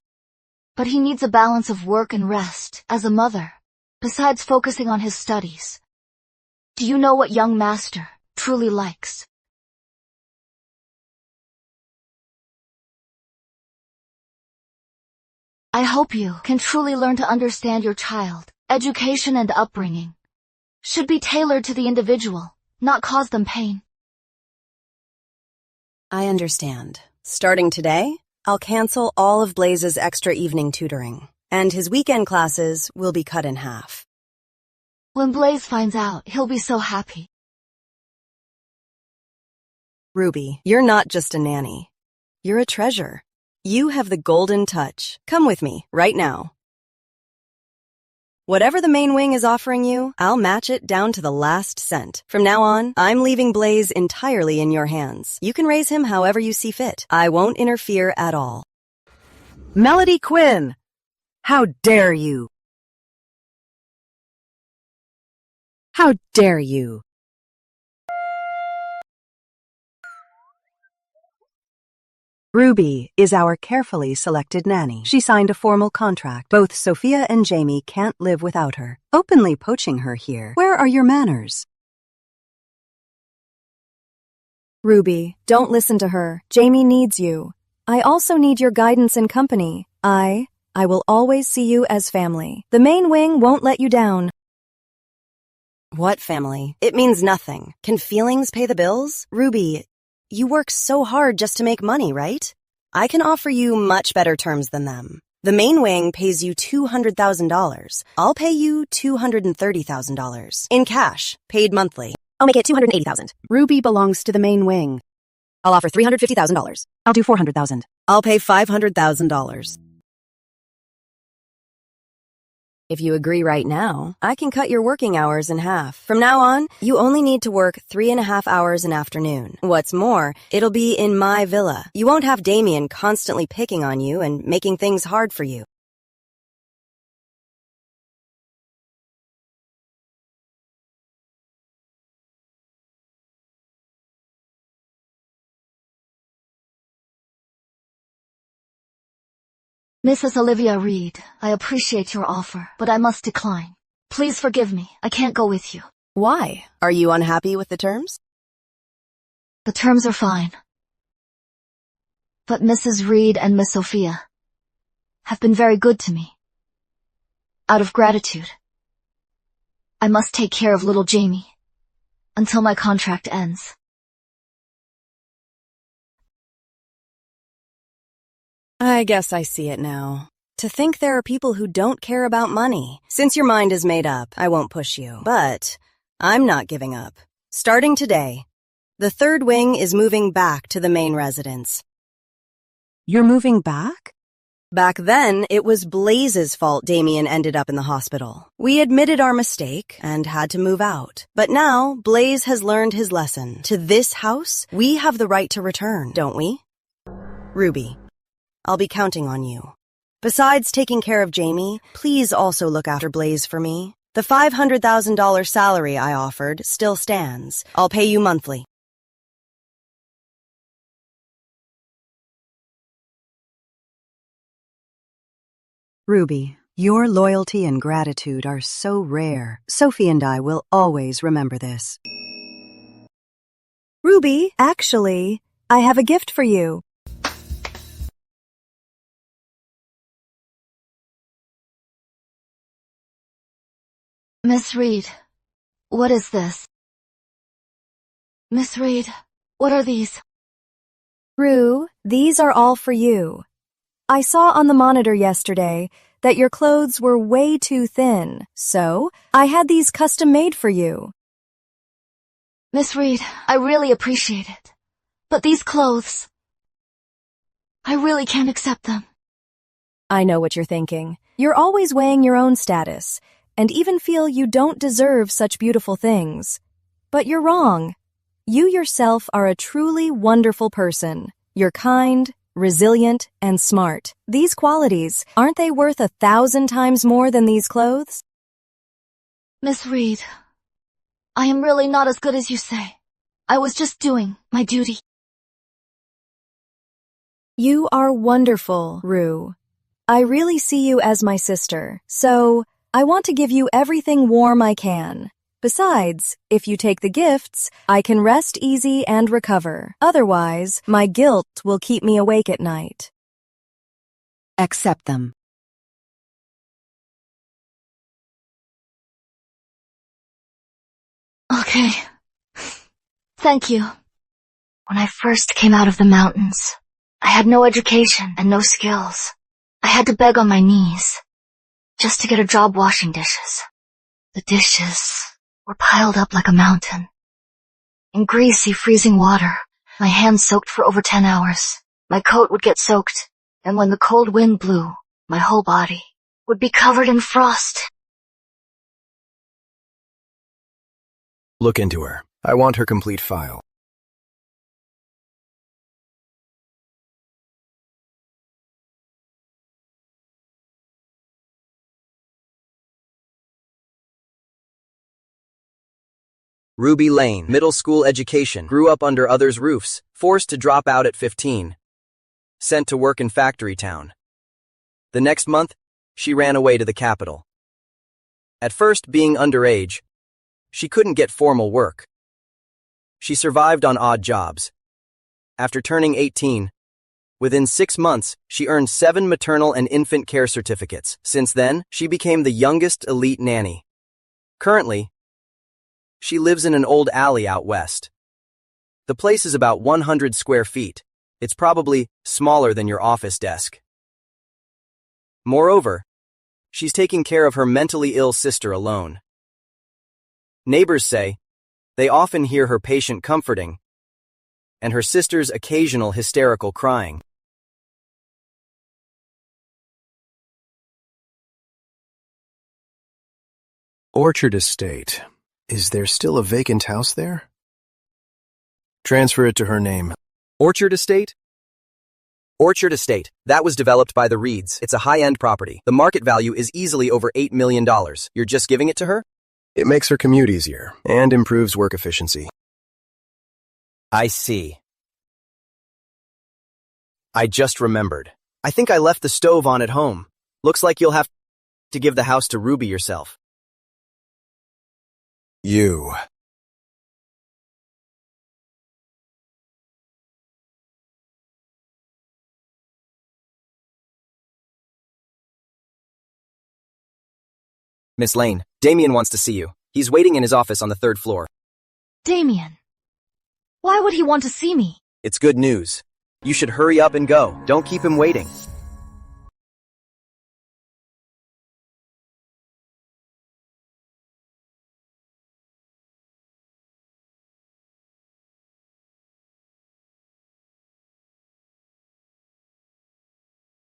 But he needs a balance of work and rest as a mother, besides focusing on his studies. Do you know what young master truly likes? I hope you can truly learn to understand your child. Education and upbringing should be tailored to the individual, not cause them pain. I understand. Starting today, I'll cancel all of Blaze's extra evening tutoring, and his weekend classes will be cut in half. When Blaze finds out, he'll be so happy. Ruby, you're not just a nanny. You're a treasure. You have the golden touch. Come with me, right now. Whatever the main wing is offering you, I'll match it down to the last cent. From now on, I'm leaving Blaze entirely in your hands. You can raise him however you see fit. I won't interfere at all. Melody Quinn! How dare you! How dare you! Ruby is our carefully selected nanny. She signed a formal contract. Both Sophia and Jamie can't live without her. Openly poaching her here. Where are your manners? Ruby, don't listen to her. Jamie needs you. I also need your guidance and company. I will always see you as family. The main wing won't let you down. What family? It means nothing. Can feelings pay the bills? Ruby, you work so hard just to make money, right? I can offer you much better terms than them. The main wing pays you $200,000. I'll pay you $230,000. In cash, paid monthly. I'll make it $280,000. Ruby belongs to the main wing. I'll offer $350,000. I'll do $400,000. I'll pay $500,000. If you agree right now, I can cut your working hours in half. From now on, you only need to work 3.5 hours an afternoon. What's more, it'll be in my villa. You won't have Damien constantly picking on you and making things hard for you. Mrs. Olivia Reed, I appreciate your offer, but I must decline. Please forgive me. I can't go with you. Why? Are you unhappy with the terms? The terms are fine. But Mrs. Reed and Miss Sophia have been very good to me. Out of gratitude, I must take care of little Jamie until my contract ends. I guess I see it now. To think there are people who don't care about money. Since your mind is made up, I won't push you. But I'm not giving up. Starting today, the third wing is moving back to the main residence. You're moving back? Back then, it was Blaze's fault Damien ended up in the hospital. We admitted our mistake and had to move out. But now, Blaze has learned his lesson. To this house, we have the right to return, don't we? Ruby, I'll be counting on you. Besides taking care of Jamie, please also look after Blaze for me. The $500,000 salary I offered still stands. I'll pay you monthly. Ruby, your loyalty and gratitude are so rare. Sophie and I will always remember this. Ruby, actually, I have a gift for you. Miss Reed, what is this? Miss Reed, what are these? Rue, these are all for you. I saw on the monitor yesterday that your clothes were way too thin, so I had these custom made for you. Miss Reed, I really appreciate it. But these clothes, I really can't accept them. I know what you're thinking. You're always weighing your own status, and even feel you don't deserve such beautiful things. But you're wrong. You yourself are a truly wonderful person. You're kind, resilient, and smart. These qualities, aren't they worth 1,000 times more than these clothes? Miss Reed, I am really not as good as you say. I was just doing my duty. You are wonderful, Rue. I really see you as my sister, so I want to give you everything warm I can. Besides, if you take the gifts, I can rest easy and recover. Otherwise, my guilt will keep me awake at night. Accept them. Okay. Thank you. When I first came out of the mountains, I had no education and no skills. I had to beg on my knees just to get a job washing dishes. The dishes were piled up like a mountain. In greasy, freezing water, my hands soaked for over 10 hours. My coat would get soaked, and when the cold wind blew, my whole body would be covered in frost. Look into her. I want her complete file. Ruby Lane, middle school education, grew up under others' roofs, forced to drop out at 15. Sent to work in Factory Town. The next month, she ran away to the capital. At first, being underage, she couldn't get formal work. She survived on odd jobs. After turning 18, within 6 months, she earned 7 maternal and infant care certificates. Since then, she became the youngest elite nanny. Currently, she lives in an old alley out west. The place is about 100 square feet. It's probably smaller than your office desk. Moreover, she's taking care of her mentally ill sister alone. Neighbors say they often hear her patient comforting and her sister's occasional hysterical crying. Orchard Estate. Is there still a vacant house there? Transfer it to her name. Orchard Estate? Orchard Estate. That was developed by the Reeds. It's a high-end property. The market value is easily over $8 million. You're just giving it to her? It makes her commute easier and improves work efficiency. I see. I just remembered. I think I left the stove on at home. Looks like you'll have to give the house to Ruby yourself. You. Miss Lane, Damien wants to see you. He's waiting in his office on the 3rd floor. Damien. Why would he want to see me? It's good news. You should hurry up and go. Don't keep him waiting.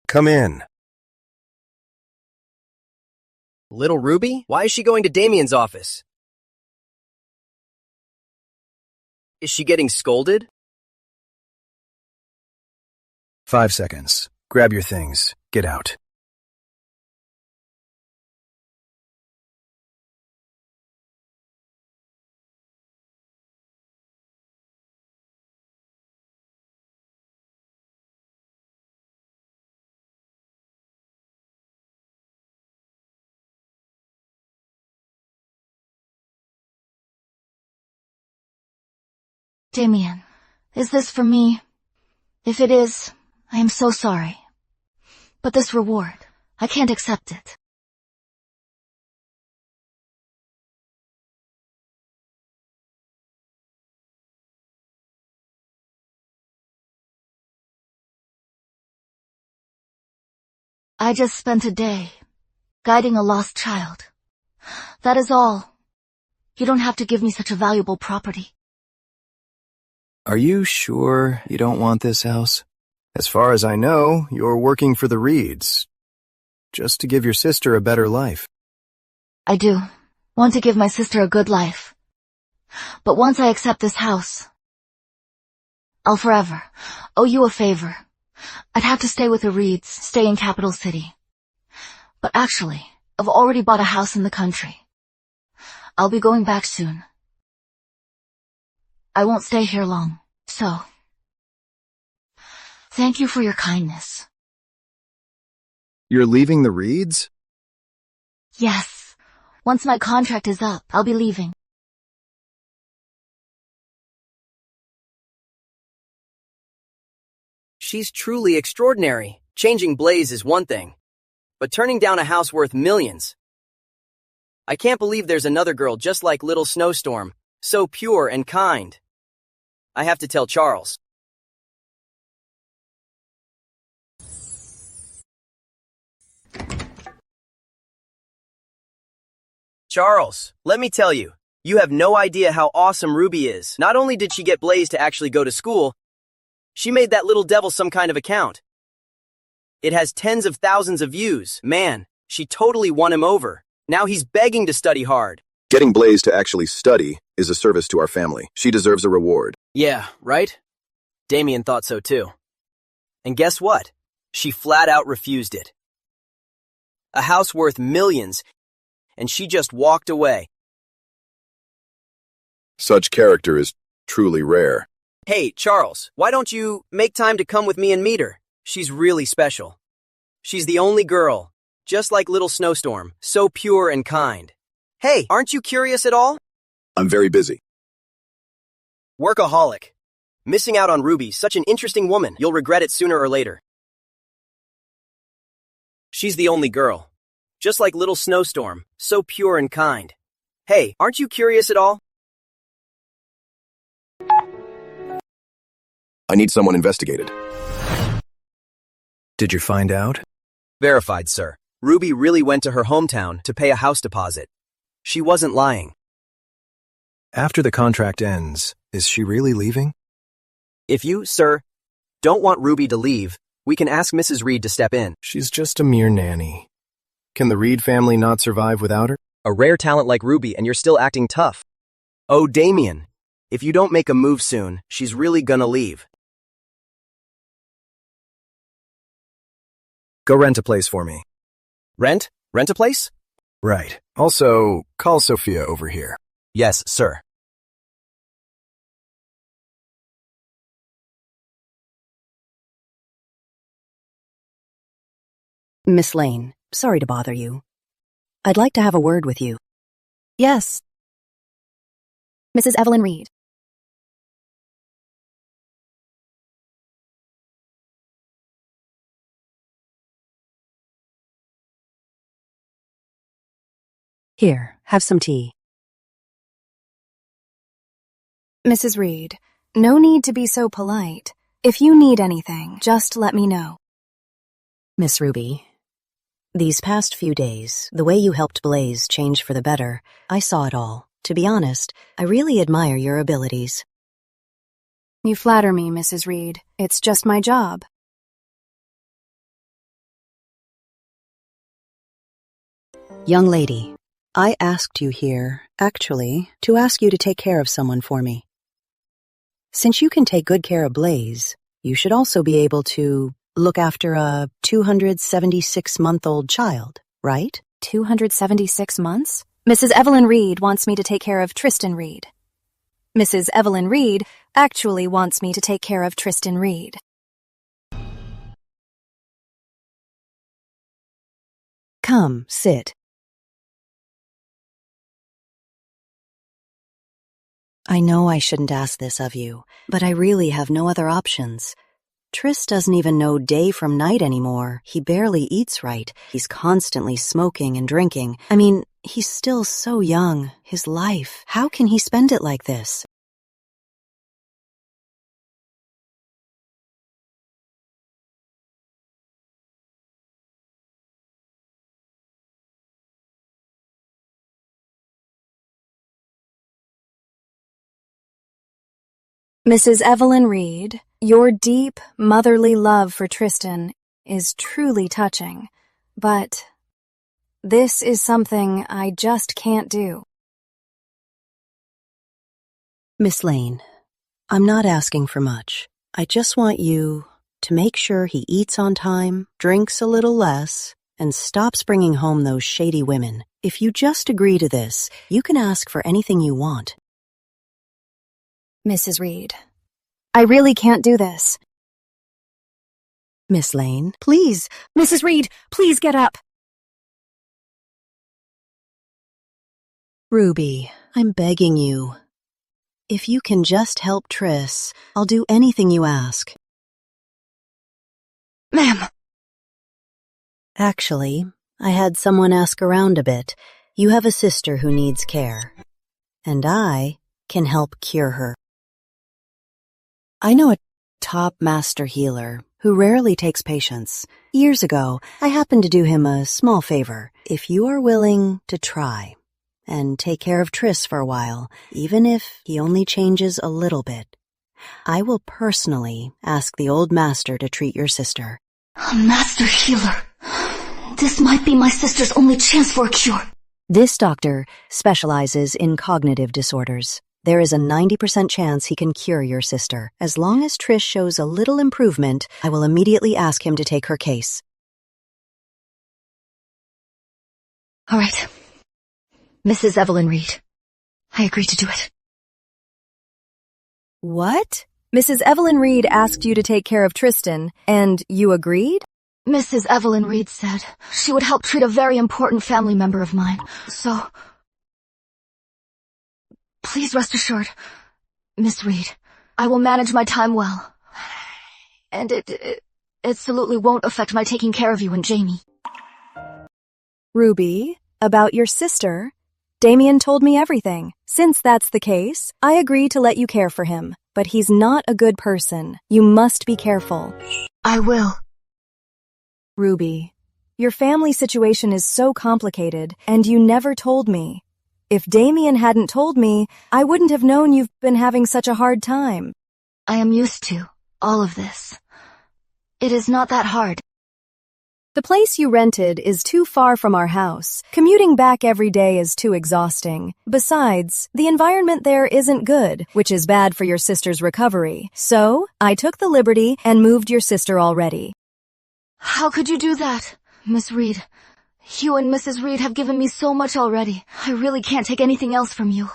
Come in. Little Ruby? Why is she going to Damien's office? Is she getting scolded? 5 seconds. Grab your things. Get out. Damien, is this for me? If it is, I am so sorry. But this reward, I can't accept it. I just spent a day guiding a lost child. That is all. You don't have to give me such a valuable property. Are you sure you don't want this house? As far as I know, you're working for the Reeds. Just to give your sister a better life. I do want to give my sister a good life. But once I accept this house, I'll forever owe you a favor. I'd have to stay with the Reeds, stay in Capital City. But actually, I've already bought a house in the country. I'll be going back soon. I won't stay here long, so thank you for your kindness. You're leaving the Reeds? Yes. Once my contract is up, I'll be leaving. She's truly extraordinary. Changing Blaze is one thing, but turning down a house worth millions. I can't believe there's another girl just like Little Snowstorm, so pure and kind. I have to tell Charles. Charles, let me tell you, you have no idea how awesome Ruby is. Not only did she get Blaze to actually go to school, she made that little devil some kind of account. It has tens of thousands of views. Man, she totally won him over. Now he's begging to study hard. Getting Blaze to actually study is a service to our family. She deserves a reward. Yeah, right? Damien thought so too. And guess what? She flat out refused it. A house worth millions, and she just walked away. Such character is truly rare. Hey, Charles, why don't you make time to come with me and meet her? She's really special. She's the only girl, just like Little Snowstorm, so pure and kind. Hey, aren't you curious at all? I'm very busy. Workaholic. Missing out on Ruby, such an interesting woman. You'll regret it sooner or later. She's the only girl, just like Little Snowstorm, so pure and kind. Hey, aren't you curious at all? I need someone investigated. Did you find out? Verified, sir. Ruby really went to her hometown to pay a house deposit. She wasn't lying. After the contract ends, is she really leaving? If you, sir, don't want Ruby to leave, we can ask Mrs. Reed to step in. She's just a mere nanny. Can the Reed family not survive without her? A rare talent like Ruby, and you're still acting tough. Oh, Damien, if you don't make a move soon, she's really gonna leave. Go rent a place for me. Rent? Rent a place? Right. Also, call Sophia over here. Yes, sir. Miss Lane, sorry to bother you. I'd like to have a word with you. Yes. Mrs. Evelyn Reed. Here, have some tea. Mrs. Reed, no need to be so polite. If you need anything, just let me know. Miss Ruby, these past few days, the way you helped Blaze change for the better, I saw it all. To be honest, I really admire your abilities. You flatter me, Mrs. Reed. It's just my job. Young lady, I asked you here, actually, to ask you to take care of someone for me. Since you can take good care of Blaze, you should also be able to look after a 276-month-old child, right? 276 months? Mrs. Evelyn Reed wants me to take care of Tristan Reed. Mrs. Evelyn Reed actually wants me to take care of Tristan Reed. Come, sit. I know I shouldn't ask this of you, but I really have no other options. Tris doesn't even know day from night anymore. He barely eats right. He's constantly smoking and drinking. I mean, he's still so young. His life. How can he spend it like this? Mrs. Evelyn Reed, your deep, motherly love for Tristan is truly touching, but this is something I just can't do. Miss Lane, I'm not asking for much. I just want you to make sure he eats on time, drinks a little less, and stops bringing home those shady women. If you just agree to this, you can ask for anything you want. Mrs. Reed, I really can't do this. Miss Lane, please. Mrs. Reed, please get up. Ruby, I'm begging you. If you can just help Tris, I'll do anything you ask. Ma'am. Actually, I had someone ask around a bit. You have a sister who needs care, and I can help cure her. I know a top master healer who rarely takes patients. Years ago, I happened to do him a small favor. If you are willing to try and take care of Tris for a while, even if he only changes a little bit, I will personally ask the old master to treat your sister. A master healer. This might be my sister's only chance for a cure. This doctor specializes in cognitive disorders. There is a 90% chance he can cure your sister. As long as Trish shows a little improvement, I will immediately ask him to take her case. All right. Mrs. Evelyn Reed. I agree to do it. What? Mrs. Evelyn Reed asked you to take care of Tristan, and you agreed? Mrs. Evelyn Reed said she would help treat a very important family member of mine, so... Please rest assured, Miss Reed, I will manage my time well. And it absolutely won't affect my taking care of you and Jamie. Ruby, about your sister? Damien told me everything. Since that's the case, I agree to let you care for him. But he's not a good person. You must be careful. I will. Ruby, your family situation is so complicated, and you never told me. If Damien hadn't told me, I wouldn't have known you've been having such a hard time. I am used to all of this. It is not that hard. The place you rented is too far from our house. Commuting back every day is too exhausting. Besides, the environment there isn't good, which is bad for your sister's recovery. So, I took the liberty and moved your sister already. How could you do that, Miss Reed? You and Mrs. Reed have given me so much already. I really can't take anything else from you.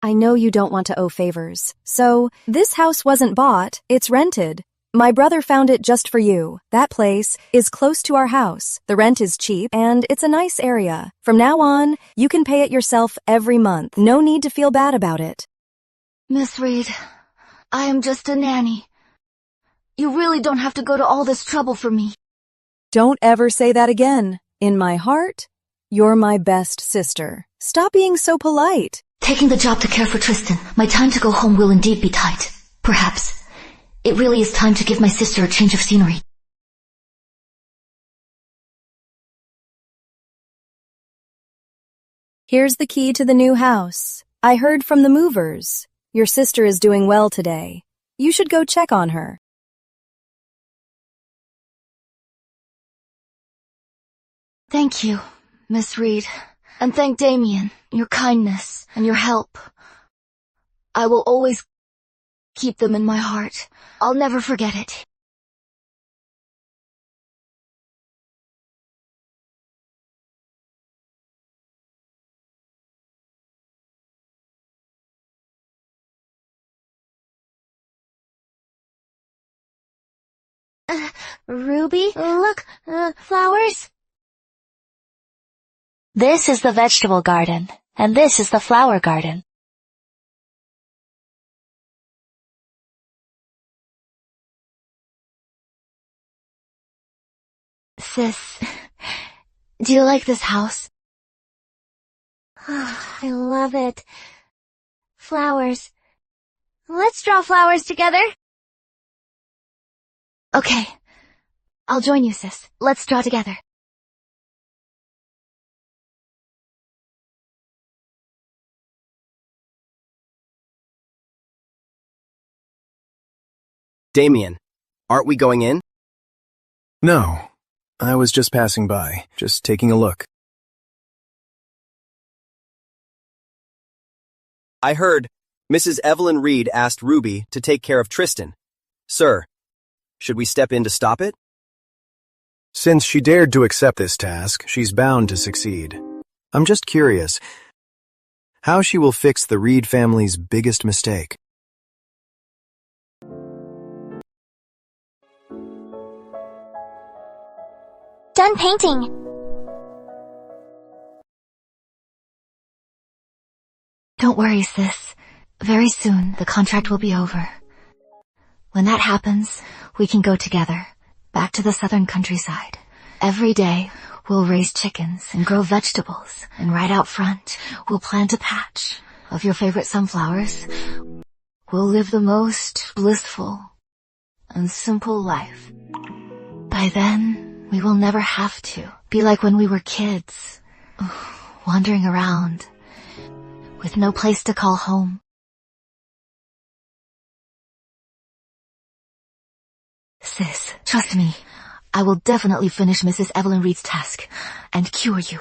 I know you don't want to owe favors. So, this house wasn't bought, it's rented. My brother found it just for you. That place is close to our house. The rent is cheap, and it's a nice area. From now on, you can pay it yourself every month. No need to feel bad about it. Miss Reed, I am just a nanny. You really don't have to go to all this trouble for me. Don't ever say that again. In my heart, you're my best sister. Stop being so polite. Taking the job to care for Tristan, my time to go home will indeed be tight. Perhaps. It really is time to give my sister a change of scenery. Here's the key to the new house. I heard from the movers. Your sister is doing well today. You should go check on her. Thank you, Miss Reed. And thank Damien, your kindness and your help. I will always keep them in my heart. I'll never forget it. Ruby, look, flowers. This is the vegetable garden, and this is the flower garden. Sis, do you like this house? Oh, I love it. Flowers. Let's draw flowers together. Okay. I'll join you, sis. Let's draw together. Damien, aren't we going in? No. I was just passing by, just taking a look. I heard Mrs. Evelyn Reed asked Ruby to take care of Tristan. Sir, should we step in to stop it? Since she dared to accept this task, she's bound to succeed. I'm just curious how she will fix the Reed family's biggest mistake. Done painting. Don't worry, sis. Very soon, the contract will be over. When that happens, we can go together, back to the southern countryside. Every day, we'll raise chickens and grow vegetables, and right out front, we'll plant a patch of your favorite sunflowers. We'll live the most blissful and simple life. By then, we will never have to be like when we were kids, wandering around, with no place to call home. Sis, trust me, I will definitely finish Mrs. Evelyn Reed's task and cure you.